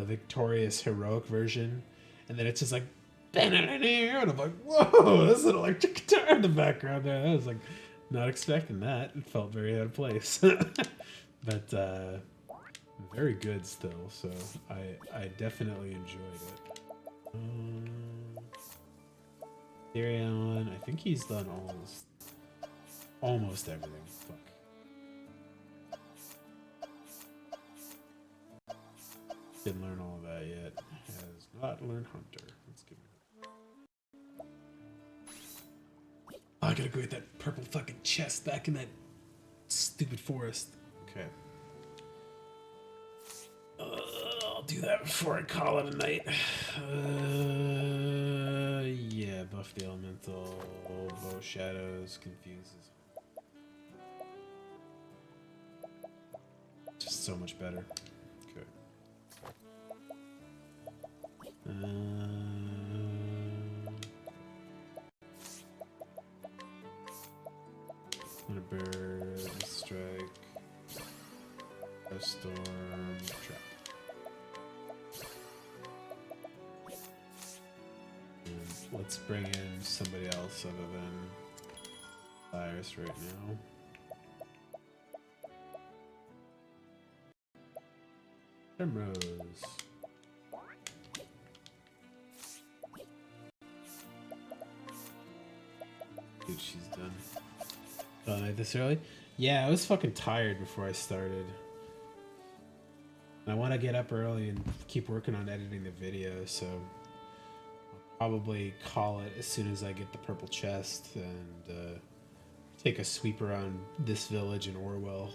Speaker 1: victorious heroic version, and then it's just like and I'm like, whoa, there's an electric guitar in the background there. I was like not expecting that. It felt very out of place. But very good still, so I definitely enjoyed it. Therion, I think he's done almost everything. Fuck. Didn't learn all of that yet. Has not learned Hunter. Let's give him. Oh, I gotta go get that purple fucking chest back in that stupid forest. Okay. I'll do that before I call it a night. Yeah, buff the elemental, bow shadows, confuses. Just so much better. Okay. Thunderbird, strike, storm, trap. Let's bring in somebody else other than Cyrus right now. Primrose. Dude, she's done. Oh, night this early? Yeah, I was fucking tired before I started. I want to get up early and keep working on editing the video, so probably call it as soon as I get the purple chest and take a sweep around this village in Orwell,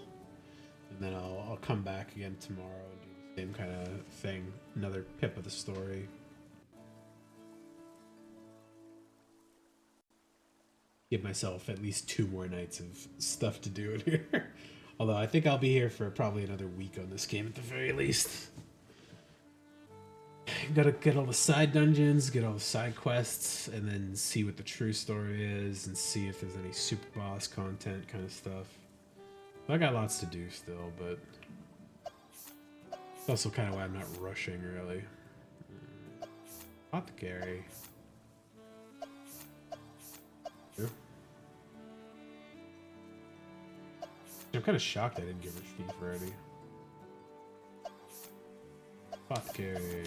Speaker 1: and then I'll come back again tomorrow and do the same kind of thing, another pip of the story. Give myself at least 2 more nights of stuff to do in here. Although I think I'll be here for probably another week on this game at the very least. Gotta get all the side dungeons, get all the side quests, and then see what the true story is, and see if there's any super boss content kind of stuff. I got lots to do still, but it's also kind of why I'm not rushing, really. Apothecary. I'm kind of shocked I didn't give her thief already. Apothecary.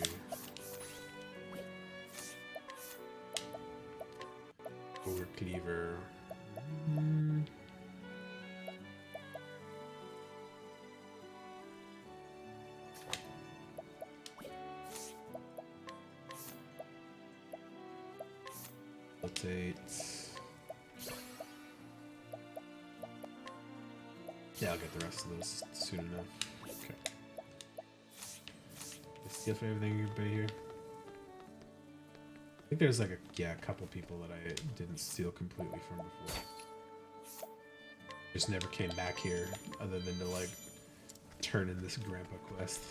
Speaker 1: Overcleaver. Rotate. Yeah, I'll get the rest of those soon enough. Okay. Steal for everything, everybody here. I think there's like a couple people that I didn't steal completely from before. Just never came back here other than to like turn in this grandpa quest.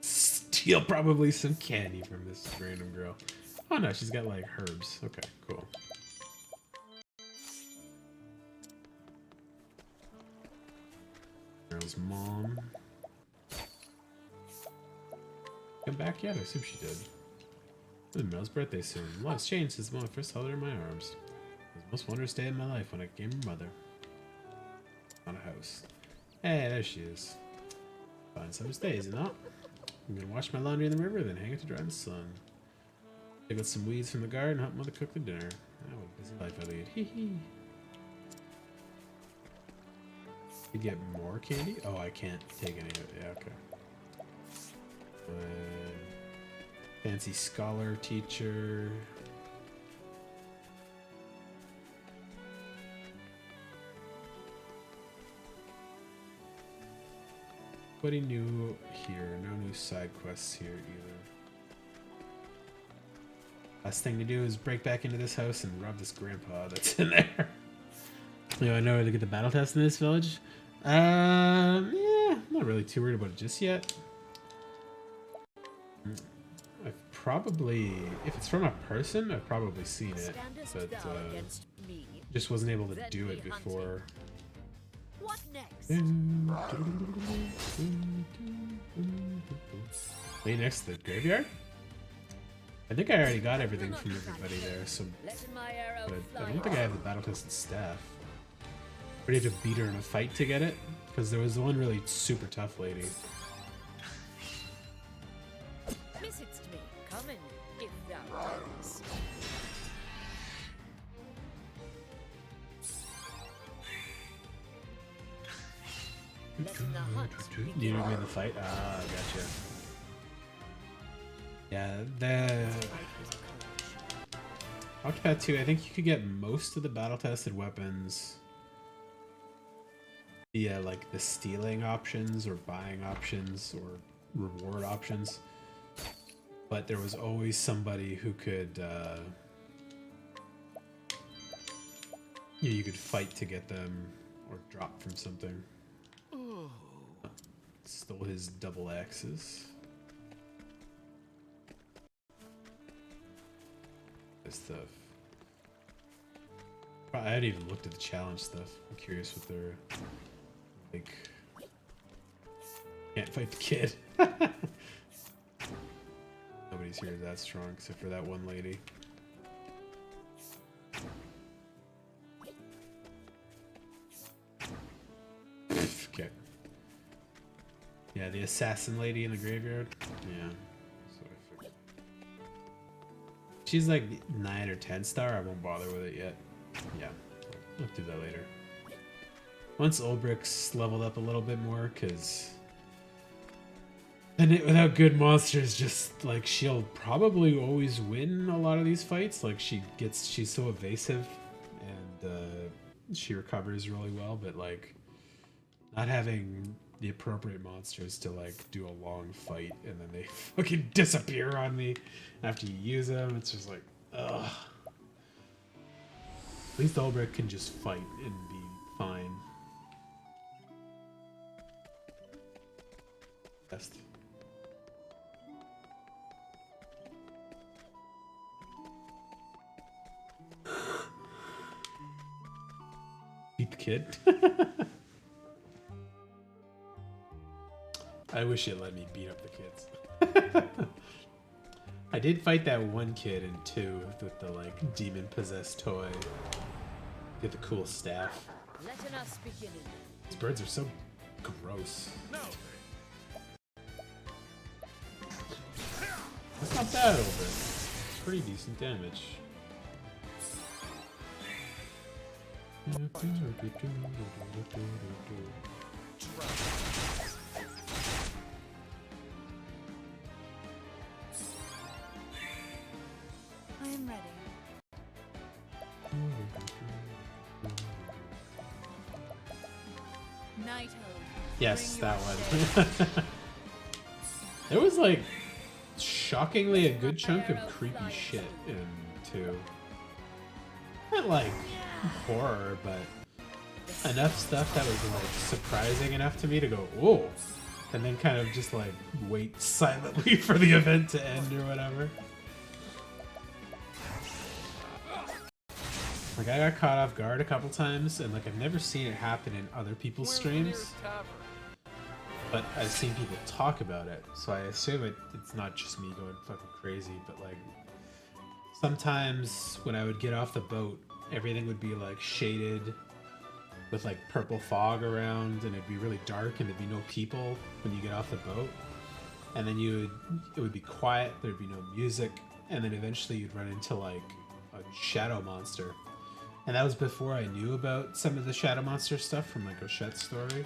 Speaker 1: Steal probably some candy from this random girl. Oh no, she's got like herbs. Okay, cool. Girl's mom. Come back yet? I assume she did. It's Mel's birthday soon. A lot's changed since when I first held her in my arms. It was the most wondrous day of my life when I became her mother. On a house. Hey, there she is. Fine summer's day, is it not? I'm gonna wash my laundry in the river, then hang it to dry in the sun. Pick out some weeds from the garden, help mother cook the dinner. Oh, what a busy life I lead. Hee hee. You get more candy? Oh, I can't take any of it. Yeah, okay. Fancy scholar teacher. Nobody new here. No new side quests here either. Last thing to do is break back into this house and rob this grandpa that's in there. You know, I know where to get the battle test in this village. Yeah, I'm not really too worried about it just yet. I've probably, if it's from a person, I've probably seen it, but just wasn't able to do it before.
Speaker 6: What next?
Speaker 1: Way next to the graveyard? I think I already got everything from everybody there, so but I don't think I have the battle tested staff. I need to beat her in a fight to get it, because there was the one really super tough lady.
Speaker 6: Visits to me, come in, if thou wills. Letting the hunt begin.
Speaker 1: You know me in the fight? Ah, gotcha. Yeah, the Octopath 2, I think you could get most of the battle tested weapons via like the stealing options or buying options or reward options, but there was always somebody who could you could fight to get them or drop from something. Stole his double axes. This stuff. I hadn't even looked at the challenge stuff. I'm curious what they're like. Can't fight the kid. Nobody's here that strong except for that one lady. Okay. Yeah, the assassin lady in the graveyard. Yeah. That's what I figured. She's like 9 or 10 star. I won't bother with it yet. Yeah. I'll do that later. Once Ulbricht's leveled up a little bit more, because without good monsters, just like she'll probably always win a lot of these fights. Like she's so evasive and she recovers really well, but like not having the appropriate monsters to like do a long fight and then they fucking disappear on me after you use them. It's just like, ugh. At least Ulbricht can just fight and be fine. Best. Beat the kid. I wish it let me beat up the kids. I did fight that one kid in 2 with the like demon possessed toy. Get the cool staff.
Speaker 6: Let us begin.
Speaker 1: These birds are so gross.
Speaker 3: No.
Speaker 1: That's not bad over. Pretty decent damage.
Speaker 5: I am ready.
Speaker 8: Night
Speaker 1: Yes, that one. There was like shockingly a good chunk of creepy shit in 2. Not like horror, but enough stuff that was like surprising enough to me to go, whoa, and then kind of just like wait silently for the event to end or whatever. Like I got caught off guard a couple times, and like I've never seen it happen in other people's streams, but I've seen people talk about it, so I assume it's not just me going fucking crazy, but like sometimes when I would get off the boat, everything would be like shaded with like purple fog around, and it'd be really dark, and there'd be no people when you get off the boat, and then it would be quiet, there'd be no music, and then eventually you'd run into like a shadow monster. And that was before I knew about some of the shadow monster stuff from like Rochette's story.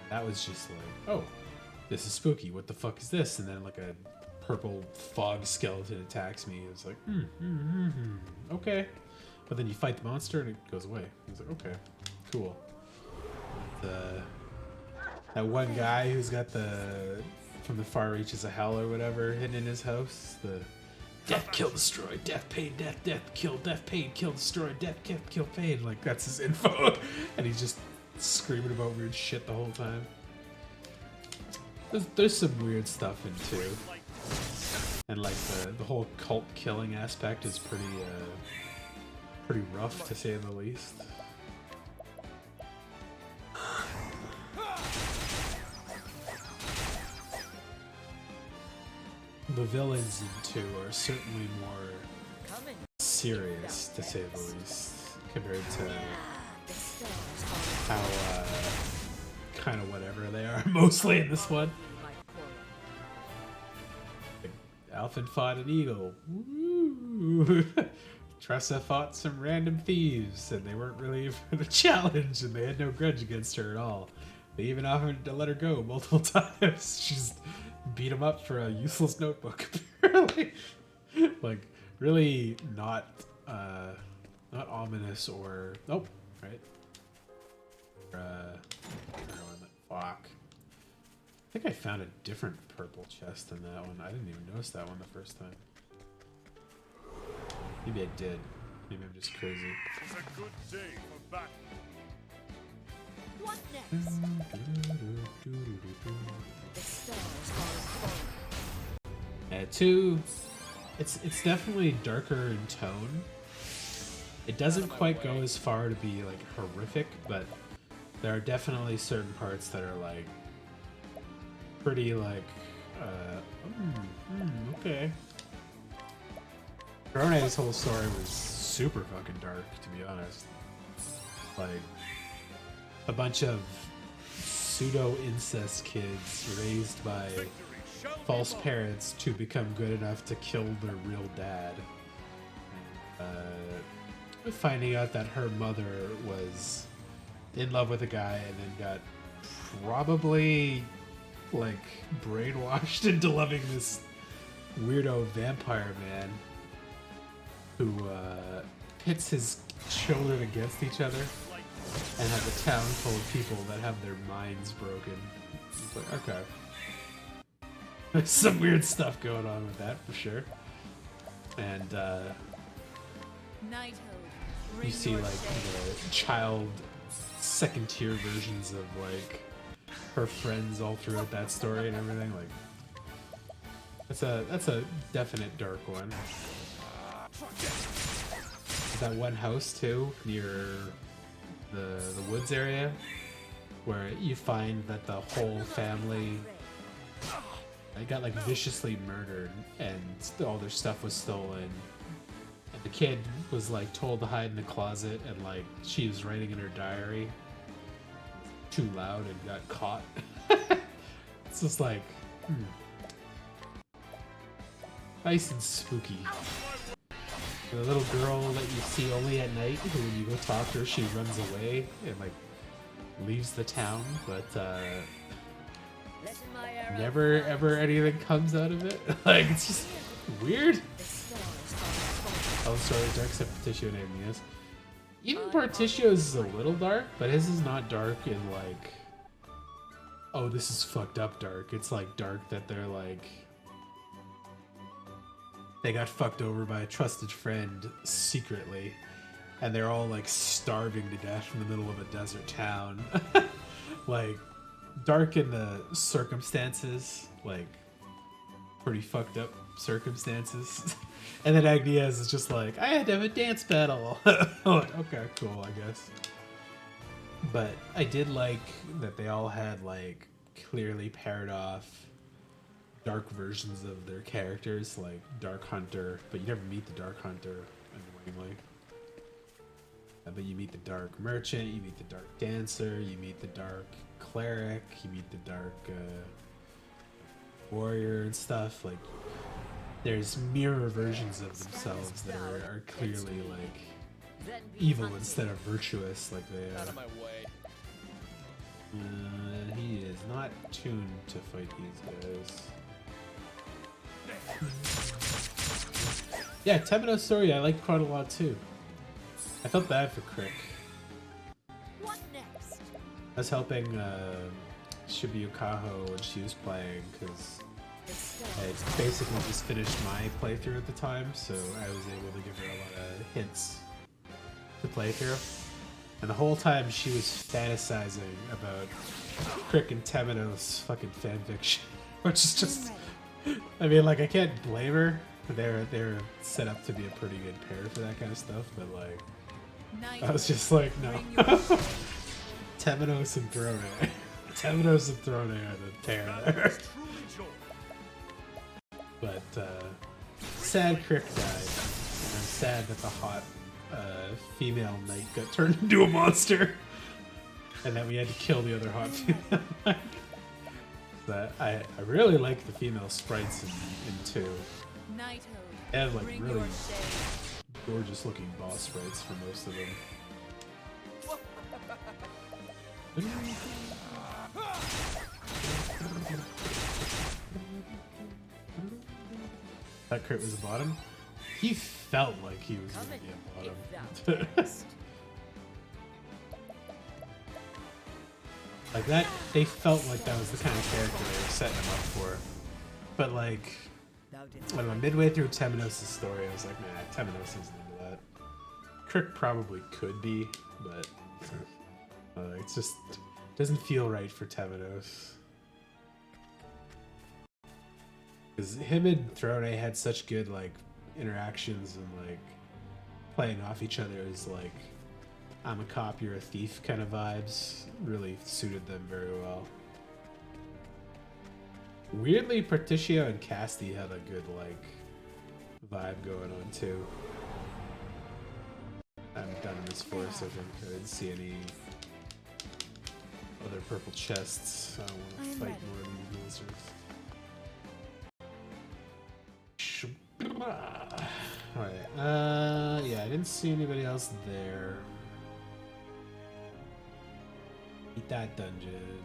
Speaker 1: That was just like, oh, this is spooky. What the fuck is this? And then like a purple fog skeleton attacks me. It's like, okay. But then you fight the monster and it goes away. It's like, okay, cool. That one guy who's got the from the far reaches of hell or whatever hidden in his house. The death, kill, destroy, death, pain, death, death, kill, death, pain, kill, destroy, death, kill, pain. Like, that's his info. And he's just screaming about weird shit the whole time. There's some weird stuff in 2. And, like, the whole cult killing aspect is pretty rough, to say the least. The villains in 2 are certainly more serious, to say the least, compared to how kind of whatever they are mostly in this one. Like, Alphen fought an eagle. Woo! Tressa fought some random thieves, and they weren't really even a challenge, and they had no grudge against her at all. They even offered to let her go multiple times. She's beat him up for a useless notebook, apparently. Like, really not ominous or... Nope, right? Fuck. I think I found a different purple chest than that one. I didn't even notice that one the first time. Maybe I did. Maybe I'm just crazy.
Speaker 3: It's a good day for battle.
Speaker 6: What next?
Speaker 1: Yeah, 2, it's definitely darker in tone. It doesn't quite go as far to be like horrific, but there are definitely certain parts that are like pretty like okay. Corona's whole story was super fucking dark, to be honest. Like a bunch of pseudo-incest kids raised by false parents to become good enough to kill their real dad. Finding out that her mother was in love with a guy and then got probably like brainwashed into loving this weirdo vampire man who pits his children against each other and has a town full of people that have their minds broken. It's like, okay. There's some weird stuff going on with that for sure. And you see like the child second tier versions of like her friends all throughout that story and everything. Like that's a definite dark one. There's that one house too near the woods area where you find that the whole family They got like viciously murdered, and all their stuff was stolen. And the kid was like told to hide in the closet, and like she was writing in her diary too loud and got caught. It's just like, nice and spooky. The little girl that you see only at night, who when you go talk to her, she runs away and like leaves the town, but never ever anything comes out of it. Like, it's just weird. Oh, sorry, dark except Portitio and Agnes. Even Portitio's is a little dark, but his is not dark in like, oh, this is fucked up dark. It's like dark that they're like, they got fucked over by a trusted friend secretly, and they're all like starving to death in the middle of a desert town. Like, dark in the circumstances, like pretty fucked up circumstances. And then Agnes is just like, I had to have a dance battle. Like, okay, cool, I guess. But I did like that they all had like clearly paired off dark versions of their characters, like Dark Hunter, but you never meet the Dark Hunter, annoyingly. But you meet the Dark Merchant, you meet the Dark Dancer, you meet the Dark Cleric, you meet the Dark Warrior and stuff. Like, there's mirror versions of themselves that are clearly like evil instead of virtuous, like they are. He is not tuned to fight these guys. Yeah, Temeno's story I liked quite a lot too. I felt bad for Crick.
Speaker 6: What next?
Speaker 1: I was helping Shibuya Kaho when she was playing, because I basically just finished my playthrough at the time, so I was able to give her a lot of hints to play through. And the whole time she was fantasizing about Crick and Temeno's fucking fanfiction, which is just, I mean, like, I can't blame her. They're set up to be a pretty good pair for that kind of stuff, but like, I was just like, no. Temenos and Throne. Temenos and Throne are the pair there. But sad Crick died, and I'm sad that the hot female knight got turned into a monster, and that we had to kill the other hot female knight. But I really like the female sprites in 2. They have like really gorgeous looking boss sprites for most of them. That crit was a bottom. He felt like he was going to be a bottom. Like that, they felt like that was the kind of character they were setting him up for. But like, when I'm midway through Temenos' story, I was like, nah, Temenos isn't into that. Crick probably could be, but it just doesn't feel right for Temenos. Because him and Throne had such good like interactions and like playing off each other as like, I'm a cop, you're a thief kind of vibes. Really suited them very well. Weirdly, Portitio and Casti had a good like vibe going on too. I haven't done this forest, I think. I didn't see any other purple chests. I don't want to fight more of these monsters. Alright, yeah, I didn't see anybody else there. Beat that dungeon.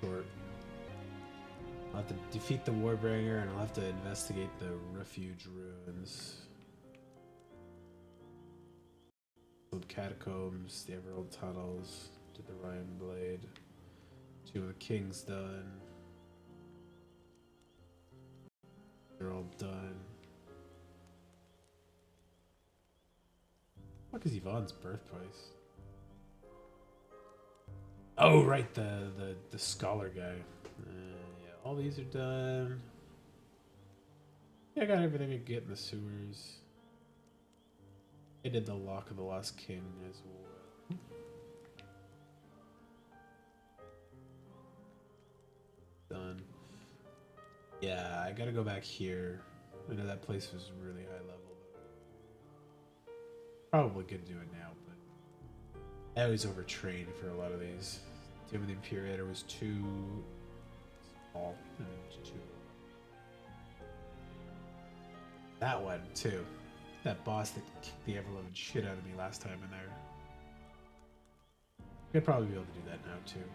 Speaker 1: Short. I'll have to defeat the Warbringer, and I'll have to investigate the Refuge Ruins. The Catacombs, the Emerald Tunnels, did the Ryan Blade. 2 of the Kings done. They're all done. What is Yvonne's birthplace? Oh, right, the scholar guy. Yeah, all these are done. Yeah, I got everything I could get in the sewers. I did the Lock of the Lost King as well. Done. Yeah, I gotta go back here. I know that place was really high level. Probably could do it now, but I always overtrain for a lot of these. Doom of the Imperator was too small and too. That one too. That boss that kicked the ever-loving shit out of me last time in there. I'd probably be able to do that now too.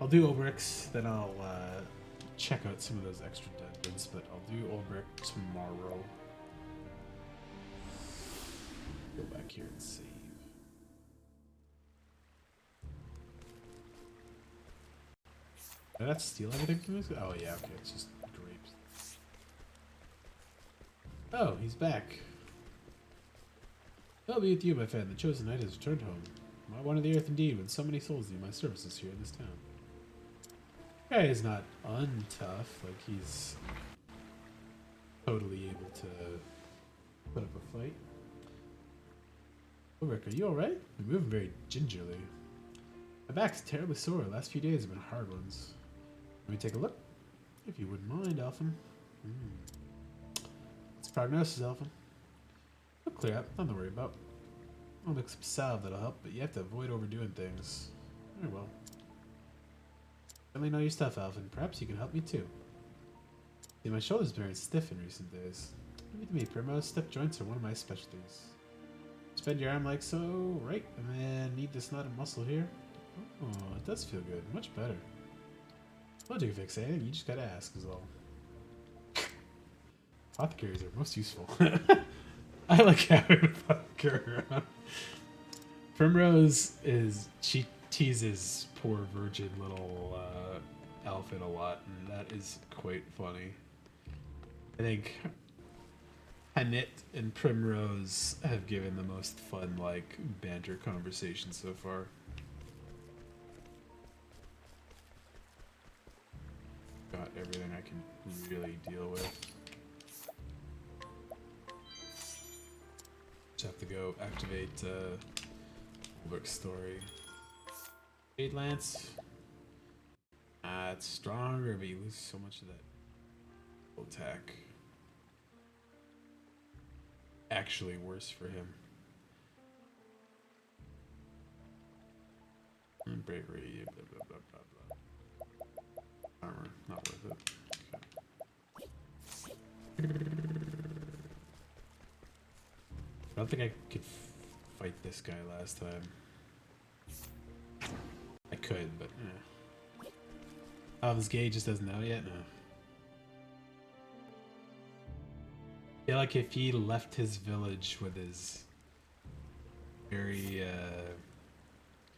Speaker 1: I'll do Ulbrich's, then I'll check out some of those extra dungeons, but I'll do Ulbrich tomorrow. Go back here and save. Did I not steal everything from this? Oh yeah, okay, it's just grapes. Oh, he's back. I'll be with you, my friend. The chosen knight has returned home. My one of the earth indeed, when so many souls need my services here in this town. Guy is not untough, like he's totally able to put up a fight. Oh, Rick, are you alright? You're moving very gingerly. My back's terribly sore. The last few days have been hard ones. Let me take a look. If you wouldn't mind, Elfin. It's prognosis, Elfin. It'll clear up, nothing to worry about. I'll make some salve that'll help, but you have to avoid overdoing things. Very well. Really know your stuff, Elfin. Perhaps you can help me too. See, my shoulder's been very stiff in recent days. Leave it to me, Primrose. Stiff joints are one of my specialties. Spread your arm like so, right? And then need this knot of muscle here. Oh, it does feel good. Much better. Well, you can fix anything. You just gotta ask is all. Apothecaries are most useful. I like having an apothecary around. Primrose she teases poor virgin little Elfin a lot, and that is quite funny. I think Hanit and Primrose have given the most fun, like, banter conversation so far. Got everything I can really deal with. Just have to go activate Ulbrich's story. Jade Lance. It's stronger, but you lose so much of that attack. Actually worse for him. Bravery, blah blah blah blah blah. Armor, not worth it. Okay. I don't think I could fight this guy last time. I could, but oh, this gauge just doesn't know yet? No. I feel like if he left his village with his very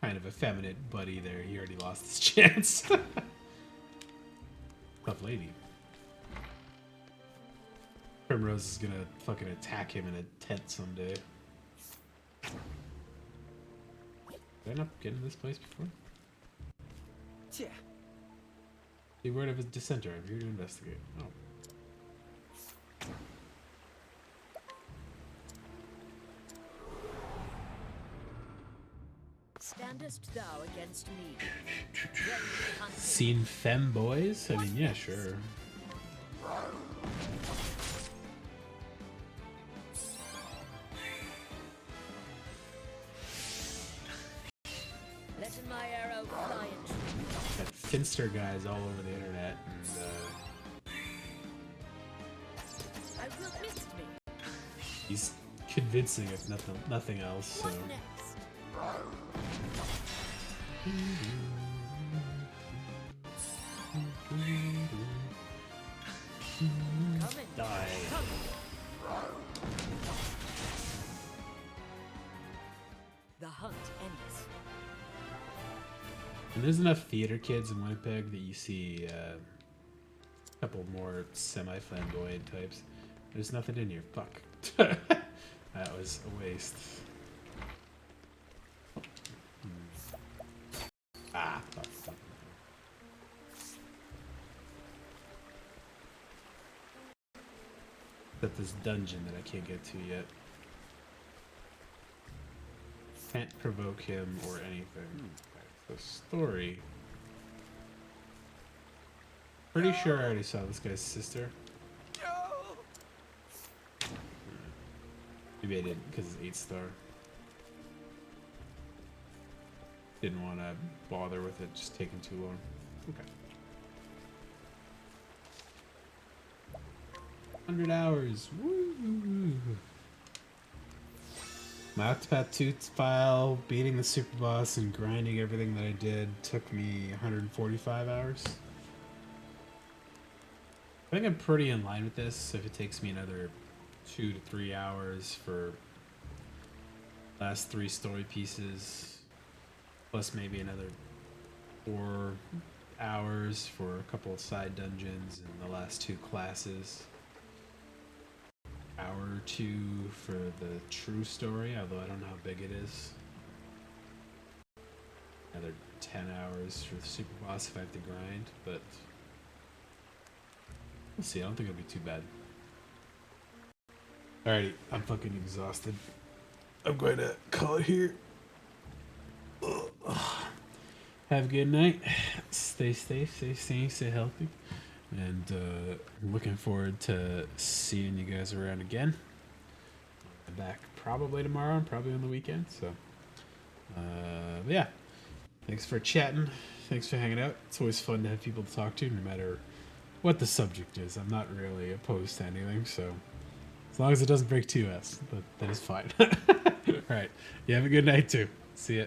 Speaker 1: kind of effeminate buddy there, he already lost his chance. Tough lady. Primrose is gonna fucking attack him in a tent someday. Did I not get in this place before?
Speaker 2: Yeah.
Speaker 1: The word of a dissenter. I'm here to investigate. Oh.
Speaker 6: Standest thou against me? Then be hunted.
Speaker 1: Seen femboys? I mean, yeah, sure.
Speaker 6: Letting my arrow fly and true.
Speaker 1: Got Finster guys all over the internet, and
Speaker 6: I will miss me.
Speaker 1: he's convincing if nothing else. So.
Speaker 6: What next? Coming.
Speaker 1: Die.
Speaker 6: The hunt ends.
Speaker 1: And there's enough theater kids in Winnipeg that you see a couple more semi-flamboyant types. There's nothing in here. Fuck. That was a waste. Ah, fuck. That this dungeon that I can't get to yet. Can't provoke him or anything. Okay, so story. Pretty sure I already saw this guy's sister. Maybe I didn't because it's 8-star. Didn't want to bother with it just taking too long. Okay. 100 hours. Woo! My Octopath 2 file, beating the super boss and grinding everything that I did took me 145 hours. I think I'm pretty in line with this. If it takes me another 2 to 3 hours for last 3 story pieces, plus maybe another 4 hours for a couple of side dungeons and the last 2 classes. Hour or 2 for the true story, although I don't know how big it is. Another 10 hours for the super boss if I have to grind, but we'll see. I don't think it'll be too bad. Alrighty, I'm fucking exhausted. I'm going to call it here. Have a good night. Stay safe, stay sane, stay healthy. And I'm looking forward to seeing you guys around again. I'm back probably tomorrow and probably on the weekend. So, but yeah. Thanks for chatting. Thanks for hanging out. It's always fun to have people to talk to, no matter what the subject is. I'm not really opposed to anything, so as long as it doesn't break TOS, that is fine. All right. You have a good night too. See ya.